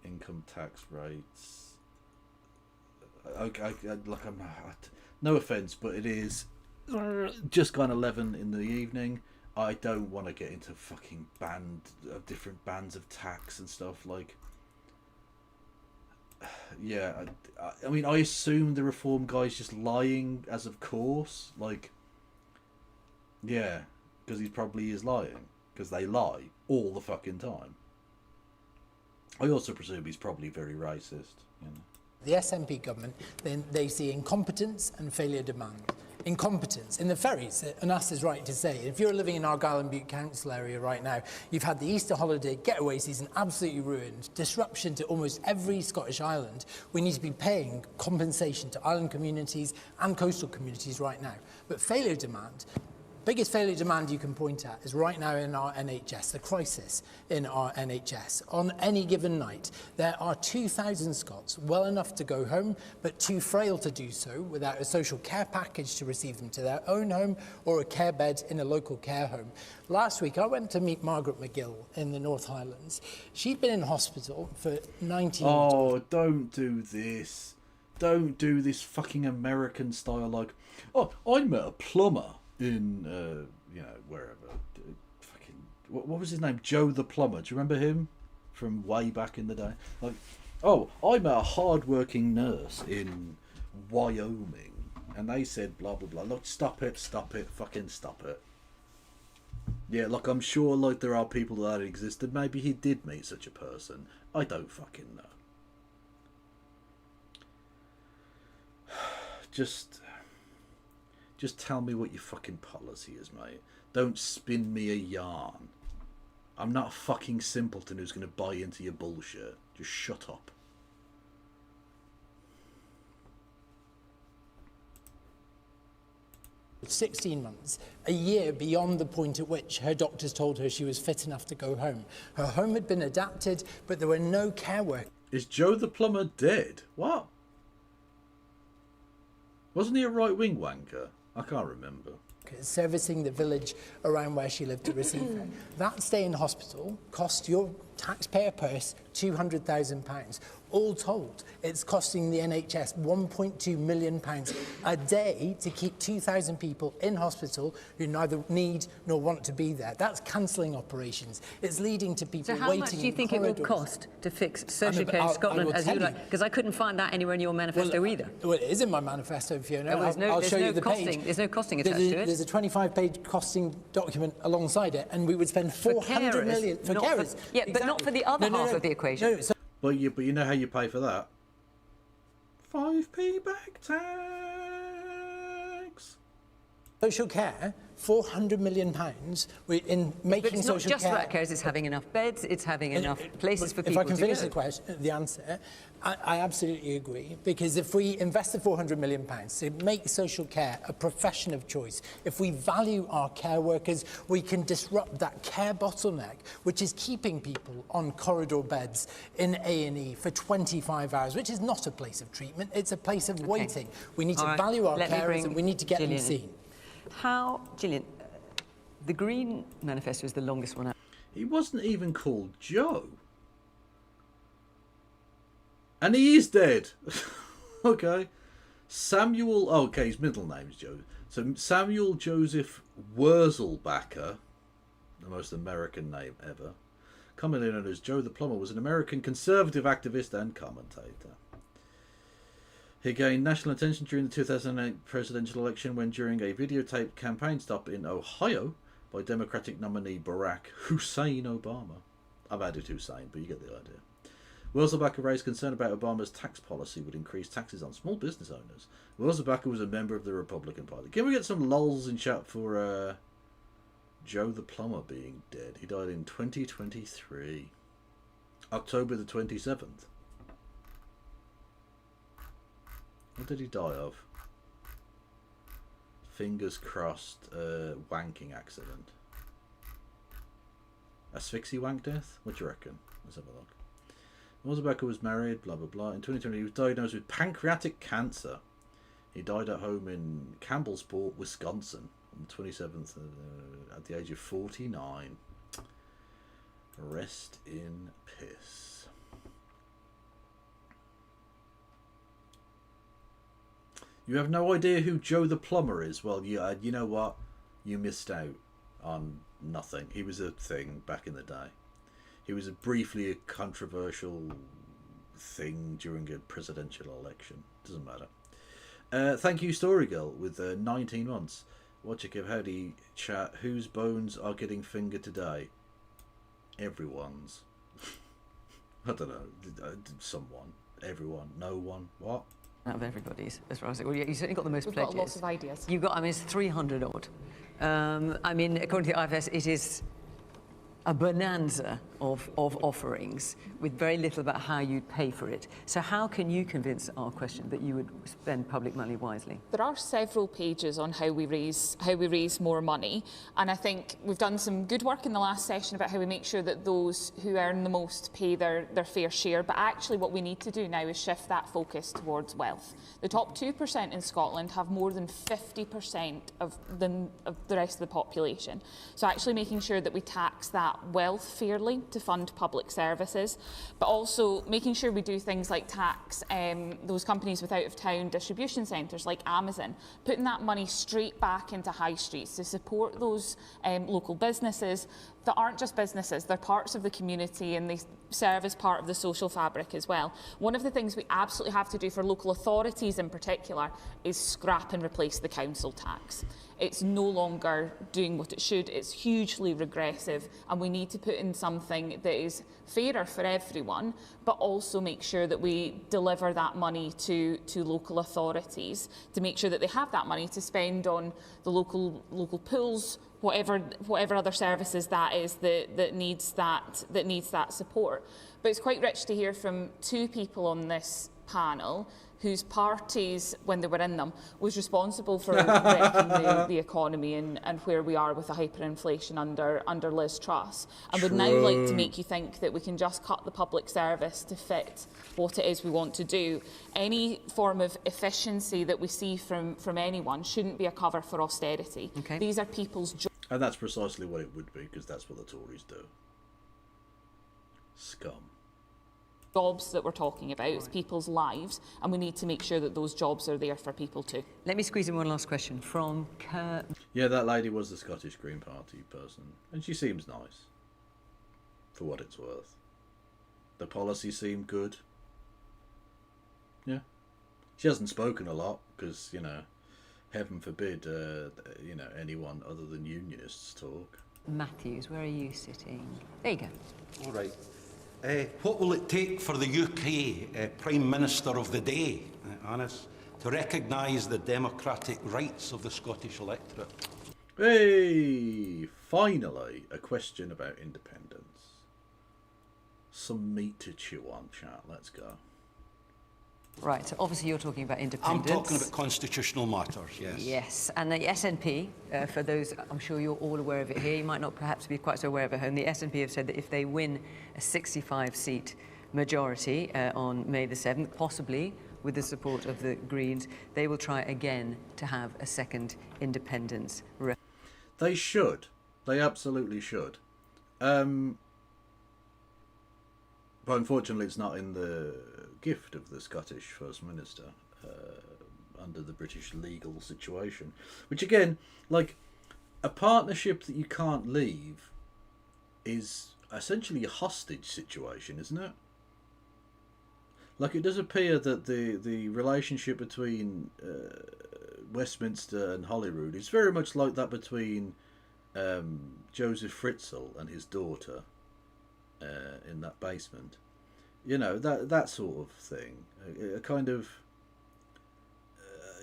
Income tax rates. Okay, like no offense, but it is just gone 11 in the evening. I don't want to get into fucking different bands of tax and stuff. Like, yeah, I mean, I assume the Reform guy's just lying as of course. Like, yeah, because he probably is lying, because they lie all the fucking time. I also presume he's probably very racist. You know. The SNP government, they see incompetence and failure demand. Incompetence. In the ferries, Anas is right to say, if you're living in Argyll and Bute Council area right now, you've had the Easter holiday getaway season absolutely ruined, disruption to almost every Scottish island. We need to be paying compensation to island communities and coastal communities right now. But failure demand, biggest failure demand you can point at is right now in our NHS, the crisis in our NHS. On any given night, there are 2,000 Scots well enough to go home, but too frail to do so without a social care package to receive them to their own home or a care bed in a local care home. Last week, I went to meet Margaret McGill in the North Highlands. She'd been in hospital for 19 Oh, don't do this. Don't do this fucking American style, like, oh, I met a plumber in, you know, wherever. Fucking, what was his name? Joe the Plumber. Do you remember him from way back in the day? Like, oh, I met a hard-working nurse in Wyoming, and they said blah blah blah. Look, stop it, fucking stop it. Yeah, look, I'm sure like there are people that existed. Maybe he did meet such a person. I don't fucking know. Just tell me what your fucking policy is, mate. Don't spin me a yarn. I'm not a fucking simpleton who's going to buy into your bullshit. Just shut up. for 16 months, a year beyond the point at which her doctors told her she was fit enough to go home. Her home had been adapted, but there were no care workers. Is Joe the Plumber dead? What? Wasn't he a right-wing wanker? I can't remember. Servicing the village around where she lived to receive her. That stay in hospital cost your taxpayer purse £200,000. All told, it's costing the NHS £1.2 million a day to keep 2,000 people in hospital who neither need nor want to be there. That's cancelling operations. It's leading to people waiting. So how much do you think it will cost to fix social care in Scotland as you like? Because I couldn't find that anywhere in your manifesto either. Well, it is in my manifesto, Fiona. I'll show you the page. There's no costing attached to it. There's a 25-page costing document alongside it, and we would spend 400 million for carers. Yeah, but not for the other half of the equation. But you know how you pay for that? 5p back tax. Social care, £400 million in making social care. But it's not just about carers, it's having enough beds, it's having enough places for people to go. If I can finish the answer, I absolutely agree, because if we invest the £400 million to make social care a profession of choice, if we value our care workers, we can disrupt that care bottleneck, which is keeping people on corridor beds in A&E for 25 hours, which is not a place of treatment, it's a place of waiting. We need to value our carers and we need to get them seen. Gillian, the Green Manifesto is the longest one out. He wasn't even called Joe. And he is dead. Okay. Samuel, okay, his middle name's Joe. So Samuel Joseph Wurzelbacher, the most American name ever, commonly known as Joe the Plumber, was an American conservative activist and commentator. He gained national attention during the 2008 presidential election when, during a videotaped campaign stop in Ohio by Democratic nominee Barack Hussein Obama. I've added Hussein, but you get the idea. Wurzelbacher raised concern about Obama's tax policy would increase taxes on small business owners. Wurzelbacher was a member of the Republican Party. Can we get some lulz in chat for Joe the Plumber being dead? He died in 2023. October the 27th. What did he die of? Fingers crossed, wanking accident. Asphyxie wank death? What do you reckon? Let's have a look. Wurzelbacher was married, blah blah blah. In 2020 he was diagnosed with pancreatic cancer. He died at home in Campbellsport, Wisconsin on the 27th at the age of 49. Rest in piss. You have no idea who Joe the Plumber is? Well, you know what? You missed out on nothing. He was a thing back in the day. He was briefly a controversial thing during a presidential election. Doesn't matter. Thank you, Story Girl, with 19 months. Watch it, give howdy chat. Whose bones are getting fingered today? Everyone's. I don't know. Someone. Everyone. No one. What? Out of everybody's, as far as well, you certainly got the most We've pledges. got lots of ideas. You've got, I mean, it's 300 odd. I mean, according to the IFS, it is a bonanza of offerings with very little about how you'd pay for it. So how can you convince our question that you would spend public money wisely? There are several pages on how we raise more money, and I think we've done some good work in the last session about how we make sure that those who earn the most pay their fair share, but actually what we need to do now is shift that focus towards wealth. The top 2% in Scotland have more than 50% of the rest of the population. So actually making sure that we tax that wealth fairly to fund public services, but also making sure we do things like tax those companies with out-of-town distribution centres like Amazon, putting that money straight back into high streets to support those local businesses that aren't just businesses, they're parts of the community and they serve as part of the social fabric as well. One of the things we absolutely have to do for local authorities in particular is scrap and replace the council tax. It's no longer doing what it should, it's hugely regressive, and we need to put in something that is fairer for everyone, but also make sure that we deliver that money to local authorities to make sure that they have that money to spend on the local pools, whatever other services that is that needs that support. But it's quite rich to hear from two people on this panel whose parties, when they were in them, was responsible for wrecking the economy and where we are with the hyperinflation under Liz Truss. And would now like to make you think that we can just cut the public service to fit what it is we want to do. Any form of efficiency that we see from anyone shouldn't be a cover for austerity. Okay. These are people's jobs. And that's precisely what it would be, because that's what the Tories do. Scum. Jobs that we're talking about, it's people's lives, and we need to make sure that those jobs are there for people too. Let me squeeze in one last question from Kerr. Yeah, that lady was the Scottish Green Party person, and she seems nice, for what it's worth. The policy seemed good. Yeah. She hasn't spoken a lot, because, you know, heaven forbid, anyone other than unionists talk. Matthews, where are you sitting? There you go. All right. What will it take for the UK Prime Minister of the day, Annis, to recognise the democratic rights of the Scottish electorate? Hey! Finally, a question about independence. Some meat to chew on, chat. Let's go. Right, so obviously you're talking about I'm independence. talking about constitutional matters, yes. Yes, and the SNP, for those, I'm sure you're all aware of it here, you might not perhaps be quite so aware of it at home, the SNP have said that if they win a 65-seat majority on May the 7th, possibly with the support of the Greens, they will try again to have a second independence referendum. They should. They absolutely should. But unfortunately it's not in the gift of the Scottish First Minister under the British legal situation. Which again, like, a partnership that you can't leave is essentially a hostage situation, isn't it? Like, it does appear that the relationship between Westminster and Holyrood is very much like that between Joseph Fritzl and his daughter in that basement. You know, that sort of thing. A kind of,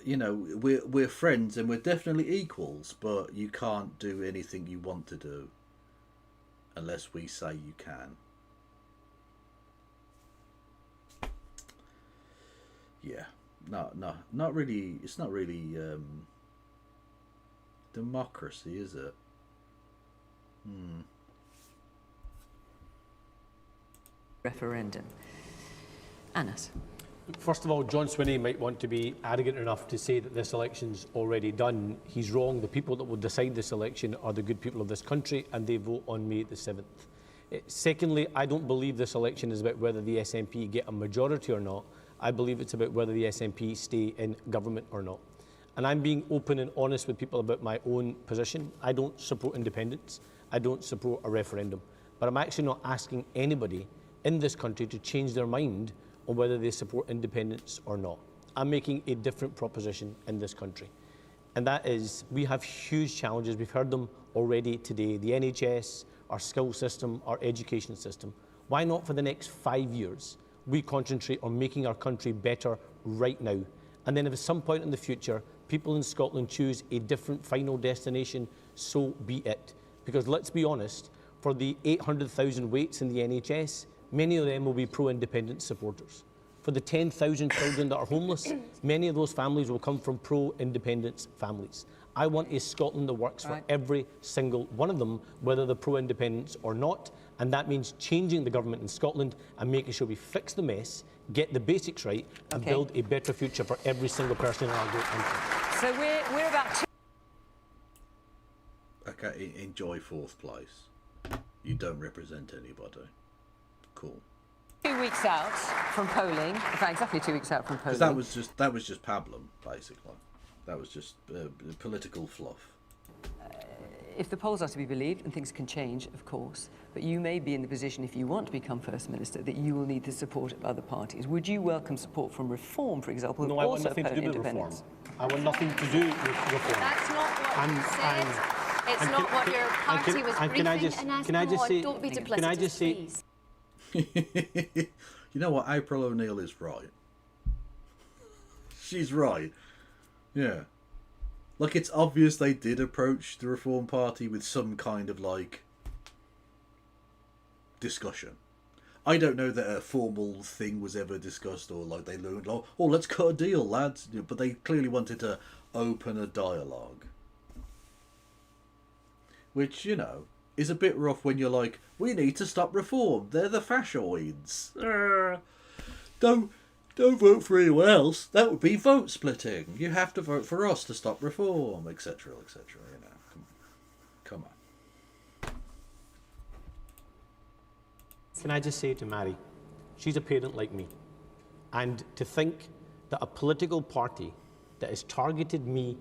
you know, we're friends and we're definitely equals, but you can't do anything you want to do unless we say you can. Yeah, not really. It's not really democracy, is it? Referendum. Anas. First of all, John Swinney might want to be arrogant enough to say that this election's already done. He's wrong. The people that will decide this election are the good people of this country, and they vote on May the 7th. Secondly, I don't believe this election is about whether the SNP get a majority or not. I believe it's about whether the SNP stay in government or not. And I'm being open and honest with people about my own position. I don't support independence. I don't support a referendum. But I'm actually not asking anybody in this country to change their mind on whether they support independence or not. I'm making a different proposition in this country. And that is, we have huge challenges. We've heard them already today. The NHS, our school system, our education system. Why not for the next 5 years, we concentrate on making our country better right now? And then if at some point in the future, people in Scotland choose a different final destination, so be it. Because let's be honest, for the 800,000 waits in the NHS, many of them will be pro-independence supporters. For the 10,000 children that are homeless, many of those families will come from pro-independence families. I want a Scotland that works for every single one of them, whether they're pro-independence or not, and that means changing the government in Scotland and making sure we fix the mess, get the basics right, and build a better future for every single person in our great country. So we're about to... Okay, enjoy fourth place. You don't represent anybody. Cool. 2 weeks out from polling, in fact, exactly 2 weeks out from polling. That was just pablum, basically. That was just political fluff. If the polls are to be believed, and things can change, of course, but you may be in the position, if you want to become First Minister, that you will need the support of other parties. Would you welcome support from Reform, for example? No, I want nothing to do with Reform. I want nothing to do with Reform. That's not what you said. It's not what your party was briefing. Don't be duplicitous, can I just say, please. You know what? April O'Neil is right. She's right. Yeah. Like, it's obvious they did approach the Reform Party with some kind of, like, discussion. I don't know that a formal thing was ever discussed, or, like, they learned, oh, let's cut a deal, lads. But they clearly wanted to open a dialogue. Which, you know, is a bit rough when you're like, we need to stop Reform. They're the fascioids. Don't vote for anyone else. That would be vote splitting. You have to vote for us to stop Reform, etc., etc. You know, come on. Can I just say to Mary, she's a parent like me, and to think that a political party that has targeted me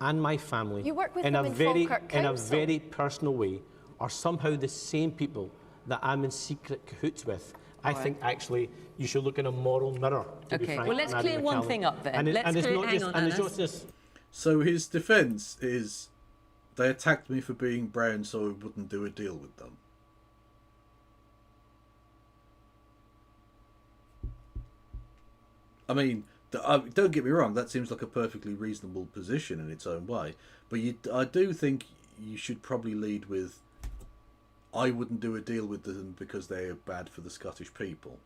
and my family You work with in them a in very Falkirk in a Council. very personal way are somehow the same people that I'm in secret cahoots with. I think actually you should look in a moral mirror. To be frank, well, let's Madam clear one McCallum. thing up then. And Let's it's clear, not hang just, on, and it's Anas. not just. So his defence is, they attacked me for being brown, so I wouldn't do a deal with them. I mean, don't get me wrong, that seems like a perfectly reasonable position in its own way. But I do think you should probably lead with, I wouldn't do a deal with them because they're bad for the Scottish people.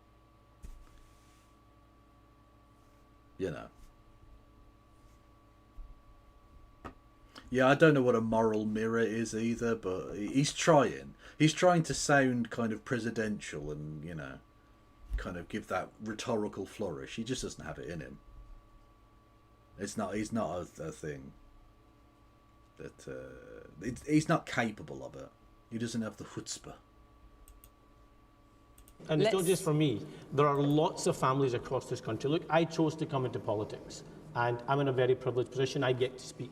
You know. Yeah, I don't know what a moral mirror is either, but he's trying. He's trying to sound kind of presidential and, you know, kind of give that rhetorical flourish. He just doesn't have it in him. He's not a thing that he's not capable of it. He doesn't have the chutzpah. And it's not just for me. There are lots of families across this country. Look, I chose to come into politics, and I'm in a very privileged position. I get to speak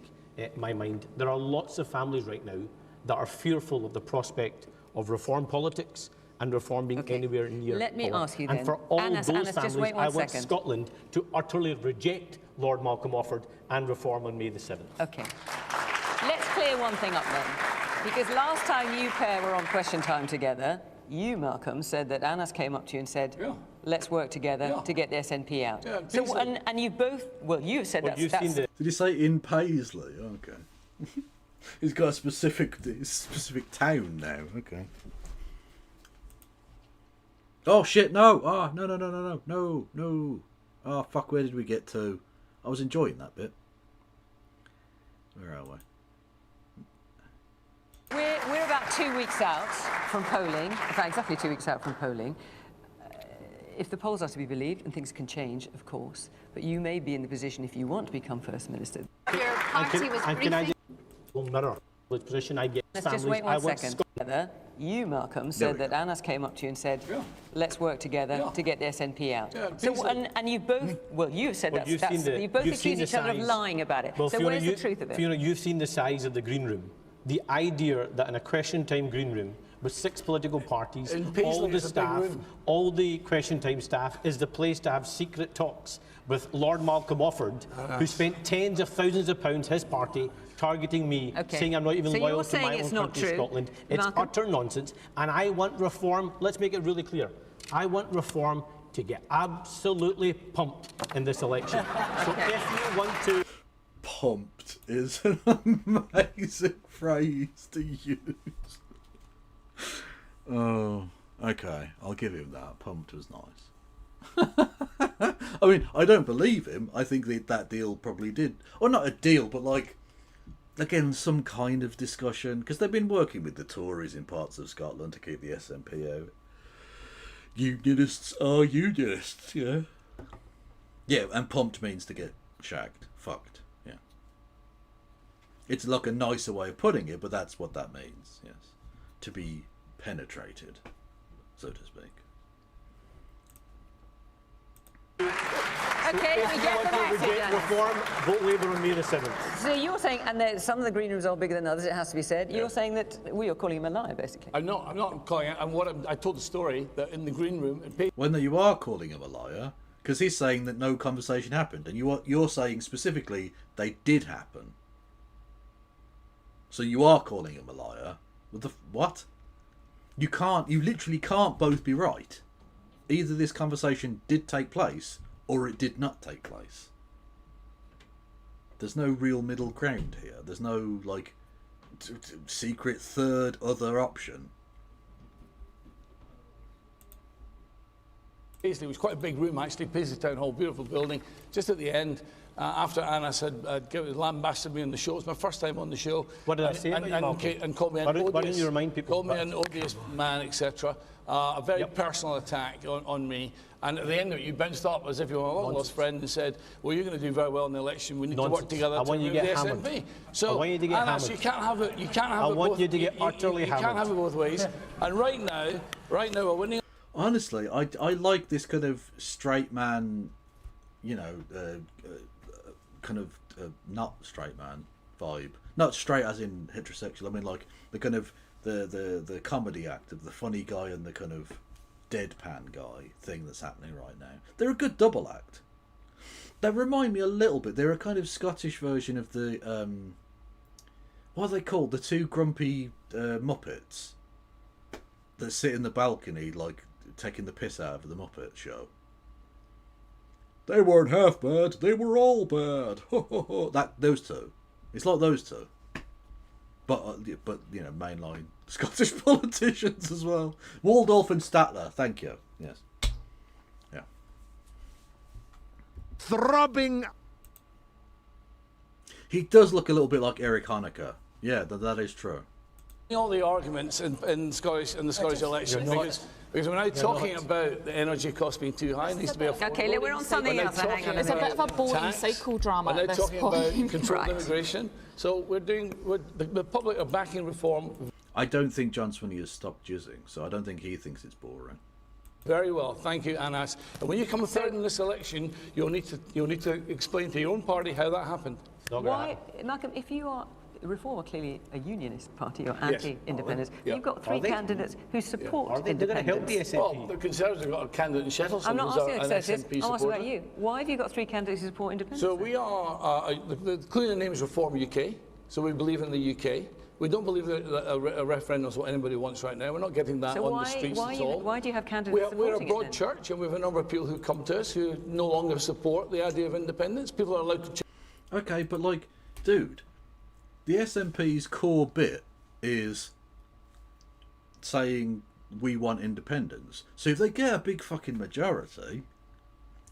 my mind. There are lots of families right now that are fearful of the prospect of reform politics and reform being anywhere near Let me power. ask you and then. for all Annas, those just families, wait one I want second. Scotland to utterly reject Lord Malcolm Offord and reform on May the 7th. Okay. Let's clear one thing up then. Because last time you pair were on Question Time together, you, Malcolm, said that Annas came up to you and said, let's work together to get the SNP out. Yeah, so, and you both, well, you've said that's... Did you say in Paisley? Okay. He's got a specific town now. Okay. Oh shit! No! Oh no! Oh fuck! Where did we get to? I was enjoying that bit. Where are we? We're about 2 weeks out from polling. In fact, exactly 2 weeks out from polling. If the polls are to be believed, and things can change, of course, but you may be in the position, if you want to become First Minister. Your party was briefing... mirror the position I get. Let's just wait one second. You, Malcolm, said that Annas came up to you and said, let's work together to get the SNP out. So, and you both, well, you've said you both accuse each other of lying about it. Well, so Fiona, where's the truth of it? Fiona, you've seen the size of the green room. The idea that in a Question Time green room with 6 political parties, all the staff, all the Question Time staff, is the place to have secret talks with Lord Malcolm Offord, who spent tens of thousands of pounds, his party, targeting me, saying I'm not even loyal to my own country, Scotland. It's utter nonsense, and I want reform. Let's make it really clear. I want reform to get absolutely pumped in this election. So if you want to... Pumped is an amazing phrase to use. Oh, okay. I'll give him that. Pumped was nice. I mean, I don't believe him. I think that deal probably did. Or not a deal, but like, again, some kind of discussion. Because they've been working with the Tories in parts of Scotland to keep the SNP out. Unionists are unionists, yeah. Yeah, and pumped means to get shagged. Fucked, yeah. It's like a nicer way of putting it, but that's what that means, yes. To be penetrated, so to speak. Okay, we get the message. Reform, vote Labour on May the 7th. So you're saying, and some of the green rooms are bigger than others, it has to be said, you're saying that you're calling him a liar, basically. I'm not calling it. I told the story that in the green room... Well, no, you are calling him a liar, because he's saying that no conversation happened, and you're saying specifically they did happen. So you are calling him a liar. What? You literally can't both be right. Either this conversation did take place, or it did not take place. There's no real middle ground here. There's no, like, secret third other option. Paisley was quite a big room, actually. Paisley Town Hall, beautiful building. Just at the end, after Annas had lambasted me on the show, it's my first time on the show. What did I say? And called me an odious, why don't you remind people? Called me an odious man, etc. A very personal attack on me. And at the end of it, you bounced up as if you were a long-lost friend and said, well, you're going to do very well in the election. We need to work together to remove the SNP. So, I want you to get Annas, you can't have it. You can't have it both. I want you to get utterly hammered. You can't have it both ways. And right now, we're winning. Honestly, I like this kind of straight man, you know, kind of not straight man vibe. Not straight as in heterosexual. I mean, like the kind of the comedy act of the funny guy and the kind of deadpan guy thing that's happening right now. They're a good double act. They remind me a little bit. They're a kind of Scottish version of the what are they called? The two grumpy Muppets that sit in the balcony, like taking the piss out of the Muppet Show. They weren't half bad. They were all bad. Those two. It's like those two. But you know, mainline Scottish politicians as well. Waldorf and Statler. Thank you. Yes. Yeah. Throbbing. He does look a little bit like Eric Honecker. Yeah, that is true. All the arguments in the Scottish election because we're now talking about the energy cost being too high. It needs to be affordable. Okay, we're on something else. It's a bit of a boring cycle drama at this point. We're now talking about controlled immigration. So the public are backing reform. I don't think John Swinney has stopped jizzing, so I don't think he thinks it's boring. Very well, thank you, Annas. And when you come third in this election, you'll need to explain to your own party how that happened. Why, Malcolm? If you are Reform are clearly a unionist party or anti-independence. Yeah. You've got three candidates who support They're going to help the independence. SNP. Well, the Conservatives have got a candidate in Shettleston I'm not who's asking an the SNP Conservatives, I'm asking supporter. about you. Why have you got three candidates who support independence? So we are, clearly the name is Reform UK, so we believe in the UK. We don't believe that a referendum is what anybody wants right now. We're not getting that on the streets at all. Why do you have candidates We're a supporting broad it then? church, and we have a number of people who come to us who no longer support the idea of independence. People are allowed to... Okay, but like, dude, the SNP's core bit is saying we want independence. So if they get a big fucking majority,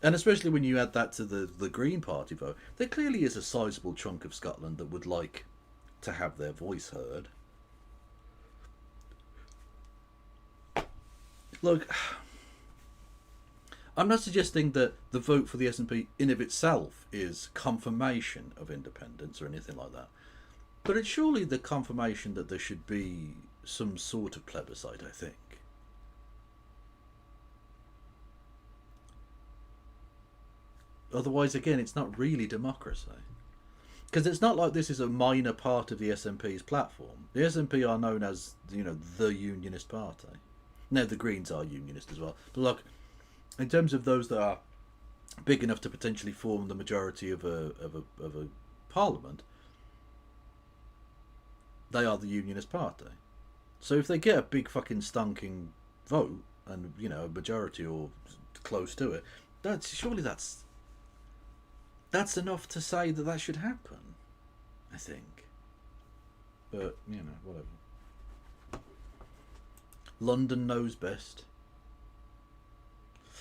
and especially when you add that to the Green Party vote, there clearly is a sizable chunk of Scotland that would like to have their voice heard. Look, I'm not suggesting that the vote for the SNP in of itself is confirmation of independence or anything like that. But it's surely the confirmation that there should be some sort of plebiscite, I think. Otherwise, again, it's not really democracy. Because it's not like this is a minor part of the SNP's platform. The SNP are known as, you know, the unionist party. Now, the Greens are unionist as well. But look, in terms of those that are big enough to potentially form the majority of a parliament, they are the unionist party. So if they get a big fucking stunking vote and, you know, a majority or close to it, surely that's enough to say that that should happen, I think. But, you know, whatever. London knows best.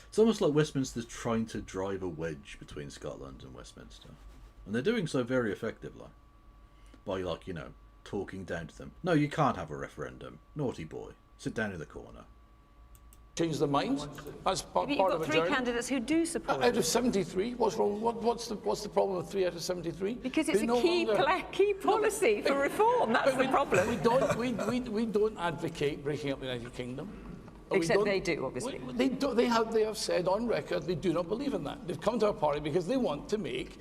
It's almost like Westminster's trying to drive a wedge between Scotland and Westminster. And they're doing so very effectively. By, like, you know, talking down to them. No, you can't have a referendum. Naughty boy. Sit down in the corner. Change their minds. That's part You've of got a three journey. candidates who do support Out of 73, what's wrong? What's the problem with 3 out of 73? Because it's a key policy for reform. That's the problem. We don't advocate breaking up the United Kingdom. Except they do, obviously. They have said on record they do not believe in that. They've come to our party because they want to make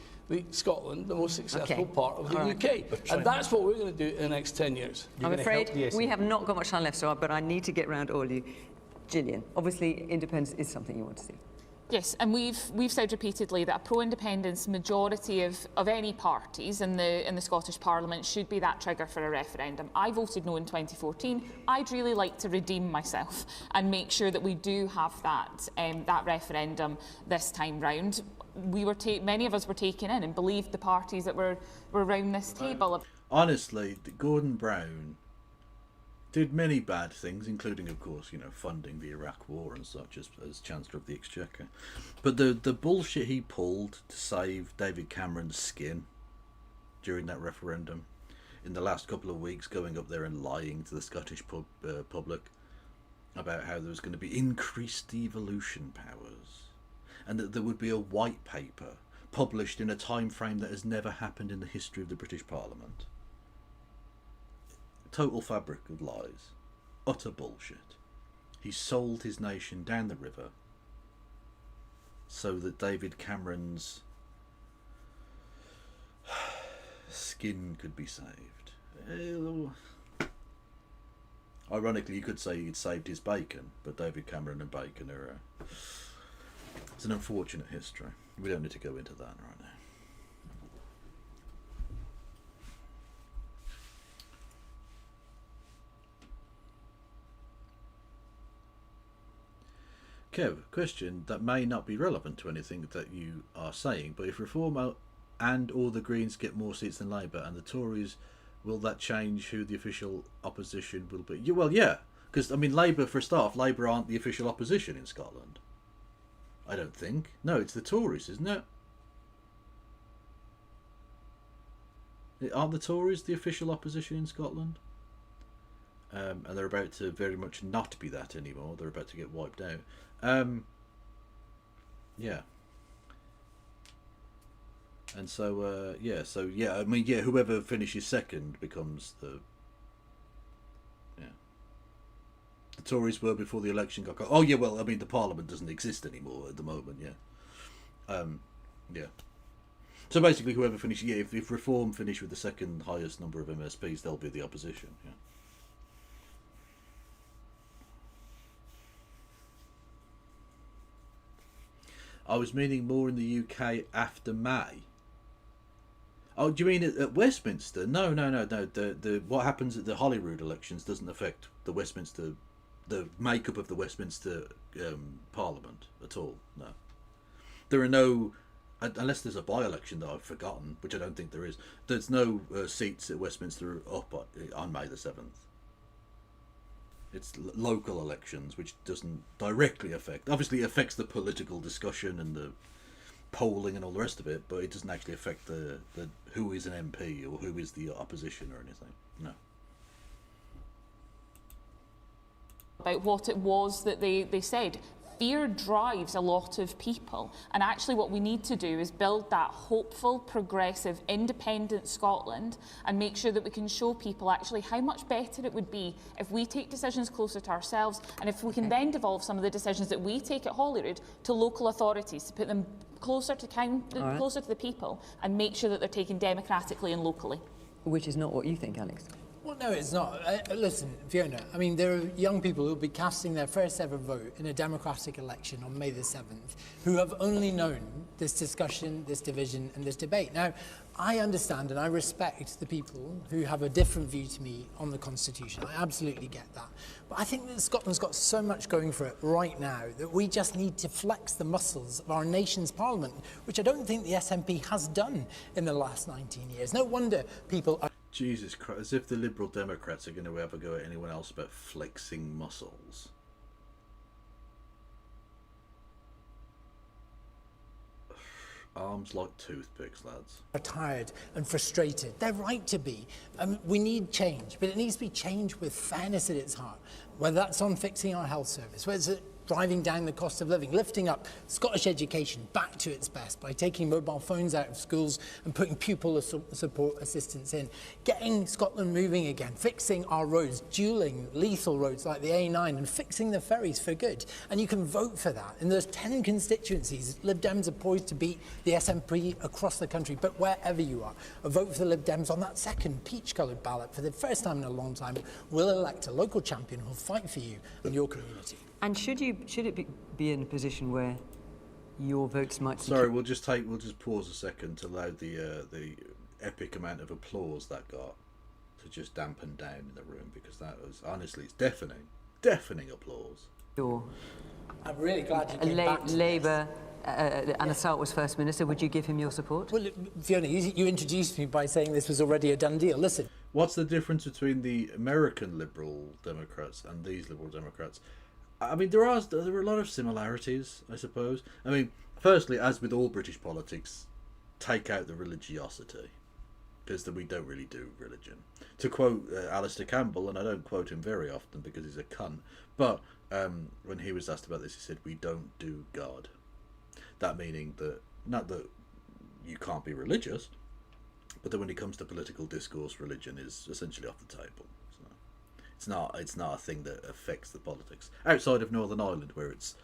Scotland the most successful part of the UK. And that's what we're going to do in the next 10 years. I'm afraid we have not got much time left, but I need to get round all you. Gillian, obviously independence is something you want to see. Yes, and we've said repeatedly that a pro-independence majority of any parties in the Scottish Parliament should be that trigger for a referendum. I voted no in 2014. I'd really like to redeem myself and make sure that we do have that referendum this time round. Many of us were taken in and believed the parties that were around this table. Honestly, Gordon Brown did many bad things, including, of course, you know, funding the Iraq War and such as Chancellor of the Exchequer. But the bullshit he pulled to save David Cameron's skin during that referendum, in the last couple of weeks, going up there and lying to the Scottish public about how there was going to be increased devolution powers, and that there would be a white paper published in a time frame that has never happened in the history of the British Parliament. Total fabric of lies. Utter bullshit. He sold his nation down the river so that David Cameron's skin could be saved. Ironically, you could say he'd saved his bacon, but David Cameron and bacon are... it's an unfortunate history. We don't need to go into that right now. Kev, question that may not be relevant to anything that you are saying, but if Reform and or the Greens get more seats than Labour and the Tories, will that change who the official opposition will be? Well, yeah, because, I mean, Labour, for a start, Labour aren't the official opposition in Scotland. I don't think. No, it's the Tories, isn't it? Aren't the Tories the official opposition in Scotland? And they're about to very much not be that anymore. They're about to get wiped out. Yeah. And so, yeah, I mean, yeah, whoever finishes second becomes the... Yeah. The Tories were before the election got... Oh, yeah, well, I mean, the Parliament doesn't exist anymore at the moment, yeah. Yeah. So basically, whoever finishes, yeah, if Reform finish with the second highest number of MSPs, they'll be the opposition. Yeah. I was meaning more in the UK after May. Oh, do you mean at Westminster? No. The what happens at the Holyrood elections doesn't affect the Westminster, the makeup of the Westminster Parliament at all. No, there are no, unless there's a by-election that I've forgotten, which I don't think there is. There's no seats at Westminster up on May the 7th. It's local elections, which doesn't directly affect. Obviously, it affects the political discussion and the polling and all the rest of it, but it doesn't actually affect the who is an MP or who is the opposition or anything. No. About what it was that they said. Fear drives a lot of people, and actually what we need to do is build that hopeful, progressive, independent Scotland and make sure that we can show people actually how much better it would be if we take decisions closer to ourselves, and if we can then devolve some of the decisions that we take at Holyrood to local authorities, to put them closer to closer to the people and make sure that they're taken democratically and locally. Which is not what you think, Alex. Well, no, it's not. Listen, Fiona, I mean, there are young people who will be casting their first ever vote in a democratic election on May the 7th who have only known this discussion, this division and this debate. Now, I understand and I respect the people who have a different view to me on the Constitution. I absolutely get that. But I think that Scotland's got so much going for it right now that we just need to flex the muscles of our nation's parliament, which I don't think the SNP has done in the last 19 years. No wonder people are... Jesus Christ, as if the Liberal Democrats are going to ever go at anyone else about flexing muscles. Arms like toothpicks, lads. Are tired and frustrated. They're right to be. We need change, but it needs to be change with fairness at its heart. Whether that's on fixing our health service, whether it's driving down the cost of living, lifting up Scottish education back to its best by taking mobile phones out of schools and putting pupil support assistance in, getting Scotland moving again, fixing our roads, dualling lethal roads like the A9 and fixing the ferries for good. And you can vote for that. In those 10 constituencies, Lib Dems are poised to beat the SNP across the country, but wherever you are, a vote for the Lib Dems on that second peach-coloured ballot for the first time in a long time will elect a local champion who'll fight for you and your community. And should it be in a position where your votes might... Sorry, we'll just pause a second to allow the epic amount of applause that got to just dampen down in the room, because that was, honestly, it's deafening applause. Sure. I'm really glad you came back to Labour, Anna Salt was First Minister. Would you give him your support? Well, Fiona, you introduced me by saying this was already a done deal. Listen. What's the difference between the American Liberal Democrats and these Liberal Democrats? I mean, there are a lot of similarities, I suppose. I mean, firstly, as with all British politics, take out the religiosity, because we don't really do religion. To quote Alistair Campbell, and I don't quote him very often because he's a cunt, but when he was asked about this, he said, "We don't do God." That meaning that, not that you can't be religious, but that when it comes to political discourse, religion is essentially off the table. It's not a thing that affects the politics outside of Northern Ireland, where it's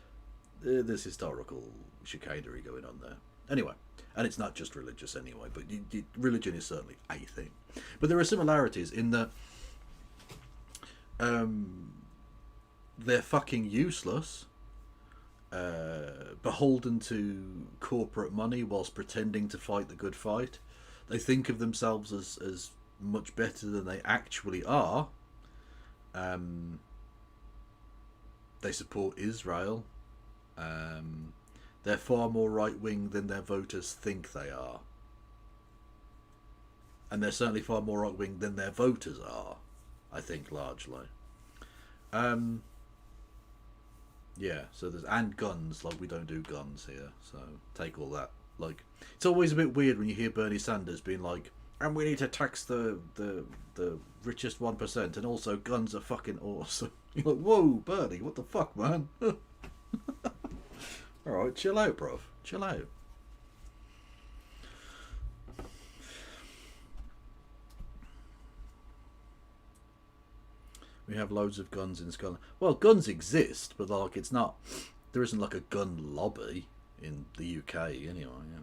there's historical chicanery going on there. Anyway, and it's not just religious anyway, but religion is certainly a thing. But there are similarities in that they're fucking useless, beholden to corporate money whilst pretending to fight the good fight. They think of themselves as much better than they actually are. They support Israel. They're far more right-wing than their voters think they are. And they're certainly far more right-wing than their voters are, I think, largely. Yeah, so and guns, like we don't do guns here, so take all that. Like, it's always a bit weird when you hear Bernie Sanders being like, and we need to tax the richest 1%, and also guns are fucking awesome. You're like, whoa, Bernie, what the fuck, man? Alright, chill out, bruv. Chill out. We have loads of guns in Scotland. Well, guns exist, but like it's not... There isn't like a gun lobby in the UK, anyway. Yeah.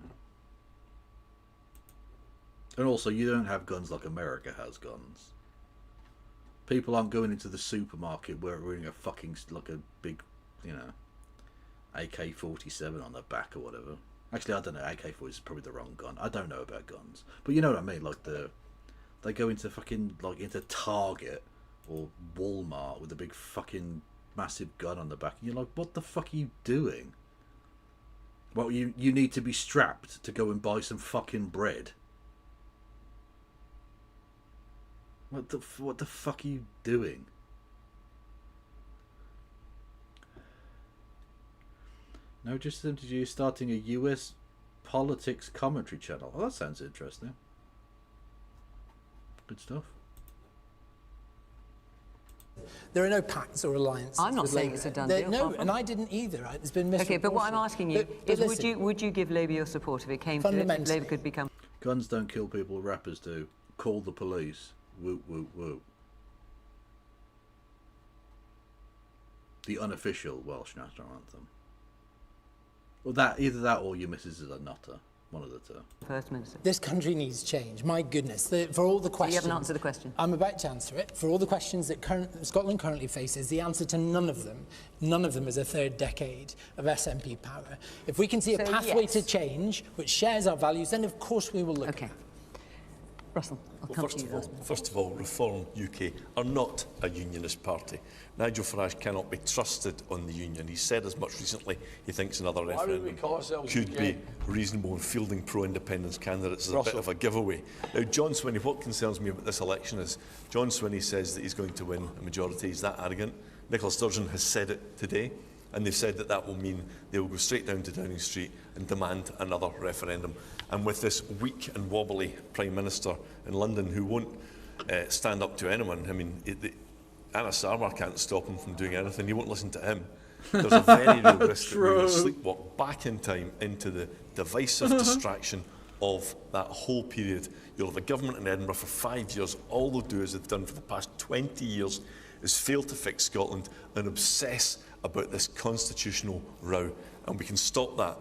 And also, you don't have guns like America has guns. People aren't going into the supermarket wearing a fucking, like a big, you know, AK-47 on their back or whatever. Actually, I don't know, AK-47 is probably the wrong gun. I don't know about guns. But you know what I mean, like they go into fucking, like, into Target or Walmart with a big fucking massive gun on the back. And you're like, what the fuck are you doing? Well, you need to be strapped to go and buy some fucking bread. What the fuck are you doing? No, just introduce starting a US politics commentary channel. Oh, that sounds interesting. Good stuff. There are no pacts or alliances. I'm not with saying Labour. it's a done deal. No, and I didn't either. Right? It's been misreported. Okay, but what I'm asking you But is, listen, would you give Labour your support if it came to it? If Labour could become... Guns don't kill people, rappers do. Call the police. Whoop, whoop, whoop. The unofficial Welsh national anthem. Well, either that or your missus is a nutter. One of the two. First Minister. this country needs change. My goodness, for all the questions... You haven't answered the question. I'm about to answer it. For all the questions that Scotland currently faces, the answer to none of them is a third decade of SNP power. If we can see a pathway to change which shares our values, then of course we will look at that. Russell, First of all, Reform UK are not a unionist party. Nigel Farage cannot be trusted on the union. He said as much recently he thinks another referendum could be reasonable in fielding pro-independence candidates is a bit of a giveaway. Now, John Swinney, what concerns me about this election is John Swinney says that he's going to win a majority. He's that arrogant. Nicola Sturgeon has said it today, and they've said that that will mean they will go straight down to Downing Street and demand another referendum. And with this weak and wobbly Prime Minister in London who won't stand up to anyone, I mean, Anna Sarwar can't stop him from doing anything. He won't listen to him. There's a very real risk that we will sleepwalk back in time into the divisive distraction of that whole period. You'll have a government in Edinburgh for 5 years. All they'll do, as they've done for the past 20 years, is fail to fix Scotland and obsess about this constitutional row. And we can stop that.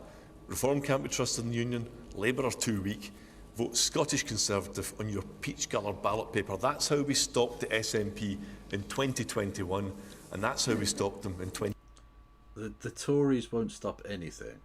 Reform can't be trusted in the Union. Labour are too weak. Vote Scottish Conservative on your peach-coloured ballot paper. That's how we stopped the SNP in 2021, and that's how we stopped them in 20... The Tories won't stop anything.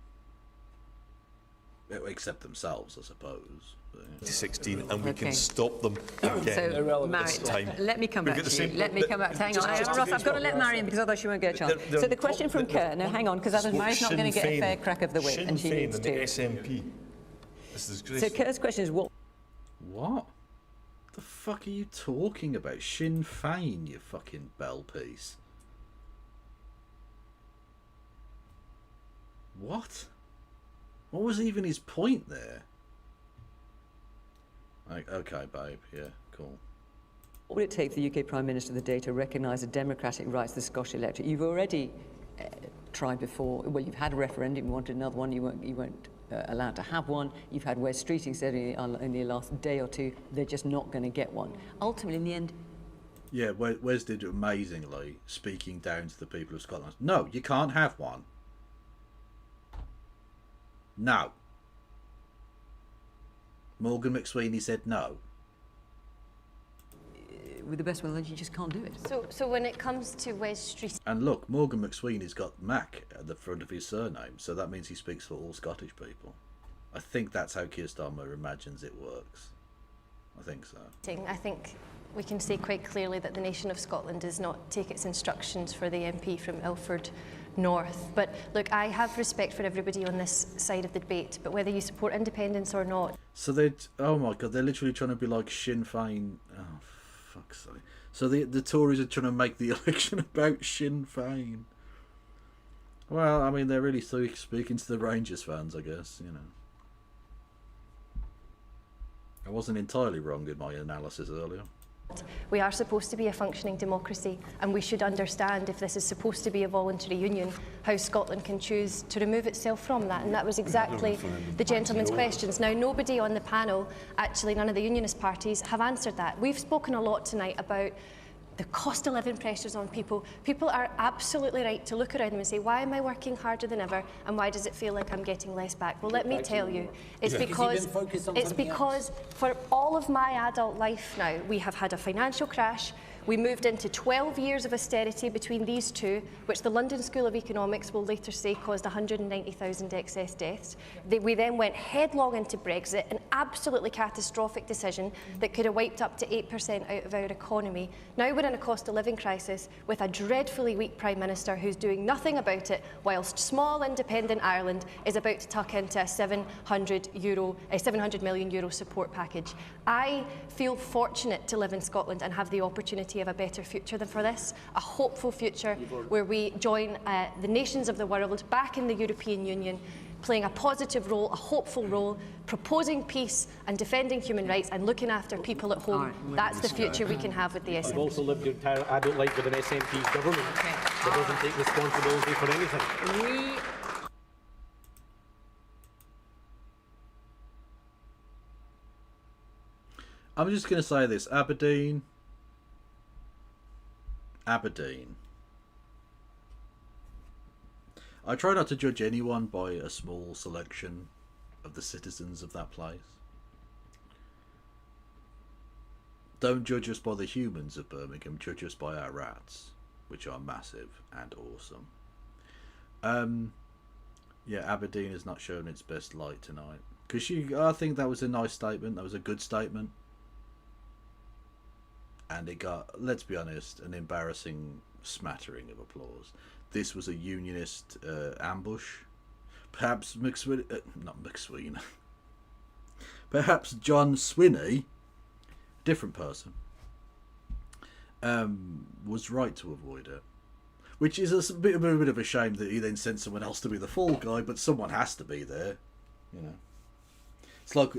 Except themselves, I suppose. 2016, and we can stop them again. So, Marion, let me come back to you. Let me come back. Hang on, Ross, I've got to let Marion, because otherwise she won't get a chance. So the question from Kerr, now hang on, because otherwise Marion's not going to get a fair crack of the whip, and she needs to. the SNP. This is So Kerr's question is what? What? The fuck are you talking about? Sinn Féin, you fucking bell piece. What? What was even his point there? Like, okay, babe, yeah, cool. What would it take for the UK Prime Minister of the day to recognise the democratic rights of the Scottish electorate? You've already tried before. Well, you've had a referendum, you wanted another one, you weren't allowed to have one. You've had Wes Streeting said in the last day or two, they're just not going to get one. Ultimately, in the end... Yeah, Wes did amazingly, speaking down to the people of Scotland. No, you can't have one. No. Morgan McSweeney said no. With the best will, you just can't do it. So when it comes to Wes Street... And look, Morgan McSweeney's got Mac at the front of his surname, so that means he speaks for all Scottish people. I think that's how Keir Starmer imagines it works. I think so. I think we can say quite clearly that the nation of Scotland does not take its instructions for the MP from Ilford North. But look, I have respect for everybody on this side of the debate, but whether you support independence or not... So oh my God, they're literally trying to be like Sinn Féin. Oh, fuck's sake. So the Tories are trying to make the election about Sinn Féin. Well, I mean, they're really speaking to the Rangers fans, I guess, you know. I wasn't entirely wrong in my analysis earlier. We are supposed to be a functioning democracy, and we should understand, if this is supposed to be a voluntary union, how Scotland can choose to remove itself from that. And that was exactly the gentleman's questions. Now, nobody on the panel, actually none of the unionist parties, have answered that. We've spoken a lot tonight about the cost of living pressures on people. People are absolutely right to look around them and say, why am I working harder than ever and why does it feel like I'm getting less back? Well, let me tell you, it's because for all of my adult life now, we have had a financial crash. We moved into 12 years of austerity between these two, which the London School of Economics will later say caused 190,000 excess deaths. We then went headlong into Brexit, an absolutely catastrophic decision that could have wiped up to 8% out of our economy. Now we're in a cost of living crisis with a dreadfully weak Prime Minister who's doing nothing about it, whilst small independent Ireland is about to tuck into a €700 million support package. I feel fortunate to live in Scotland and have the opportunity of a better future than for this, a hopeful future where we join the nations of the world back in the European Union, playing a positive role, a hopeful role, proposing peace and defending human rights and looking after people at home. That's the future we can have with the SNP. You've also lived your entire adult life with an SNP government that doesn't take responsibility for anything. I'm just going to say this, Aberdeen. I try not to judge anyone by a small selection of the citizens of that place. Don't judge us by the humans of Birmingham, judge us by our rats, which are massive and awesome. Yeah, Aberdeen has not shown its best light tonight. Because I think that was a nice statement, that was a good statement. And it got, let's be honest, an embarrassing smattering of applause. This was a unionist ambush. Perhaps perhaps John Swinney, different person, was right to avoid it. Which is a bit of a shame that he then sent someone else to be the fall guy, but someone has to be there, you know. It's like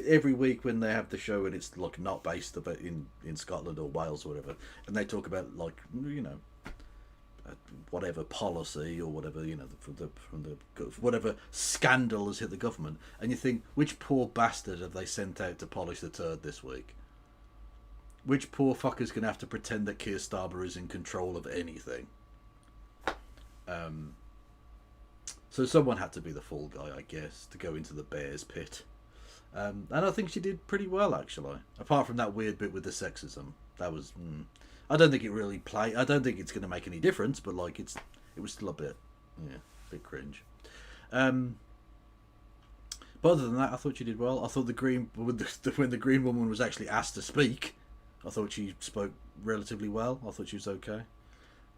every week when they have the show and it's like not based about in Scotland or Wales or whatever, and they talk about like, you know, whatever policy or whatever, you know, from the whatever scandal has hit the government, and you think, which poor bastard have they sent out to polish the turd this week? Which poor fucker's gonna have to pretend that Keir Starmer is in control of anything? So someone had to be the fall guy, I guess, to go into the bear's pit. And I think she did pretty well, actually. Apart from that weird bit with the sexism. That was... I don't think it really played... I don't think it's going to make any difference, but, like, it was still a bit... Yeah, a bit cringe. But other than that, I thought she did well. I thought when the Green woman was actually asked to speak, I thought she spoke relatively well. I thought she was okay.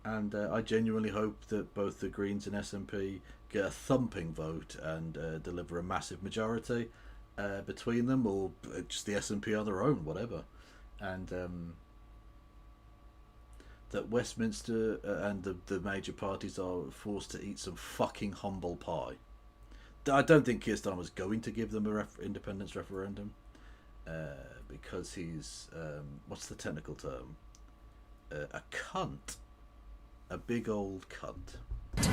And I genuinely hope that both the Greens and SNP get a thumping vote and deliver a massive majority between them, or just the SNP on their own, whatever. And that Westminster and the major parties are forced to eat some fucking humble pie. I don't think Keir Starmer's going to give them a independence referendum because he's, what's the technical term? A cunt. A big old cunt.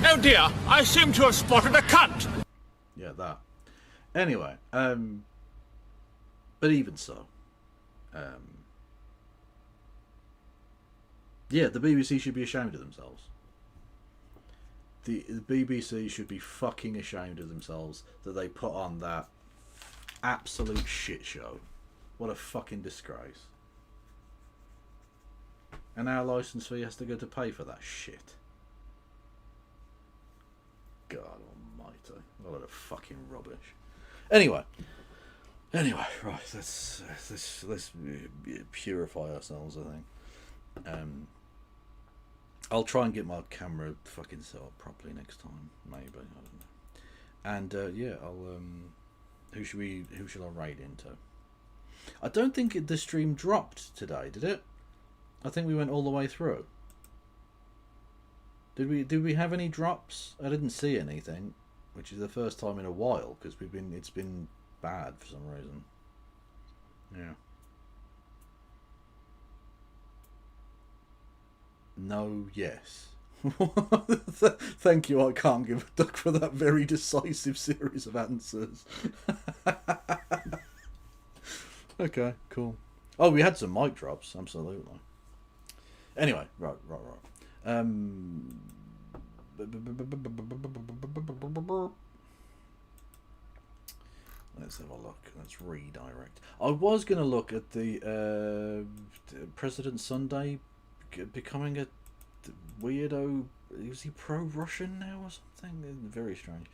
Oh dear, I seem to have spotted a cunt! Yeah, that. Anyway, but even so, yeah, the BBC should be ashamed of themselves. The BBC should be fucking ashamed of themselves that they put on that absolute shit show. What a fucking disgrace. And our licence fee has to go to pay for that shit. God almighty. What a load of fucking rubbish. Anyway, right, let's purify ourselves, I think. I'll try and get my camera fucking set up properly next time, maybe, I don't know. And yeah, I'll who shall I raid into? I don't think the stream dropped today, did it? I think we went all the way through. Did we have any drops? I didn't see anything, which is the first time in a while because it's been bad for some reason. Yeah. No, yes. Thank you. I can't give a duck for that very decisive series of answers. Okay, cool. Oh, we had some mic drops, absolutely. Anyway, right. Let's have a look. Let's redirect. I was going to look at the President Sunday becoming a weirdo. Is he pro-Russian now or something? Very strange.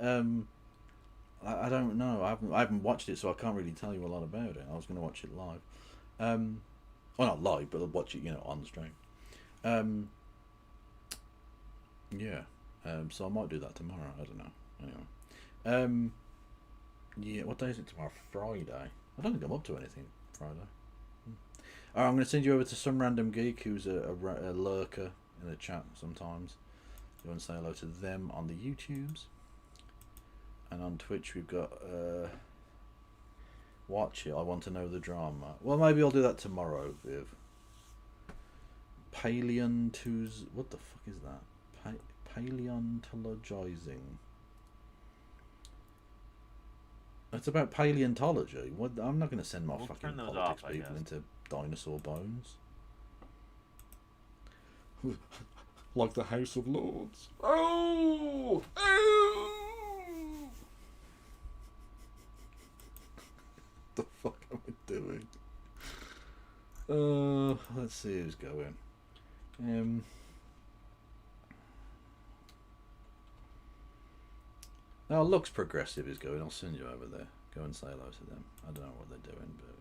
I don't know. I haven't watched it, so I can't really tell you a lot about it. I was going to watch it live. Well, not live, but I'll watch it, on stream. Yeah. So I might do that tomorrow. I don't know. Anyway. Yeah, what day is it tomorrow? Friday. I don't think I'm up to anything Friday. Alright, I'm going to send you over to some random geek who's a lurker in the chat sometimes. Go and say hello to them on the YouTubes. And on Twitch we've got watch it, I want to know the drama. Well, maybe I'll do that tomorrow, Viv. Paleontology. What the fuck is that? Paleontologizing. It's about paleontology. What? I'm not going to send my fucking politics people into dinosaur bones. Like the House of Lords. Oh! Oh! The fuck am I doing? Let's see who's going. Now, Lux Progressive is going. I'll send you over there. Go and say hello to them. I don't know what they're doing, but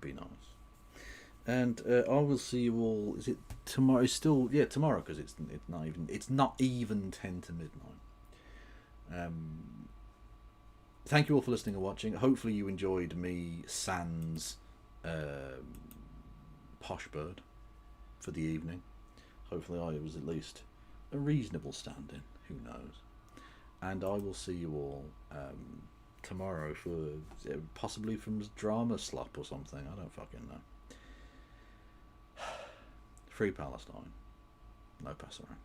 be nice. And I will see you all. Is it tomorrow? It's still tomorrow because it's not even 10 to midnight. Thank you all for listening and watching. Hopefully you enjoyed me sans posh bird for the evening. Hopefully I was at least a reasonable stand-in. Who knows? And I will see you all tomorrow for possibly from Drama Slop or something. I don't fucking know. Free Palestine. No pass around.